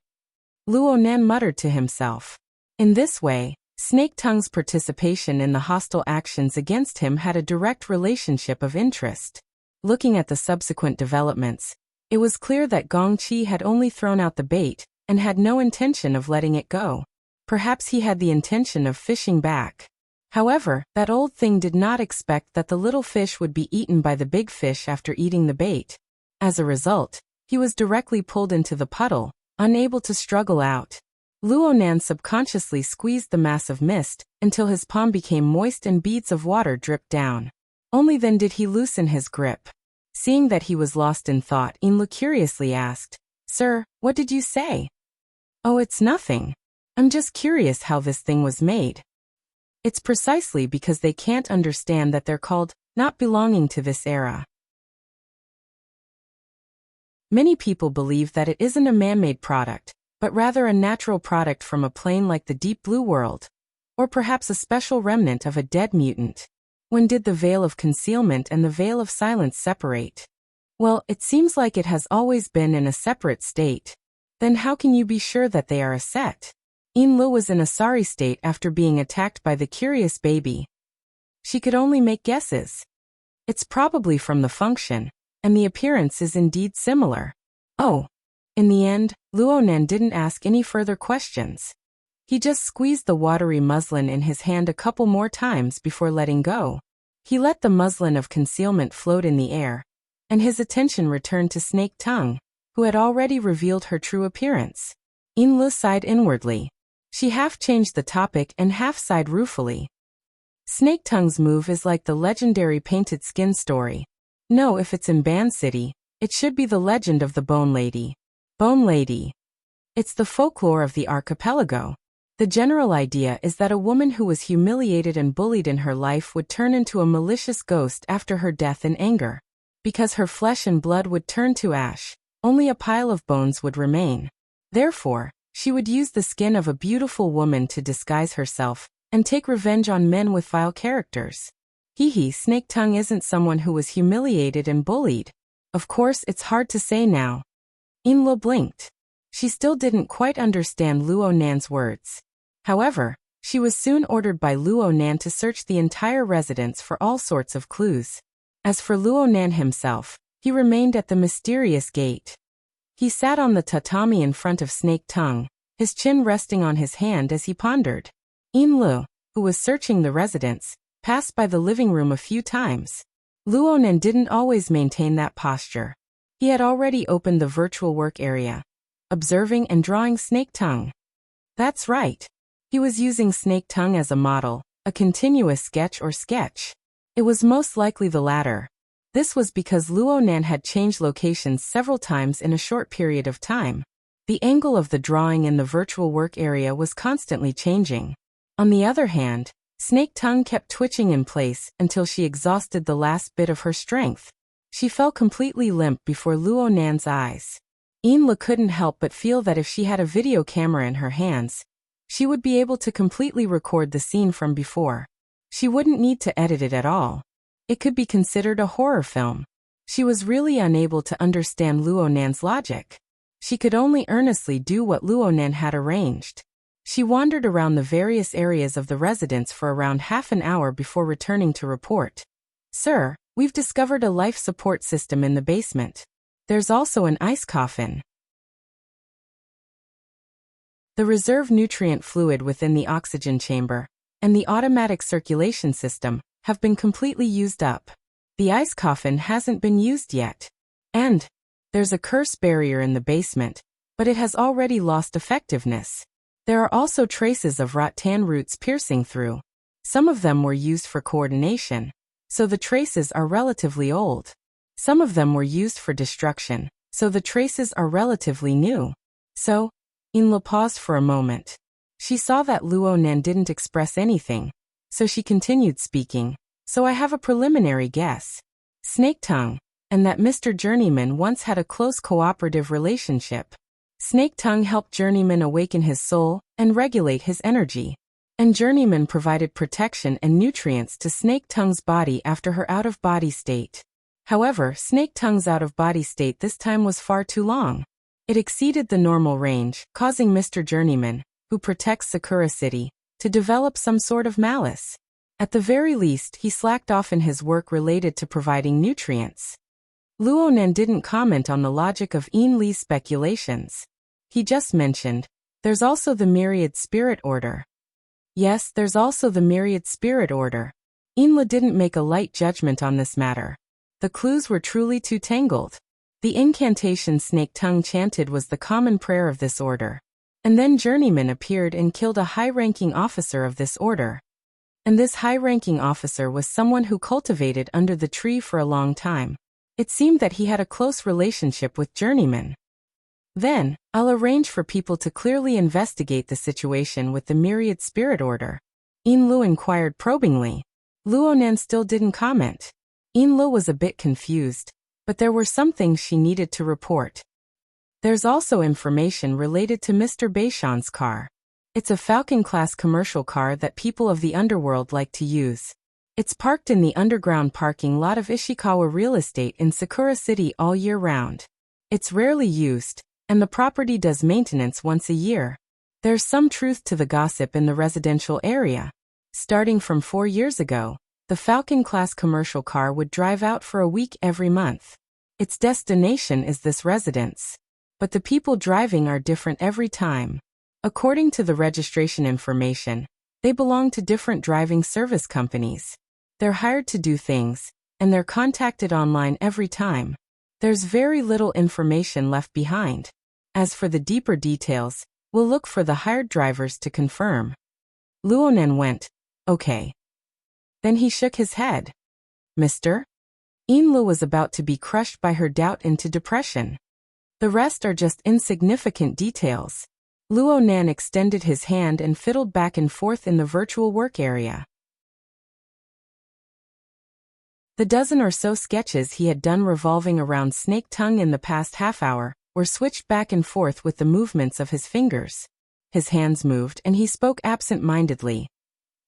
Luonan muttered to himself. In this way, Snake Tongue's participation in the hostile actions against him had a direct relationship of interest. Looking at the subsequent developments, it was clear that Gong Qi had only thrown out the bait and had no intention of letting it go. Perhaps he had the intention of fishing back. However, that old thing did not expect that the little fish would be eaten by the big fish after eating the bait. As a result, he was directly pulled into the puddle, unable to struggle out. Luonan subconsciously squeezed the mass of mist until his palm became moist and beads of water dripped down. Only then did he loosen his grip. Seeing that he was lost in thought, Inla curiously asked, "Sir, what did you say?" "Oh, it's nothing. I'm just curious how this thing was made." It's precisely because they can't understand that they're called not belonging to this era. Many people believe that it isn't a man-made product, but rather a natural product from a plane like the Deep Blue World, or perhaps a special remnant of a dead mutant. When did the Veil of Concealment and the Veil of Silence separate? Well, it seems like it has always been in a separate state. Then how can you be sure that they are a set? Inla was in a sorry state after being attacked by the curious baby. She could only make guesses. It's probably from the function, and the appearance is indeed similar. Oh. In the end, Luonan didn't ask any further questions. He just squeezed the watery muslin in his hand a couple more times before letting go. He let the muslin of concealment float in the air, and his attention returned to Snake Tongue, who had already revealed her true appearance. Inla sighed inwardly. She half changed the topic and half sighed ruefully. Snake Tongue's move is like the legendary painted skin story. No, if it's in Ban City, it should be the legend of the Bone Lady. Bone Lady. It's the folklore of the archipelago. The general idea is that a woman who was humiliated and bullied in her life would turn into a malicious ghost after her death in anger. Because her flesh and blood would turn to ash, only a pile of bones would remain. Therefore, she would use the skin of a beautiful woman to disguise herself and take revenge on men with vile characters. Snake Tongue isn't someone who was humiliated and bullied. Of course, it's hard to say now. Inla blinked. She still didn't quite understand Luonan's words. However, she was soon ordered by Luonan to search the entire residence for all sorts of clues. As for Luonan himself, he remained at the mysterious gate. He sat on the tatami in front of Snake Tongue, his chin resting on his hand as he pondered. Inlu, who was searching the residence, passed by the living room a few times. Luonan didn't always maintain that posture. He had already opened the virtual work area, observing and drawing Snake Tongue. That's right. He was using Snake Tongue as a model, a continuous sketch or sketch. It was most likely the latter. This was because Luo Nan had changed locations several times in a short period of time. The angle of the drawing in the virtual work area was constantly changing. On the other hand, Snake Tongue kept twitching in place until she exhausted the last bit of her strength. She fell completely limp before Luo Nan's eyes. Inla couldn't help but feel that if she had a video camera in her hands, she would be able to completely record the scene from before. She wouldn't need to edit it at all. It could be considered a horror film. She was really unable to understand Luo Nan's logic. She could only earnestly do what Luo Nan had arranged. She wandered around the various areas of the residence for around half an hour before returning to report. "Sir, we've discovered a life support system in the basement. There's also an ice coffin. The reserve nutrient fluid within the oxygen chamber and the automatic circulation system have been completely used up. The ice coffin hasn't been used yet. And there's a curse barrier in the basement, but it has already lost effectiveness. There are also traces of rattan roots piercing through. Some of them were used for coordination, so the traces are relatively old. Some of them were used for destruction, so the traces are relatively new. So, Inla paused for a moment. She saw that Luo Nan didn't express anything, so she continued speaking. "So I have a preliminary guess. Snake Tongue, and that Mr. Journeyman once had a close cooperative relationship. Snake Tongue helped Journeyman awaken his soul and regulate his energy. And Journeyman provided protection and nutrients to Snake Tongue's body after her out-of-body state. However, Snake Tongue's out-of-body state this time was far too long. It exceeded the normal range, causing Mr. Journeyman, who protects Sakura City, to develop some sort of malice. At the very least, he slacked off in his work related to providing nutrients." Luo Nan didn't comment on the logic of Yin Li's speculations. He just mentioned, "There's also the Myriad Spirit Order." Yes, there's also the Myriad Spirit Order. Inla didn't make a light judgment on this matter. The clues were truly too tangled. The incantation Snake Tongue chanted was the common prayer of this order. And then Journeyman appeared and killed a high-ranking officer of this order. And this high-ranking officer was someone who cultivated under the tree for a long time. It seemed that he had a close relationship with Journeyman. "Then, I'll arrange for people to clearly investigate the situation with the Myriad Spirit Order." Inlu inquired probingly. Luo Nan still didn't comment. Inlu was a bit confused, but there were some things she needed to report. There's also information related to Mr. Beishan's car. It's a Falcon-class commercial car that people of the underworld like to use. It's parked in the underground parking lot of Ishikawa Real Estate in Sakura City all year round. It's rarely used, and the property does maintenance once a year. There's some truth to the gossip in the residential area. Starting from 4 years ago, the Falcon-class commercial car would drive out for a week every month. Its destination is this residence. But the people driving are different every time. According to the registration information, they belong to different driving service companies. They're hired to do things, and they're contacted online every time. There's very little information left behind. As for the deeper details, we'll look for the hired drivers to confirm." Luo Nan went, "Okay." Then he shook his head. "Mr.?" Inlu was about to be crushed by her doubt into depression. "The rest are just insignificant details." Luo Nan extended his hand and fiddled back and forth in the virtual work area. The dozen or so sketches he had done revolving around Snake Tongue in the past half hour were switched back and forth with the movements of his fingers. His hands moved and he spoke absent-mindedly.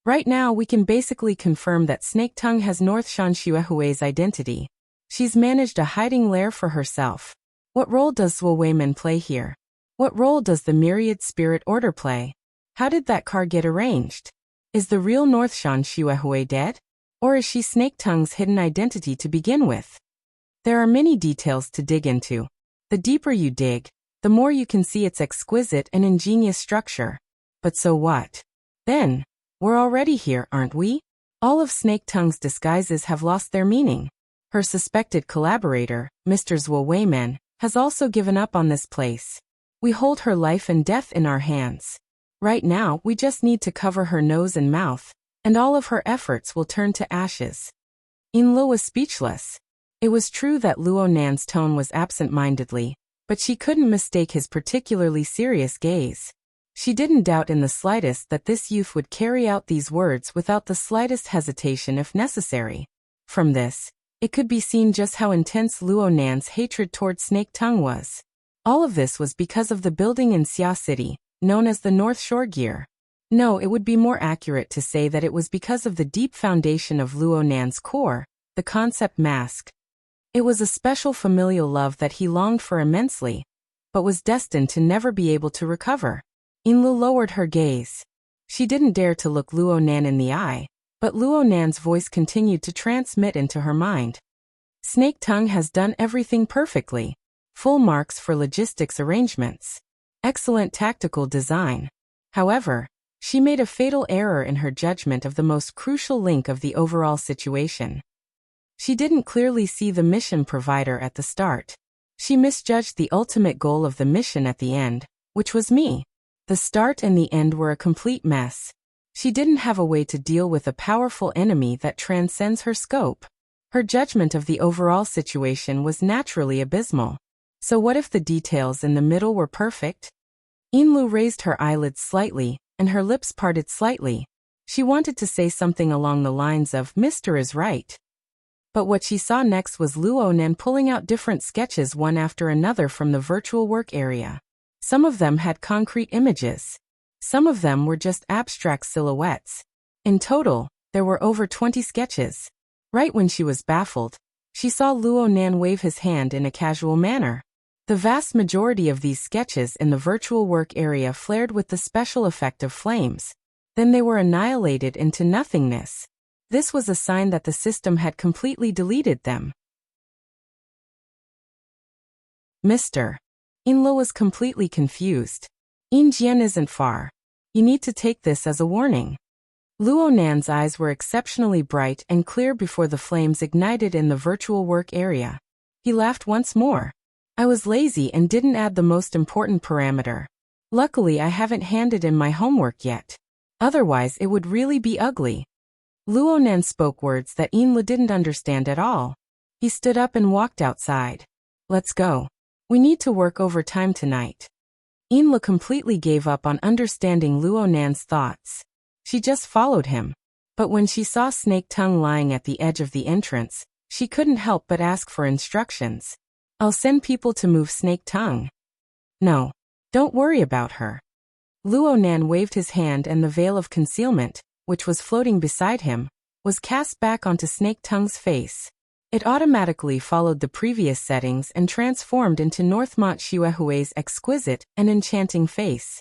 "Right now we can basically confirm that Snake Tongue has North Shanshuehue's identity. She's managed a hiding lair for herself. What role does Zhuo Weimin play here? What role does the Myriad Spirit Order play? How did that car get arranged? Is the real North Shanshuehue dead? Or is she Snake Tongue's hidden identity to begin with?" There are many details to dig into. The deeper you dig, the more you can see its exquisite and ingenious structure. But so what? Then, we're already here, aren't we? All of Snake Tongue's disguises have lost their meaning. Her suspected collaborator, Mr. Zhuo Weimin, has also given up on this place. We hold her life and death in our hands. Right now, we just need to cover her nose and mouth, and all of her efforts will turn to ashes. Inlo was speechless. It was true that Luo Nan's tone was absent-mindedly, but she couldn't mistake his particularly serious gaze. She didn't doubt in the slightest that this youth would carry out these words without the slightest hesitation if necessary. From this, it could be seen just how intense Luo Nan's hatred toward Snake Tongue was. All of this was because of the building in Xia City, known as the North Shore Gear. No, it would be more accurate to say that it was because of the deep foundation of Luo Nan's core, the concept mask. It was a special familial love that he longed for immensely, but was destined to never be able to recover. Inlu lowered her gaze. She didn't dare to look Luo Nan in the eye, but Luo Nan's voice continued to transmit into her mind. Snake Tongue has done everything perfectly. Full marks for logistics arrangements. Excellent tactical design. However, she made a fatal error in her judgment of the most crucial link of the overall situation. She didn't clearly see the mission provider at the start. She misjudged the ultimate goal of the mission at the end, which was me. The start and the end were a complete mess. She didn't have a way to deal with a powerful enemy that transcends her scope. Her judgment of the overall situation was naturally abysmal. So what if the details in the middle were perfect? Inlu raised her eyelids slightly, and her lips parted slightly. She wanted to say something along the lines of, "Mr. is right." But what she saw next was Luo Nan pulling out different sketches one after another from the virtual work area. Some of them had concrete images. Some of them were just abstract silhouettes. In total, there were over 20 sketches. Right when she was baffled, she saw Luo Nan wave his hand in a casual manner. The vast majority of these sketches in the virtual work area flared with the special effect of flames. Then they were annihilated into nothingness. This was a sign that the system had completely deleted them. Mr. Inlo was completely confused. Injian isn't far. You need to take this as a warning. Luo Nan's eyes were exceptionally bright and clear before the flames ignited in the virtual work area. He laughed once more. I was lazy and didn't add the most important parameter. Luckily, I haven't handed in my homework yet. Otherwise, it would really be ugly. Luo Nan spoke words that Inla didn't understand at all. He stood up and walked outside. Let's go. We need to work overtime tonight. Inla completely gave up on understanding Luo Nan's thoughts. She just followed him. But when she saw Snake Tongue lying at the edge of the entrance, she couldn't help but ask for instructions. I'll send people to move Snake Tongue. No, don't worry about her. Luo Nan waved his hand and the veil of concealment, which was floating beside him, was cast back onto Snake Tongue's face. It automatically followed the previous settings and transformed into Northmont Shiwehue's exquisite and enchanting face.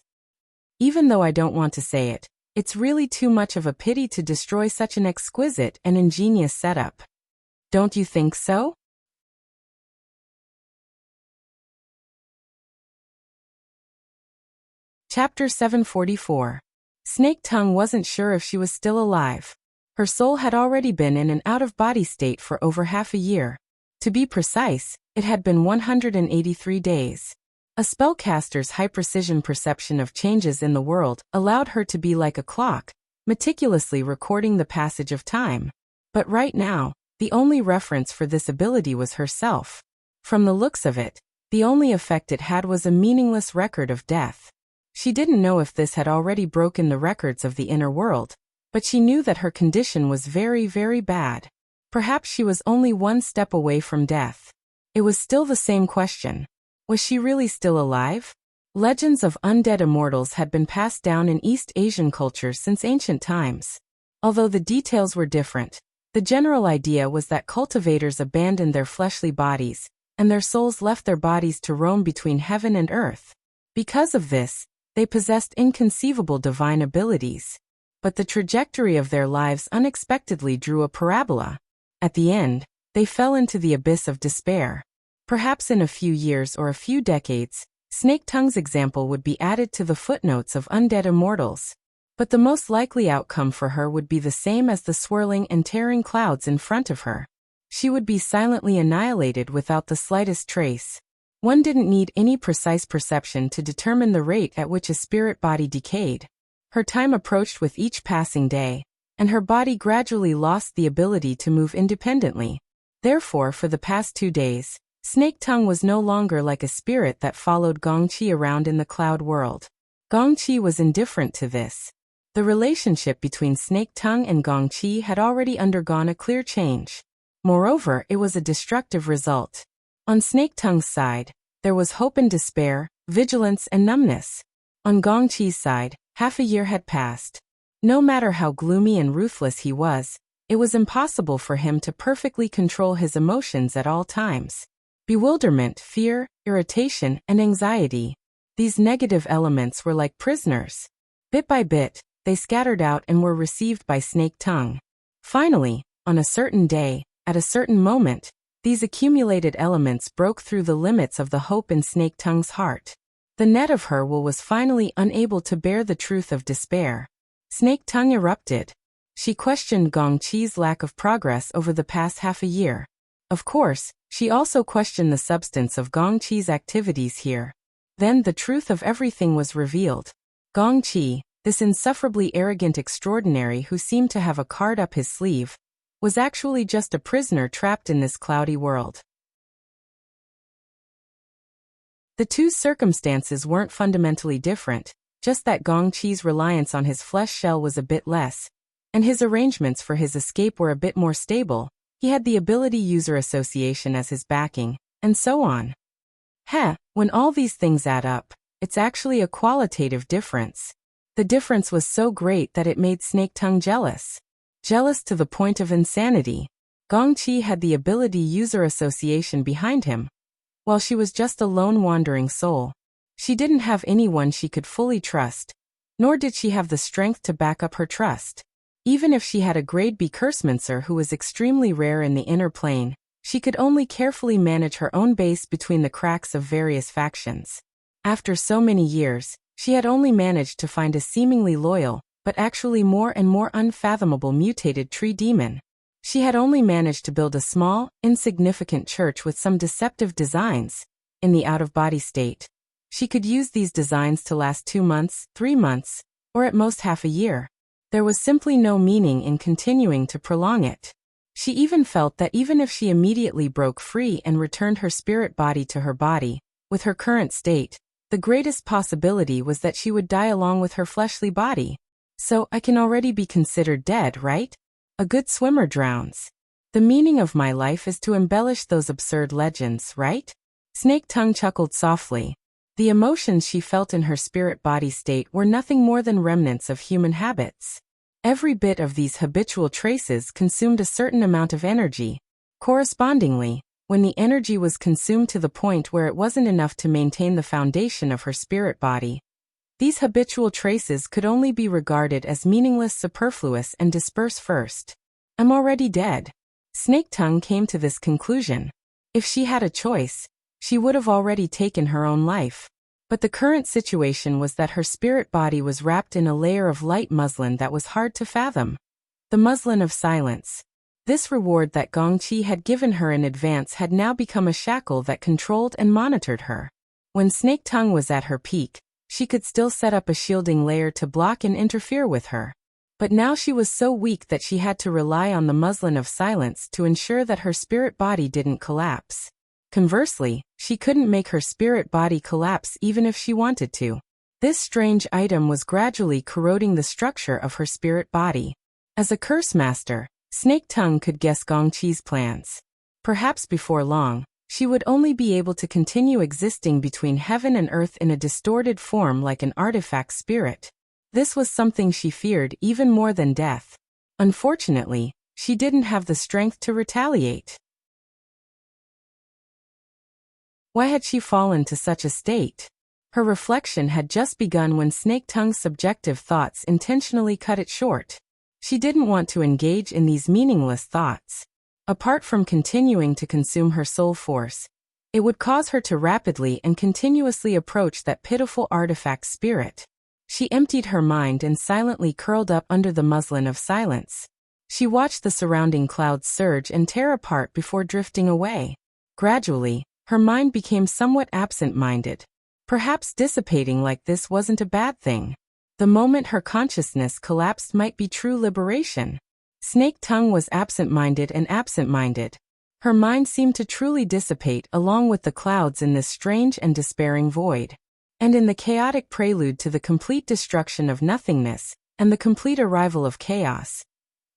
Even though I don't want to say it, it's really too much of a pity to destroy such an exquisite and ingenious setup. Don't you think so? Chapter 744. Snake Tongue wasn't sure if she was still alive. Her soul had already been in an out-of-body state for over half a year. To be precise, it had been 183 days. A spellcaster's high-precision perception of changes in the world allowed her to be like a clock, meticulously recording the passage of time. But right now, the only reference for this ability was herself. From the looks of it, the only effect it had was a meaningless record of death. She didn't know if this had already broken the records of the inner world, but she knew that her condition was very, very bad. Perhaps she was only one step away from death. It was still the same question. Was she really still alive? Legends of undead immortals had been passed down in East Asian cultures since ancient times. Although the details were different, the general idea was that cultivators abandoned their fleshly bodies, and their souls left their bodies to roam between heaven and earth. Because of this, they possessed inconceivable divine abilities. But the trajectory of their lives unexpectedly drew a parabola. At the end, they fell into the abyss of despair. Perhaps in a few years or a few decades, Snake Tongue's example would be added to the footnotes of undead immortals. But the most likely outcome for her would be the same as the swirling and tearing clouds in front of her. She would be silently annihilated without the slightest trace. One didn't need any precise perception to determine the rate at which a spirit body decayed. Her time approached with each passing day, and her body gradually lost the ability to move independently. Therefore, for the past 2 days, Snake Tongue was no longer like a spirit that followed Gongqi around in the cloud world. Gongqi was indifferent to this. The relationship between Snake Tongue and Gongqi had already undergone a clear change. Moreover, it was a destructive result. On Snake Tongue's side, there was hope and despair, vigilance and numbness. On Gongqi's side, half a year had passed. No matter how gloomy and ruthless he was, it was impossible for him to perfectly control his emotions at all times. Bewilderment, fear, irritation, and anxiety. These negative elements were like prisoners. Bit by bit, they scattered out and were received by Snake Tongue. Finally, on a certain day, at a certain moment, these accumulated elements broke through the limits of the hope in Snake Tongue's heart. The net of her will was finally unable to bear the truth of despair. Snake Tongue erupted. She questioned Gongqi's lack of progress over the past half a year. Of course, she also questioned the substance of Gongqi's activities here. Then the truth of everything was revealed. Gongqi, this insufferably arrogant extraordinary who seemed to have a card up his sleeve, was actually just a prisoner trapped in this cloudy world. The two circumstances weren't fundamentally different, just that Gongqi's reliance on his flesh shell was a bit less, and his arrangements for his escape were a bit more stable. He had the ability user association as his backing, and so on. When all these things add up, it's actually a qualitative difference. The difference was so great that it made Snake Tongue jealous. Jealous to the point of insanity. Gongqi had the ability user association behind him, while she was just a lone wandering soul. She didn't have anyone she could fully trust, nor did she have the strength to back up her trust. Even if she had a grade B Cursmancer who was extremely rare in the inner plane, she could only carefully manage her own base between the cracks of various factions. After so many years, she had only managed to find a seemingly loyal, but actually more and more unfathomable mutated tree demon. She had only managed to build a small, insignificant church with some deceptive designs. In the out-of-body state, she could use these designs to last 2 months, 3 months, or at most half a year. There was simply no meaning in continuing to prolong it. She even felt that even if she immediately broke free and returned her spirit body to her body, with her current state, the greatest possibility was that she would die along with her fleshly body. So I can already be considered dead, right? A good swimmer drowns. The meaning of my life is to embellish those absurd legends, right? Snake Tongue chuckled softly. The emotions she felt in her spirit body state were nothing more than remnants of human habits. Every bit of these habitual traces consumed a certain amount of energy. Correspondingly, when the energy was consumed to the point where it wasn't enough to maintain the foundation of her spirit body, these habitual traces could only be regarded as meaningless, superfluous, and disperse first. I'm already dead. Snake Tongue came to this conclusion. If she had a choice, she would have already taken her own life. But the current situation was that her spirit body was wrapped in a layer of light muslin that was hard to fathom. The muslin of silence. This reward that Gongqi had given her in advance had now become a shackle that controlled and monitored her. When Snake Tongue was at her peak, she could still set up a shielding layer to block and interfere with her. But now she was so weak that she had to rely on the muslin of silence to ensure that her spirit body didn't collapse. Conversely, she couldn't make her spirit body collapse even if she wanted to. This strange item was gradually corroding the structure of her spirit body. As a curse master, Snake Tongue could guess Gongqi's plans. Perhaps before long, she would only be able to continue existing between heaven and earth in a distorted form like an artifact spirit. This was something she feared even more than death. Unfortunately, she didn't have the strength to retaliate. Why had she fallen to such a state? Her reflection had just begun when Snake Tongue's subjective thoughts intentionally cut it short. She didn't want to engage in these meaningless thoughts. Apart from continuing to consume her soul force, it would cause her to rapidly and continuously approach that pitiful artifact spirit. She emptied her mind and silently curled up under the muslin of silence. She watched the surrounding clouds surge and tear apart before drifting away. Gradually, her mind became somewhat absent-minded. Perhaps dissipating like this wasn't a bad thing. The moment her consciousness collapsed might be true liberation. Snake Tongue was absent-minded and absent-minded. Her mind seemed to truly dissipate along with the clouds in this strange and despairing void. And in the chaotic prelude to the complete destruction of nothingness, and the complete arrival of chaos,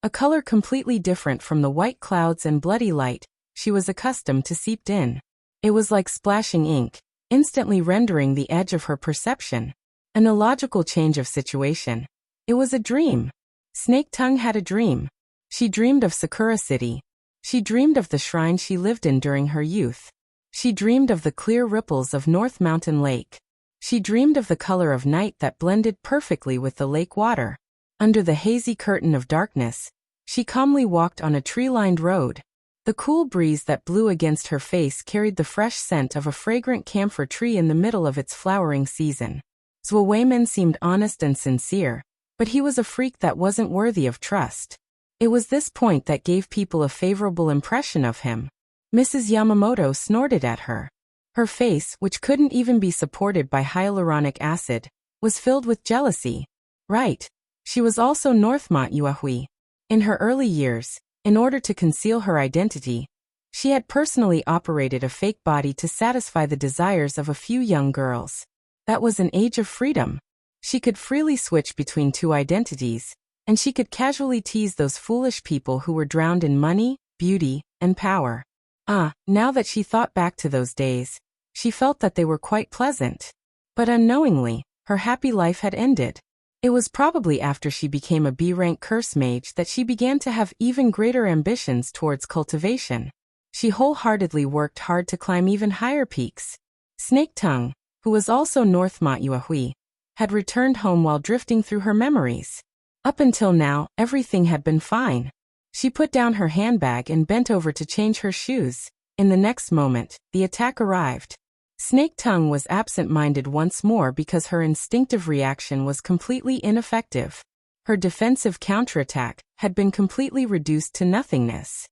a color completely different from the white clouds and bloody light she was accustomed to seeped in. It was like splashing ink, instantly rendering the edge of her perception. An illogical change of situation. It was a dream. Snake Tongue had a dream. She dreamed of Sakura City. She dreamed of the shrine she lived in during her youth. She dreamed of the clear ripples of North Mountain Lake. She dreamed of the color of night that blended perfectly with the lake water. Under the hazy curtain of darkness, she calmly walked on a tree-lined road. The cool breeze that blew against her face carried the fresh scent of a fragrant camphor tree in the middle of its flowering season. Zhou Weiman seemed honest and sincere, but he was a freak that wasn't worthy of trust. It was this point that gave people a favorable impression of him. Mrs. Yamamoto snorted at her. Her face, which couldn't even be supported by hyaluronic acid, was filled with jealousy. Right. She was also Northmont Yuahui. In her early years, in order to conceal her identity, she had personally operated a fake body to satisfy the desires of a few young girls. That was an age of freedom. She could freely switch between two identities, and she could casually tease those foolish people who were drowned in money, beauty, and power. Now that she thought back to those days, she felt that they were quite pleasant. But unknowingly, her happy life had ended. It was probably after she became a B-rank curse mage that she began to have even greater ambitions towards cultivation. She wholeheartedly worked hard to climb even higher peaks. Snake Tongue, who was also Northmont Yuahui, had returned home while drifting through her memories. Up until now, everything had been fine. She put down her handbag and bent over to change her shoes. In the next moment, the attack arrived. Snake Tongue was absent-minded once more because her instinctive reaction was completely ineffective. Her defensive counterattack had been completely reduced to nothingness.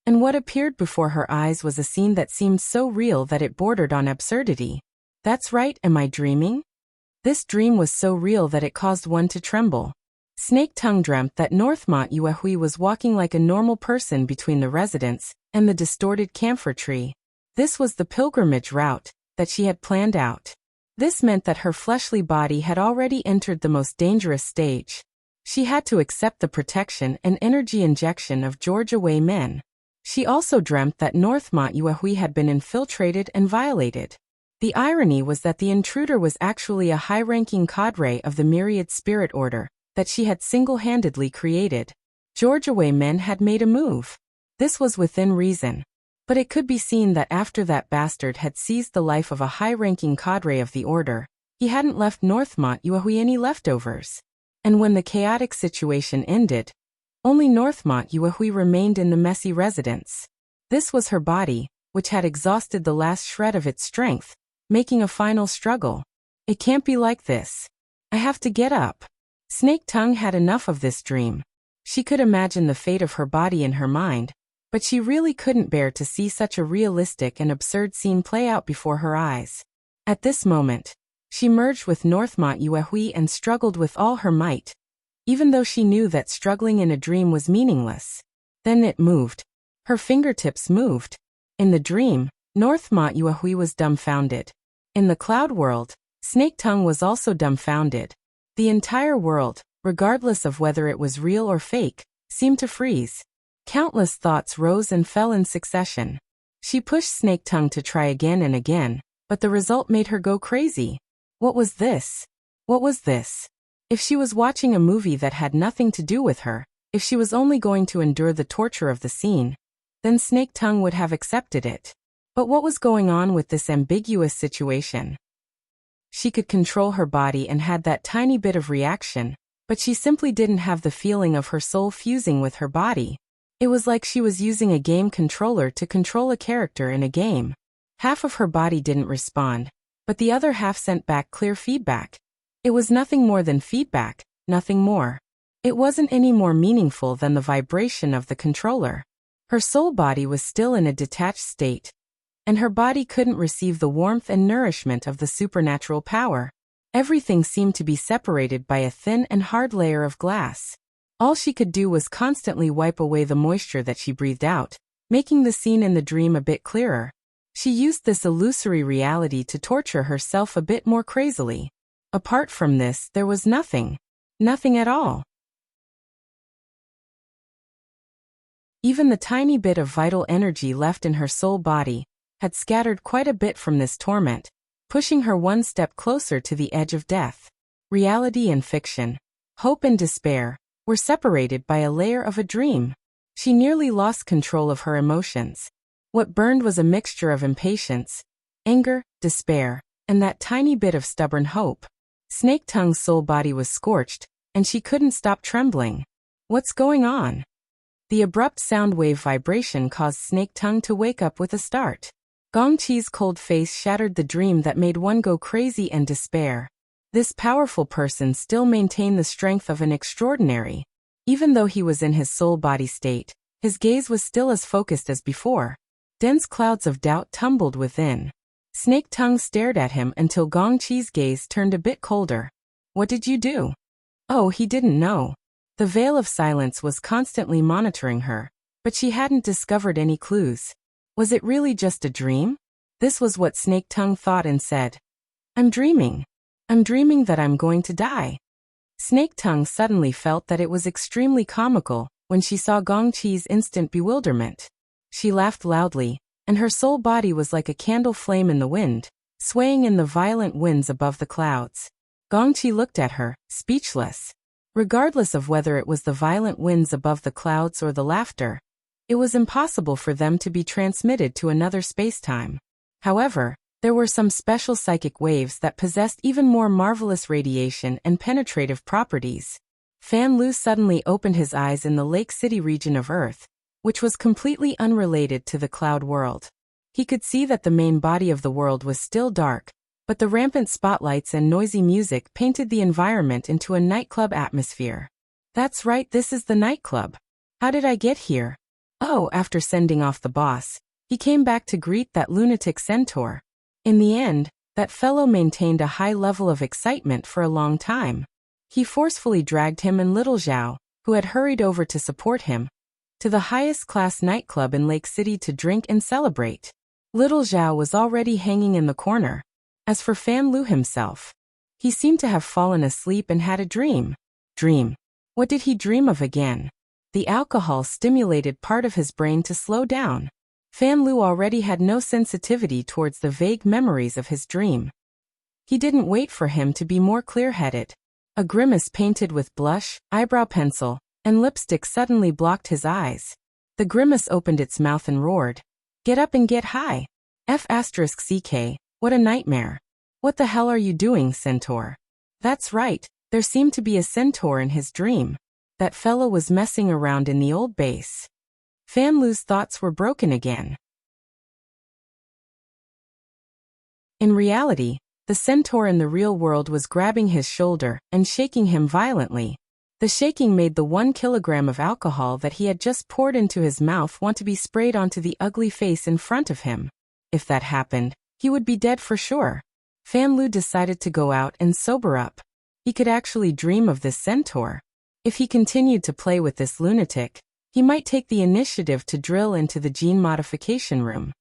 And what appeared before her eyes was a scene that seemed so real that it bordered on absurdity. That's right, am I dreaming? This dream was so real that it caused one to tremble. Snake Tongue dreamt that Northmont Yuahui was walking like a normal person between the residence and the distorted camphor tree. This was the pilgrimage route that she had planned out. This meant that her fleshly body had already entered the most dangerous stage. She had to accept the protection and energy injection of Georgia Wei men. She also dreamt that Northmont Yuahui had been infiltrated and violated. The irony was that the intruder was actually a high-ranking cadre of the Myriad Spirit Order that she had single-handedly created. Georgia Wei men had made a move. This was within reason. But it could be seen that after that bastard had seized the life of a high-ranking cadre of the Order, he hadn't left Northmont Yuahui any leftovers. And when the chaotic situation ended, only Northmont Yuahui remained in the messy residence. This was her body, which had exhausted the last shred of its strength, making a final struggle. It can't be like this. I have to get up. Snake Tongue had enough of this dream. She could imagine the fate of her body in her mind, but she really couldn't bear to see such a realistic and absurd scene play out before her eyes. At this moment, she merged with Northmont Yuahui and struggled with all her might, even though she knew that struggling in a dream was meaningless. Then it moved. Her fingertips moved. In the dream, Northmont Yuahui was dumbfounded. In the cloud world, Snake Tongue was also dumbfounded. The entire world, regardless of whether it was real or fake, seemed to freeze. Countless thoughts rose and fell in succession. She pushed Snake Tongue to try again and again, but the result made her go crazy. What was this? What was this? If she was watching a movie that had nothing to do with her, if she was only going to endure the torture of the scene, then Snake Tongue would have accepted it. But what was going on with this ambiguous situation? She could control her body and had that tiny bit of reaction, but she simply didn't have the feeling of her soul fusing with her body. It was like she was using a game controller to control a character in a game. Half of her body didn't respond, but the other half sent back clear feedback. It was nothing more than feedback, nothing more. It wasn't any more meaningful than the vibration of the controller. Her soul body was still in a detached state, and her body couldn't receive the warmth and nourishment of the supernatural power. Everything seemed to be separated by a thin and hard layer of glass. All she could do was constantly wipe away the moisture that she breathed out, making the scene in the dream a bit clearer. She used this illusory reality to torture herself a bit more crazily. Apart from this, there was nothing. Nothing at all. Even the tiny bit of vital energy left in her soul body had scattered quite a bit from this torment, pushing her one step closer to the edge of death. Reality and fiction, hope and despair, were separated by a layer of a dream. She nearly lost control of her emotions. What burned was a mixture of impatience, anger, despair, and that tiny bit of stubborn hope. Snake Tongue's soul body was scorched, and she couldn't stop trembling. What's going on? The abrupt sound wave vibration caused Snake Tongue to wake up with a start. Gong Qi's cold face shattered the dream that made one go crazy and despair. This powerful person still maintained the strength of an extraordinary. Even though he was in his soul-body state, his gaze was still as focused as before. Dense clouds of doubt tumbled within. Snake Tongue stared at him until Gong Qi's gaze turned a bit colder. What did you do? Oh, he didn't know. The veil of silence was constantly monitoring her, but she hadn't discovered any clues. Was it really just a dream? This was what Snake Tongue thought and said. I'm dreaming. I'm dreaming that I'm going to die. Snake Tongue suddenly felt that it was extremely comical when she saw Gong Qi's instant bewilderment. She laughed loudly, and her soul body was like a candle flame in the wind, swaying in the violent winds above the clouds. Gong Qi looked at her, speechless. Regardless of whether it was the violent winds above the clouds or the laughter, it was impossible for them to be transmitted to another spacetime. However, there were some special psychic waves that possessed even more marvelous radiation and penetrative properties. Fan Lu suddenly opened his eyes in the Lake City region of Earth, which was completely unrelated to the cloud world. He could see that the main body of the world was still dark, but the rampant spotlights and noisy music painted the environment into a nightclub atmosphere. That's right, this is the nightclub. How did I get here? Oh, after sending off the boss, he came back to greet that lunatic centaur. In the end, that fellow maintained a high level of excitement for a long time. He forcefully dragged him and Little Zhao, who had hurried over to support him, to the highest-class nightclub in Lake City to drink and celebrate. Little Zhao was already hanging in the corner. As for Fan Lu himself, he seemed to have fallen asleep and had a dream. Dream. What did he dream of again? The alcohol stimulated part of his brain to slow down. Fan Lu already had no sensitivity towards the vague memories of his dream. He didn't wait for him to be more clear-headed. A grimace painted with blush, eyebrow pencil, and lipstick suddenly blocked his eyes. The grimace opened its mouth and roared. Get up and get high. F***CK, what a nightmare. What the hell are you doing, centaur? That's right, there seemed to be a centaur in his dream. That fellow was messing around in the old base. Fan Lu's thoughts were broken again. In reality, the centaur in the real world was grabbing his shoulder and shaking him violently. The shaking made the 1 kilogram of alcohol that he had just poured into his mouth want to be sprayed onto the ugly face in front of him. If that happened, he would be dead for sure. Fan Lu decided to go out and sober up. He could actually dream of this centaur. If he continued to play with this lunatic, he might take the initiative to drill into the gene modification room.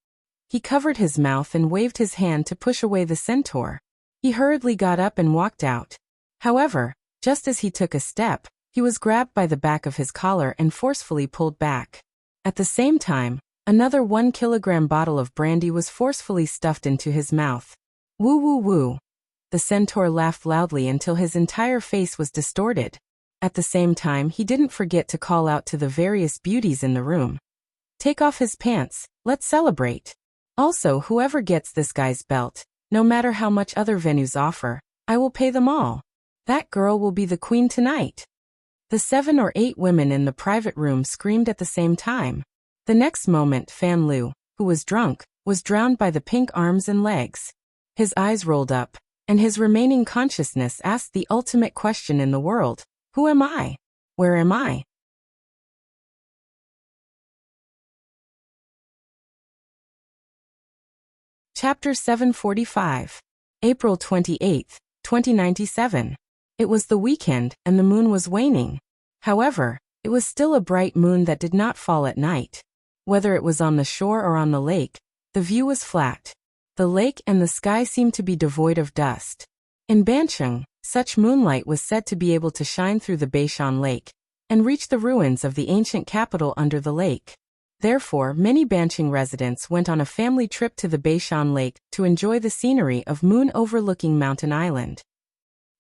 He covered his mouth and waved his hand to push away the centaur. He hurriedly got up and walked out. However, just as he took a step, he was grabbed by the back of his collar and forcefully pulled back. At the same time, another 1 kilogram bottle of brandy was forcefully stuffed into his mouth. Woo woo woo. The centaur laughed loudly until his entire face was distorted. At the same time, he didn't forget to call out to the various beauties in the room. Take off his pants, let's celebrate. Also, whoever gets this guy's belt, no matter how much other venues offer, I will pay them all. That girl will be the queen tonight. The 7 or 8 women in the private room screamed at the same time. The next moment, Fan Lu, who was drunk, was drowned by the pink arms and legs. His eyes rolled up, and his remaining consciousness asked the ultimate question in the world. Who am I? Where am I? Chapter 745. April 28, 2097. It was the weekend, and the moon was waning. However, it was still a bright moon that did not fall at night. Whether it was on the shore or on the lake, the view was flat. The lake and the sky seemed to be devoid of dust. In Bancheng, such moonlight was said to be able to shine through the Beishan Lake and reach the ruins of the ancient capital under the lake. Therefore, many Bancheng residents went on a family trip to the Beishan Lake to enjoy the scenery of moon overlooking Mountain Island.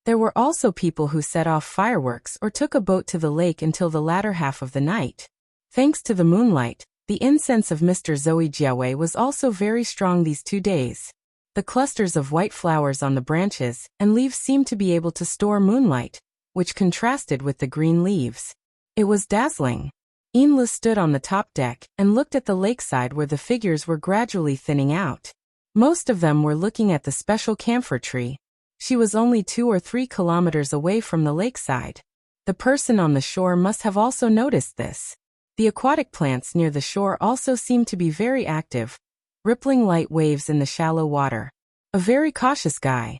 There were also people who set off fireworks or took a boat to the lake until the latter half of the night. Thanks to the moonlight, the incense of Mr. Zoe Jiawei was also very strong these 2 days. The clusters of white flowers on the branches and leaves seemed to be able to store moonlight, which contrasted with the green leaves. It was dazzling. Inla stood on the top deck and looked at the lakeside where the figures were gradually thinning out. Most of them were looking at the special camphor tree. She was only 2 or 3 kilometers away from the lakeside. The person on the shore must have also noticed this. The aquatic plants near the shore also seemed to be very active, rippling light waves in the shallow water. A very cautious guy.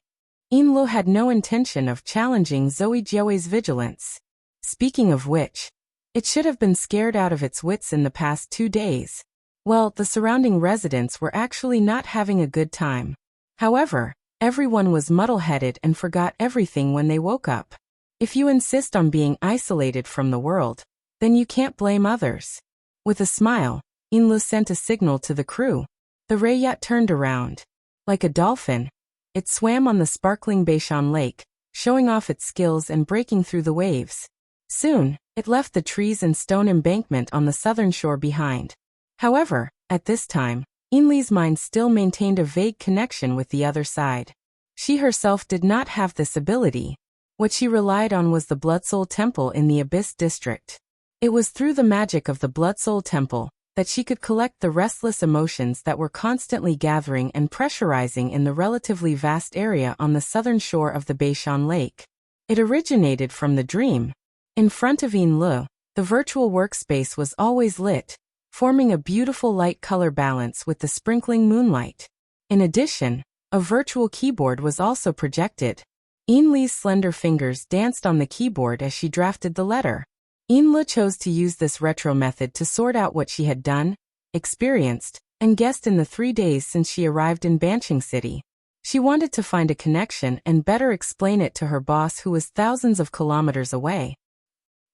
Inlo had no intention of challenging Zoe Jiawei's vigilance. Speaking of which, it should have been scared out of its wits in the past 2 days. Well, the surrounding residents were actually not having a good time. However, everyone was muddle-headed and forgot everything when they woke up. If you insist on being isolated from the world, then you can't blame others. With a smile, Inlu sent a signal to the crew. The ray yacht turned around. Like a dolphin, it swam on the sparkling Beishan Lake, showing off its skills and breaking through the waves. Soon, it left the trees and stone embankment on the southern shore behind. However, at this time, Inli's mind still maintained a vague connection with the other side. She herself did not have this ability. What she relied on was the Blood Soul Temple in the Abyss District. It was through the magic of the Blood Soul Temple that she could collect the restless emotions that were constantly gathering and pressurizing in the relatively vast area on the southern shore of the Beishan Lake. It originated from the dream. In front of Inlu, the virtual workspace was always lit, forming a beautiful light-color balance with the sprinkling moonlight. In addition, a virtual keyboard was also projected. Inli's slender fingers danced on the keyboard as she drafted the letter. Inlu chose to use this retro method to sort out what she had done, experienced, and guessed in the 3 days since she arrived in Bancheng City. She wanted to find a connection and better explain it to her boss who was thousands of kilometers away.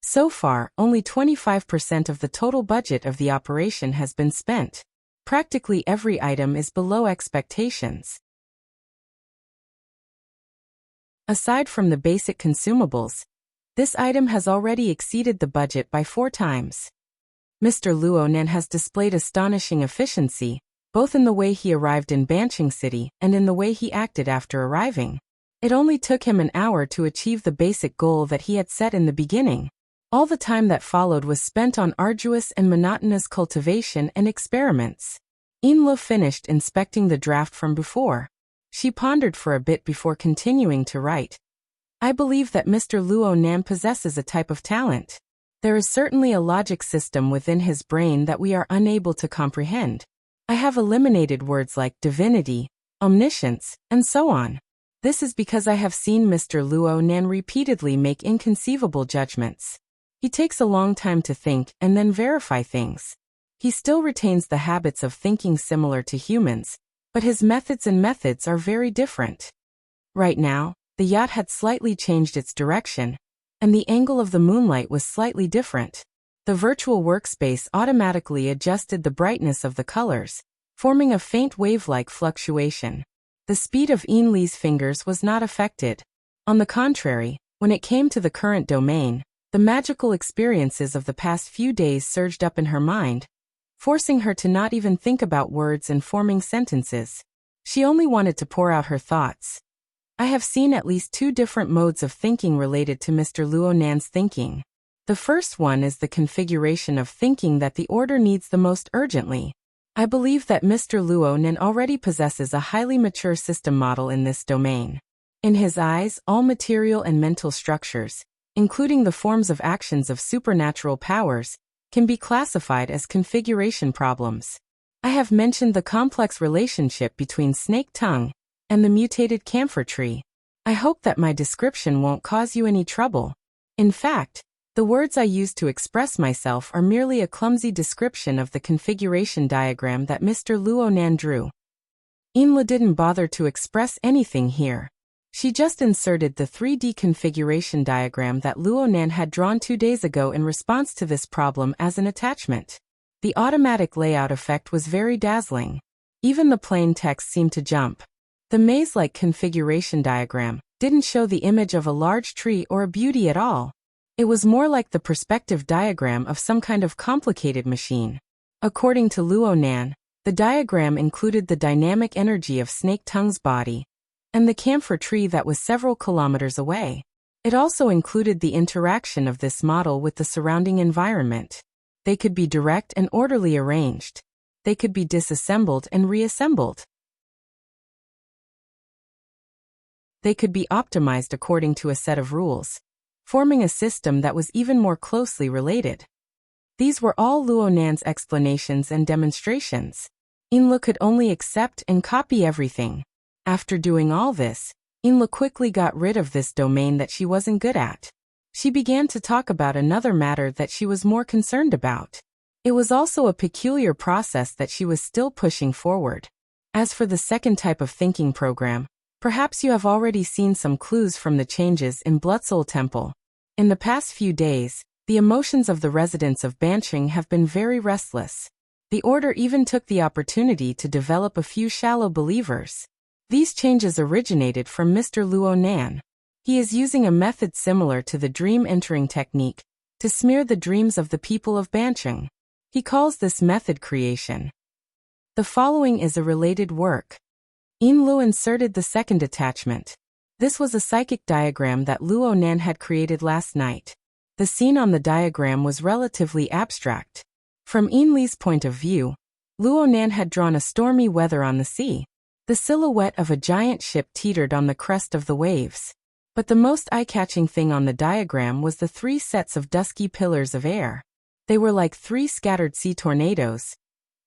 So far, only 25% of the total budget of the operation has been spent. Practically every item is below expectations. Aside from the basic consumables, this item has already exceeded the budget by 4 times. Mr. Luonan has displayed astonishing efficiency, both in the way he arrived in Bancheng City and in the way he acted after arriving. It only took him an hour to achieve the basic goal that he had set in the beginning. All the time that followed was spent on arduous and monotonous cultivation and experiments. Inlu finished inspecting the draft from before. She pondered for a bit before continuing to write. I believe that Mr. Luo Nan possesses a type of talent. There is certainly a logic system within his brain that we are unable to comprehend. I have eliminated words like divinity, omniscience, and so on. This is because I have seen Mr. Luo Nan repeatedly make inconceivable judgments. He takes a long time to think and then verify things. He still retains the habits of thinking similar to humans, but his methods are very different. Right now, the yacht had slightly changed its direction, and the angle of the moonlight was slightly different. The virtual workspace automatically adjusted the brightness of the colors, forming a faint wave-like fluctuation. The speed of Inli's fingers was not affected. On the contrary, when it came to the current domain, the magical experiences of the past few days surged up in her mind, forcing her to not even think about words and forming sentences. She only wanted to pour out her thoughts. I have seen at least 2 different modes of thinking related to Mr. Luo Nan's thinking. The first one is the configuration of thinking that the order needs the most urgently. I believe that Mr. Luo Nan already possesses a highly mature system model in this domain. In his eyes, all material and mental structures, including the forms of actions of supernatural powers, can be classified as configuration problems. I have mentioned the complex relationship between snake tongue and the mutated camphor tree. I hope that my description won't cause you any trouble. In fact, the words I use to express myself are merely a clumsy description of the configuration diagram that Mr. Luonan drew. Inla didn't bother to express anything here. She just inserted the 3D configuration diagram that Luonan had drawn 2 days ago in response to this problem as an attachment. The automatic layout effect was very dazzling. Even the plain text seemed to jump. The maze-like configuration diagram didn't show the image of a large tree or a beauty at all. It was more like the perspective diagram of some kind of complicated machine. According to Luonan, the diagram included the dynamic energy of Snake Tongue's body and the camphor tree that was several kilometers away. It also included the interaction of this model with the surrounding environment. They could be direct and orderly arranged. They could be disassembled and reassembled. They could be optimized according to a set of rules, forming a system that was even more closely related. These were all Luonan's explanations and demonstrations. Inla could only accept and copy everything. After doing all this, Inla quickly got rid of this domain that she wasn't good at. She began to talk about another matter that she was more concerned about. It was also a peculiar process that she was still pushing forward. As for the second type of thinking program, perhaps you have already seen some clues from the changes in Bloodsoul Temple. In the past few days, the emotions of the residents of Bancheng have been very restless. The order even took the opportunity to develop a few shallow believers. These changes originated from Mr. Luonan. He is using a method similar to the dream entering technique to smear the dreams of the people of Bancheng. He calls this method creation. The following is a related work. Inlu inserted the second attachment. This was a psychic diagram that Luonan had created last night. The scene on the diagram was relatively abstract. From Inli's point of view, Luonan had drawn a stormy weather on the sea. The silhouette of a giant ship teetered on the crest of the waves. But the most eye-catching thing on the diagram was the 3 sets of dusky pillars of air. They were like 3 scattered sea tornadoes,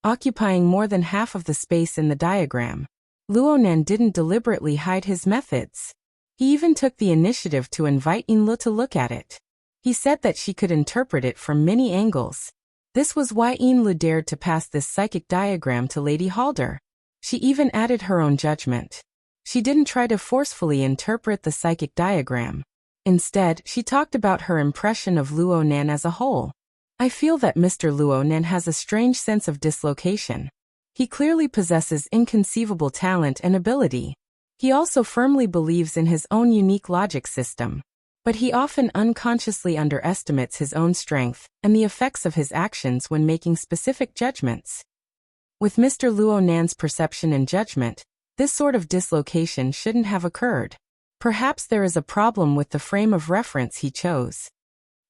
occupying more than half of the space in the diagram. Luonan didn't deliberately hide his methods. He even took the initiative to invite Inlu to look at it. He said that she could interpret it from many angles. This was why Inlu dared to pass this psychic diagram to Lady Halder. She even added her own judgment. She didn't try to forcefully interpret the psychic diagram. Instead, she talked about her impression of Luonan as a whole. I feel that Mr. Luonan has a strange sense of dislocation. He clearly possesses inconceivable talent and ability. He also firmly believes in his own unique logic system. But he often unconsciously underestimates his own strength and the effects of his actions when making specific judgments. With Mr. Luonan's perception and judgment, this sort of dislocation shouldn't have occurred. Perhaps there is a problem with the frame of reference he chose.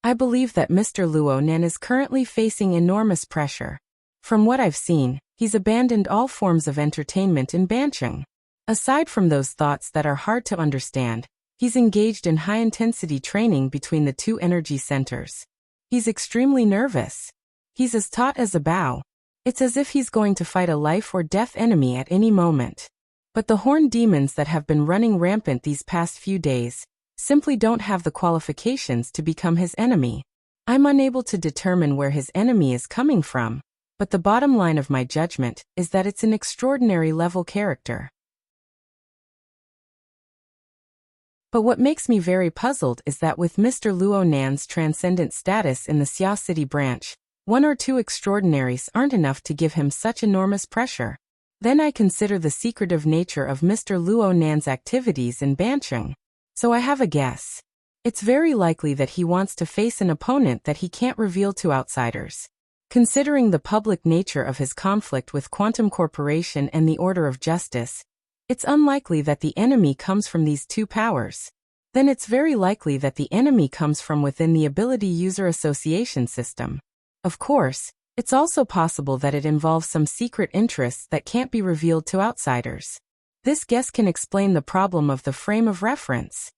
I believe that Mr. Luonan is currently facing enormous pressure. From what I've seen, he's abandoned all forms of entertainment in Bancheng. Aside from those thoughts that are hard to understand, he's engaged in high-intensity training between the 2 energy centers. He's extremely nervous. He's as taut as a bow. It's as if he's going to fight a life-or-death enemy at any moment. But the horned demons that have been running rampant these past few days simply don't have the qualifications to become his enemy. I'm unable to determine where his enemy is coming from, but the bottom line of my judgment is that it's an extraordinary level character. But what makes me very puzzled is that with Mr. Luonan's transcendent status in the Xia City branch, 1 or 2 extraordinaries aren't enough to give him such enormous pressure. Then I consider the secretive nature of Mr. Luonan's activities in Bancheng. So I have a guess. It's very likely that he wants to face an opponent that he can't reveal to outsiders. Considering the public nature of his conflict with Quantum Corporation and the Order of Justice, it's unlikely that the enemy comes from these 2 powers. Then it's very likely that the enemy comes from within the Ability User Association system. Of course, it's also possible that it involves some secret interests that can't be revealed to outsiders. This guess can explain the problem of the frame of reference.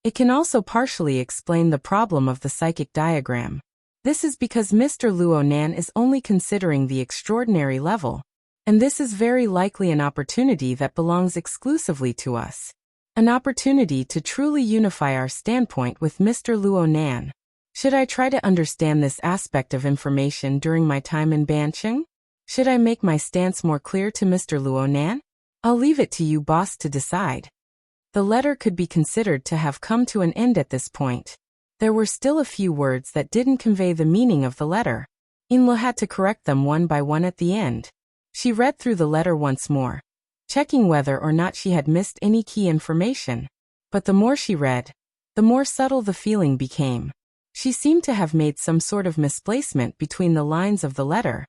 It can also partially explain the problem of the psychic diagram. This is because Mr. Luonan is only considering the extraordinary level. And this is very likely an opportunity that belongs exclusively to us. An opportunity to truly unify our standpoint with Mr. Luo Nan. Should I try to understand this aspect of information during my time in Banqing? Should I make my stance more clear to Mr. Luo Nan? I'll leave it to you, boss, to decide. The letter could be considered to have come to an end at this point. There were still a few words that didn't convey the meaning of the letter. Inla had to correct them one by one at the end. She read through the letter once more, checking whether or not she had missed any key information. But the more she read, the more subtle the feeling became. She seemed to have made some sort of misplacement between the lines of the letter.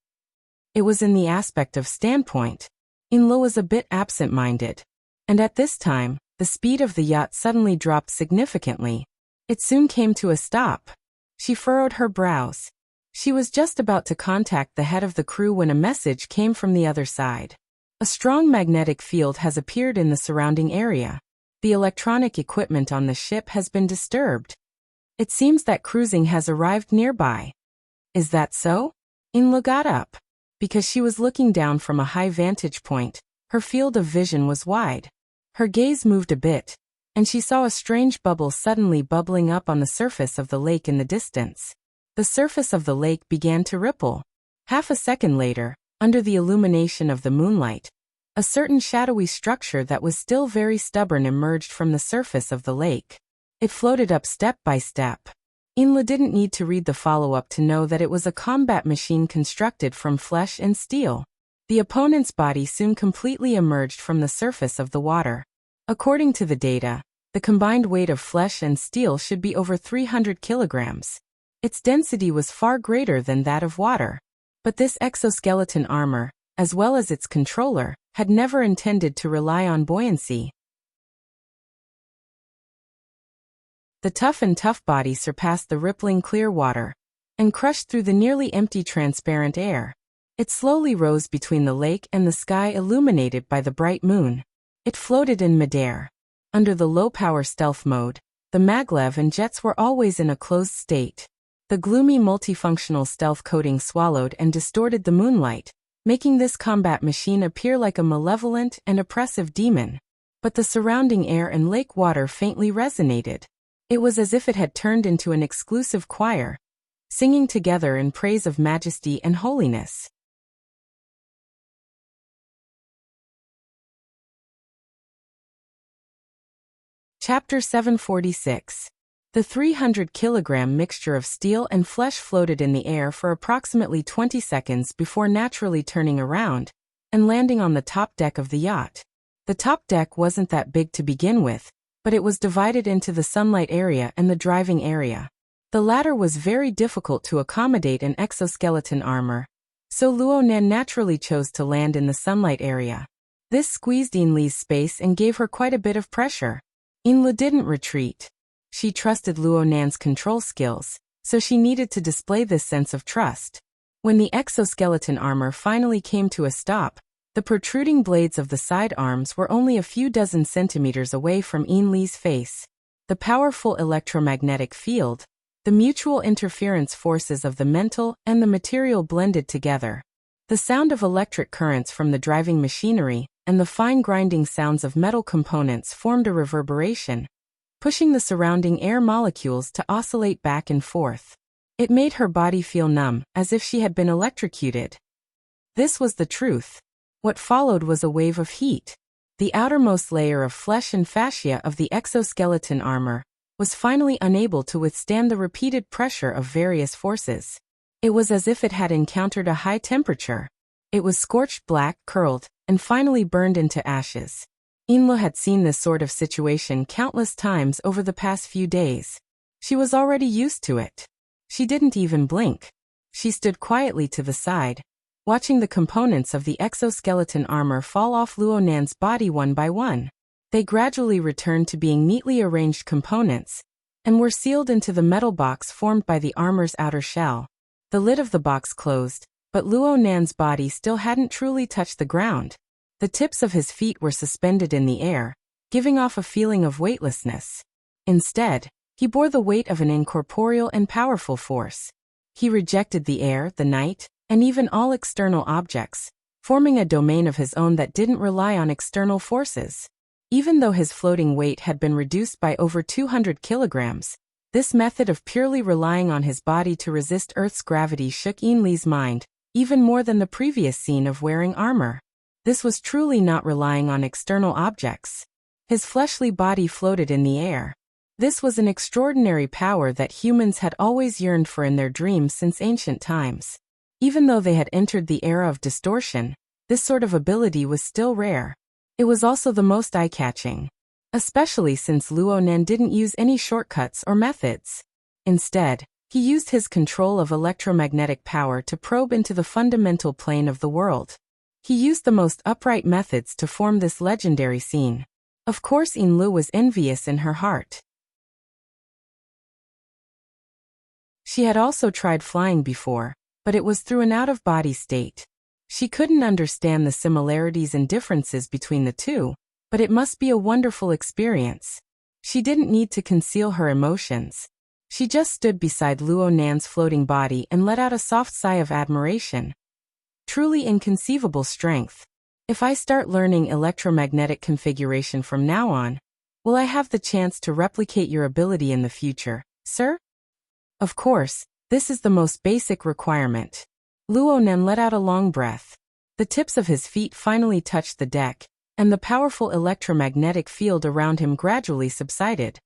It was in the aspect of standpoint. Inla was a bit absent-minded. And at this time, the speed of the yacht suddenly dropped significantly. It soon came to a stop. She furrowed her brows. She was just about to contact the head of the crew when a message came from the other side. A strong magnetic field has appeared in the surrounding area. The electronic equipment on the ship has been disturbed. It seems that cruising has arrived nearby. Is that so? Inla got up. Because she was looking down from a high vantage point, her field of vision was wide. Her gaze moved a bit, and she saw a strange bubble suddenly bubbling up on the surface of the lake in the distance. The surface of the lake began to ripple. Half a second later, under the illumination of the moonlight, a certain shadowy structure that was still very stubborn emerged from the surface of the lake. It floated up step by step. Inla didn't need to read the follow-up to know that it was a combat machine constructed from flesh and steel. The opponent's body soon completely emerged from the surface of the water. According to the data, the combined weight of flesh and steel should be over 300 kilograms. Its density was far greater than that of water. But this exoskeleton armor, as well as its controller, had never intended to rely on buoyancy. The tough body surpassed the rippling clear water and crushed through the nearly empty transparent air. It slowly rose between the lake and the sky illuminated by the bright moon. It floated in midair. Under the low-power stealth mode, the maglev and jets were always in a closed state. The gloomy multifunctional stealth coating swallowed and distorted the moonlight, making this combat machine appear like a malevolent and oppressive demon. But the surrounding air and lake water faintly resonated. It was as if it had turned into an exclusive choir, singing together in praise of majesty and holiness. Chapter 746. The 300-kilogram mixture of steel and flesh floated in the air for approximately 20 seconds before naturally turning around and landing on the top deck of the yacht. The top deck wasn't that big to begin with, but it was divided into the sunlight area and the driving area. The latter was very difficult to accommodate an exoskeleton armor, so Luo Nan naturally chose to land in the sunlight area. This squeezed Inli's space and gave her quite a bit of pressure. Inla didn't retreat. She trusted Luo Nan's control skills, so she needed to display this sense of trust. When the exoskeleton armor finally came to a stop, the protruding blades of the side arms were only a few dozen centimeters away from Inli's face. The powerful electromagnetic field, the mutual interference forces of the mental and the material blended together. The sound of electric currents from the driving machinery and the fine grinding sounds of metal components formed a reverberation, pushing the surrounding air molecules to oscillate back and forth. It made her body feel numb, as if she had been electrocuted. This was the truth. What followed was a wave of heat. The outermost layer of flesh and fascia of the exoskeleton armor was finally unable to withstand the repeated pressure of various forces. It was as if it had encountered a high temperature. It was scorched black, curled, and finally burned into ashes. Inla had seen this sort of situation countless times over the past few days. She was already used to it. She didn't even blink. She stood quietly to the side, watching the components of the exoskeleton armor fall off Luo Nan's body one by one. They gradually returned to being neatly arranged components, and were sealed into the metal box formed by the armor's outer shell. The lid of the box closed, but Luo Nan's body still hadn't truly touched the ground. The tips of his feet were suspended in the air, giving off a feeling of weightlessness. Instead, he bore the weight of an incorporeal and powerful force. He rejected the air, the night, and even all external objects, forming a domain of his own that didn't rely on external forces. Even though his floating weight had been reduced by over 200 kilograms, this method of purely relying on his body to resist Earth's gravity shook Ainley's mind, even more than the previous scene of wearing armor. This was truly not relying on external objects. His fleshly body floated in the air. This was an extraordinary power that humans had always yearned for in their dreams since ancient times. Even though they had entered the era of distortion, this sort of ability was still rare. It was also the most eye-catching, especially since Luo Nen didn't use any shortcuts or methods. Instead, he used his control of electromagnetic power to probe into the fundamental plane of the world. He used the most upright methods to form this legendary scene. Of course, Ainlu was envious in her heart. She had also tried flying before, but it was through an out-of-body state. She couldn't understand the similarities and differences between the two, but it must be a wonderful experience. She didn't need to conceal her emotions. She just stood beside Luo Nan's floating body and let out a soft sigh of admiration. Truly inconceivable strength. If I start learning electromagnetic configuration from now on, will I have the chance to replicate your ability in the future, sir? Of course, this is the most basic requirement. Luo Nen let out a long breath. The tips of his feet finally touched the deck, and the powerful electromagnetic field around him gradually subsided.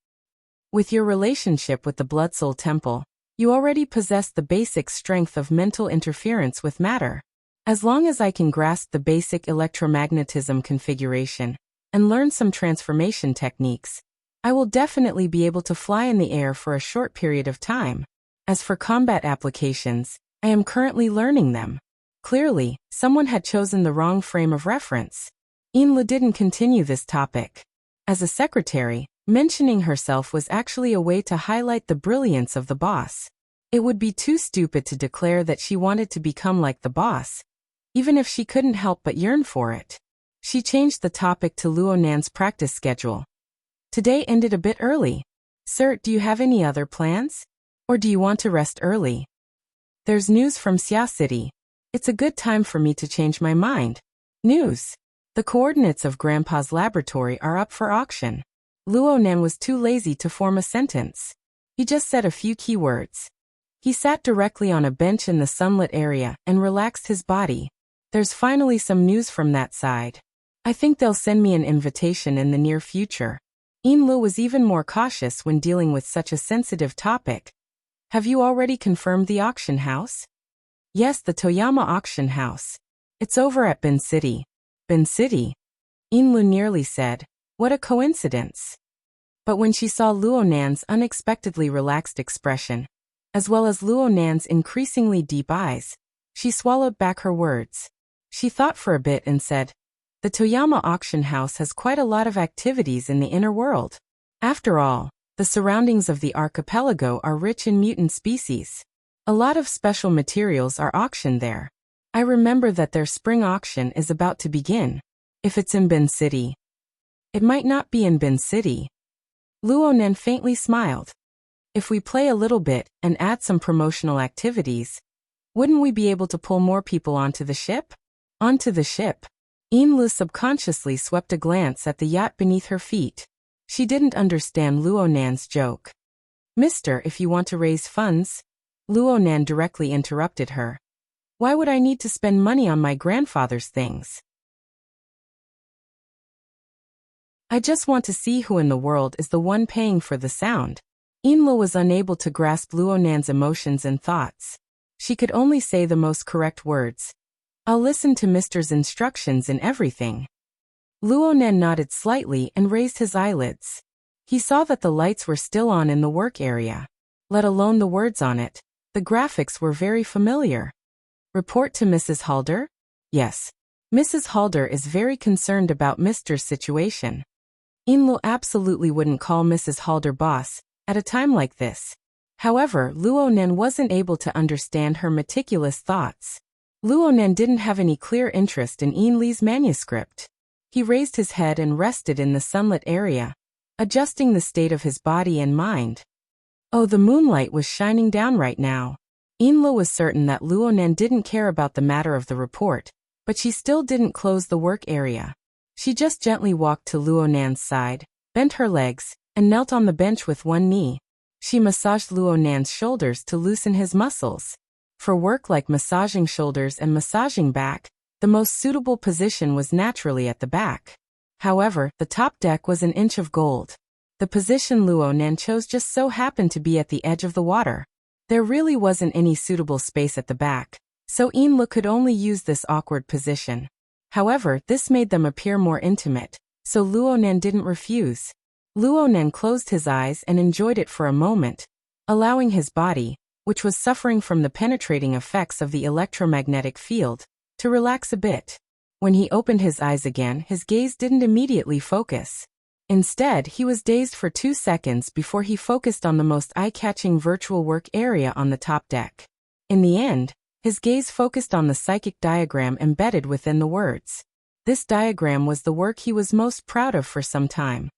With your relationship with the Blood Soul Temple, you already possess the basic strength of mental interference with matter. As long as I can grasp the basic electromagnetism configuration and learn some transformation techniques, I will definitely be able to fly in the air for a short period of time. As for combat applications, I am currently learning them. Clearly, someone had chosen the wrong frame of reference. Ainlu didn't continue this topic. As a secretary, mentioning herself was actually a way to highlight the brilliance of the boss. It would be too stupid to declare that she wanted to become like the boss, even if she couldn't help but yearn for it. She changed the topic to Luo Nan's practice schedule. Today ended a bit early. Sir, do you have any other plans? Or do you want to rest early? There's news from Xia City. It's a good time for me to change my mind. News. The coordinates of Grandpa's laboratory are up for auction. Luo Nen was too lazy to form a sentence. He just said a few key words. He sat directly on a bench in the sunlit area and relaxed his body. There's finally some news from that side. I think they'll send me an invitation in the near future. Ainlu was even more cautious when dealing with such a sensitive topic. Have you already confirmed the auction house? Yes, the Toyama auction house. It's over at Bin City. Bin City? Ainlu nearly said, what a coincidence. But when she saw Luo Nan's unexpectedly relaxed expression, as well as Luo Nan's increasingly deep eyes, she swallowed back her words. She thought for a bit and said, the Toyama auction house has quite a lot of activities in the inner world. After all, the surroundings of the archipelago are rich in mutant species. A lot of special materials are auctioned there. I remember that their spring auction is about to begin. If it's in Bin City. It might not be in Bin City. Luo Nen faintly smiled. If we play a little bit and add some promotional activities, wouldn't we be able to pull more people onto the ship? Onto the ship. Ainlu subconsciously swept a glance at the yacht beneath her feet. She didn't understand Luo Nan's joke. Mister, if you want to raise funds, Luo Nan directly interrupted her. Why would I need to spend money on my grandfather's things? I just want to see who in the world is the one paying for the sound. Ainlu was unable to grasp Luo Nan's emotions and thoughts. She could only say the most correct words. I'll listen to Mister's instructions in everything. Luo Nen nodded slightly and raised his eyelids. He saw that the lights were still on in the work area. Let alone the words on it. The graphics were very familiar. Report to Mrs. Halder? Yes. Mrs. Halder is very concerned about Mister's situation. Ainlu absolutely wouldn't call Mrs. Halder boss at a time like this. However, Luo Nen wasn't able to understand her meticulous thoughts. Luo Nen didn't have any clear interest in Ainlu's manuscript. He raised his head and rested in the sunlit area, adjusting the state of his body and mind. Oh, the moonlight was shining down right now. Ainlu was certain that Luo Nen didn't care about the matter of the report, but she still didn't close the work area. She just gently walked to Luo Nan's side, bent her legs, and knelt on the bench with one knee. She massaged Luo Nan's shoulders to loosen his muscles. For work like massaging shoulders and massaging back, the most suitable position was naturally at the back. However, the top deck was an inch of gold. The position Luo Nan chose just so happened to be at the edge of the water. There really wasn't any suitable space at the back, so Inla could only use this awkward position. However, this made them appear more intimate, so Luo Nan didn't refuse. Luo Nan closed his eyes and enjoyed it for a moment, allowing his body, which was suffering from the penetrating effects of the electromagnetic field, to relax a bit. When he opened his eyes again, his gaze didn't immediately focus. Instead, he was dazed for 2 seconds before he focused on the most eye-catching virtual work area on the top deck. In the end, his gaze focused on the psychic diagram embedded within the words. This diagram was the work he was most proud of for some time.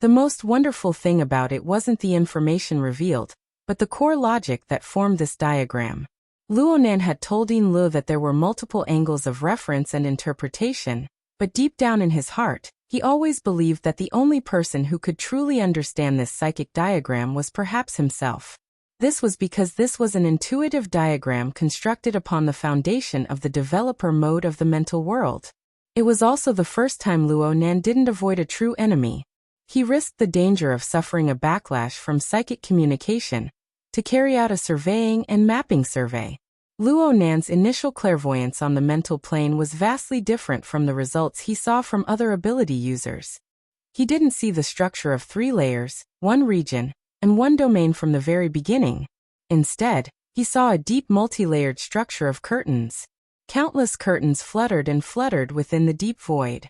The most wonderful thing about it wasn't the information revealed, but the core logic that formed this diagram. Luo Nan had told Inlu that there were multiple angles of reference and interpretation, but deep down in his heart, he always believed that the only person who could truly understand this psychic diagram was perhaps himself. This was because this was an intuitive diagram constructed upon the foundation of the developer mode of the mental world. It was also the first time Luo Nan didn't avoid a true enemy. He risked the danger of suffering a backlash from psychic communication to carry out a surveying and mapping survey. Luo Nan's initial clairvoyance on the mental plane was vastly different from the results he saw from other ability users. He didn't see the structure of 3 layers, 1 region, and 1 domain from the very beginning. Instead, he saw a deep multi-layered structure of curtains. Countless curtains fluttered and fluttered within the deep void.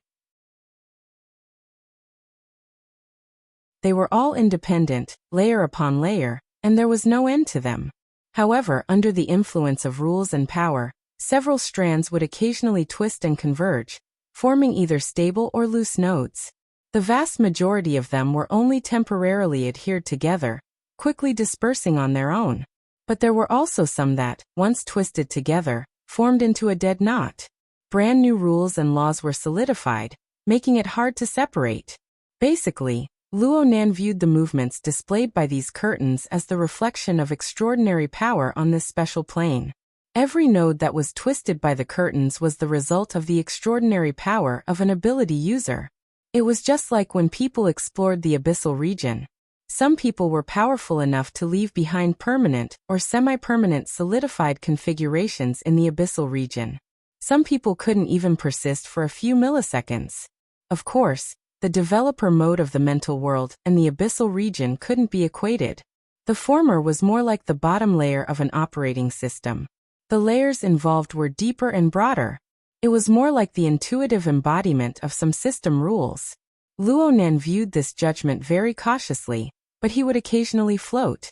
They were all independent, layer upon layer, and there was no end to them. However, under the influence of rules and power, several strands would occasionally twist and converge, forming either stable or loose nodes. The vast majority of them were only temporarily adhered together, quickly dispersing on their own. But there were also some that, once twisted together, formed into a dead knot. Brand new rules and laws were solidified, making it hard to separate. Basically, Luo Nan viewed the movements displayed by these curtains as the reflection of extraordinary power on this special plane. Every node that was twisted by the curtains was the result of the extraordinary power of an ability user. It was just like when people explored the abyssal region. Some people were powerful enough to leave behind permanent or semi-permanent solidified configurations in the abyssal region. Some people couldn't even persist for a few milliseconds. Of course, the developer mode of the mental world and the abyssal region couldn't be equated. The former was more like the bottom layer of an operating system. The layers involved were deeper and broader. It was more like the intuitive embodiment of some system rules. Luo Nan viewed this judgment very cautiously, but he would occasionally float.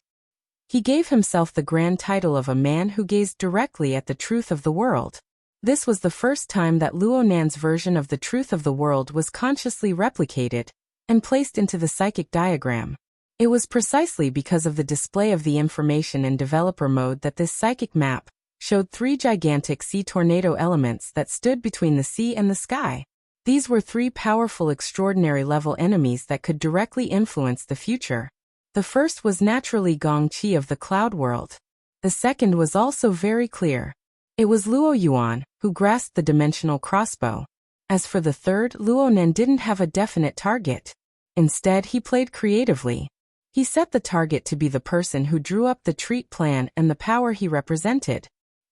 He gave himself the grand title of a man who gazed directly at the truth of the world. This was the first time that Luo Nan's version of the truth of the world was consciously replicated and placed into the psychic diagram. It was precisely because of the display of the information in developer mode that this psychic map showed 3 gigantic sea tornado elements that stood between the sea and the sky. These were 3 powerful extraordinary level enemies that could directly influence the future. The first was naturally Gong Qi of the cloud world. The second was also very clear. It was Luo Yuan, who grasped the dimensional crossbow. As for the third, Luo Nan didn't have a definite target. Instead, he played creatively. He set the target to be the person who drew up the treat plan and the power he represented.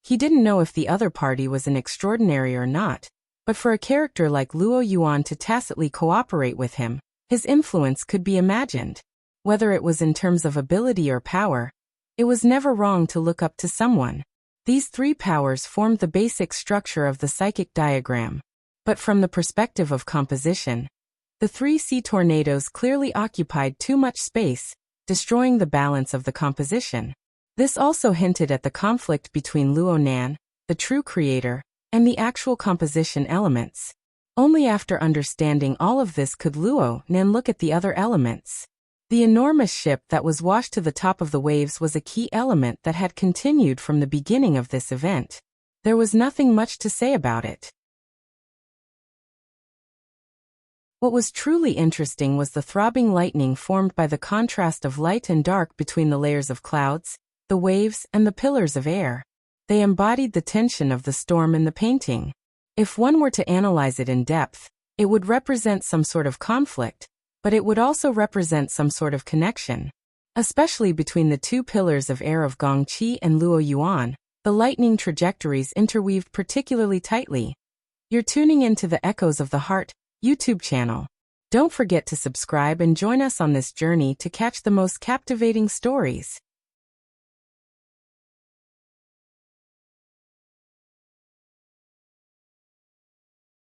He didn't know if the other party was an extraordinary or not, but for a character like Luo Yuan to tacitly cooperate with him, his influence could be imagined. Whether it was in terms of ability or power, it was never wrong to look up to someone. These 3 powers formed the basic structure of the psychic diagram. But from the perspective of composition, the 3 sea tornadoes clearly occupied too much space, destroying the balance of the composition. This also hinted at the conflict between Luo Nan, the true creator, and the actual composition elements. Only after understanding all of this could Luo Nan look at the other elements. The enormous ship that was washed to the top of the waves was a key element that had continued from the beginning of this event. There was nothing much to say about it. What was truly interesting was the throbbing lightning formed by the contrast of light and dark between the layers of clouds, the waves, and the pillars of air. They embodied the tension of the storm in the painting. If one were to analyze it in depth, it would represent some sort of conflict, but it would also represent some sort of connection. Especially between the two pillars of air of Gongqi and Luo Yuan, the lightning trajectories interweaved particularly tightly. You're tuning into the Echoes of the Heart YouTube channel. Don't forget to subscribe and join us on this journey to catch the most captivating stories.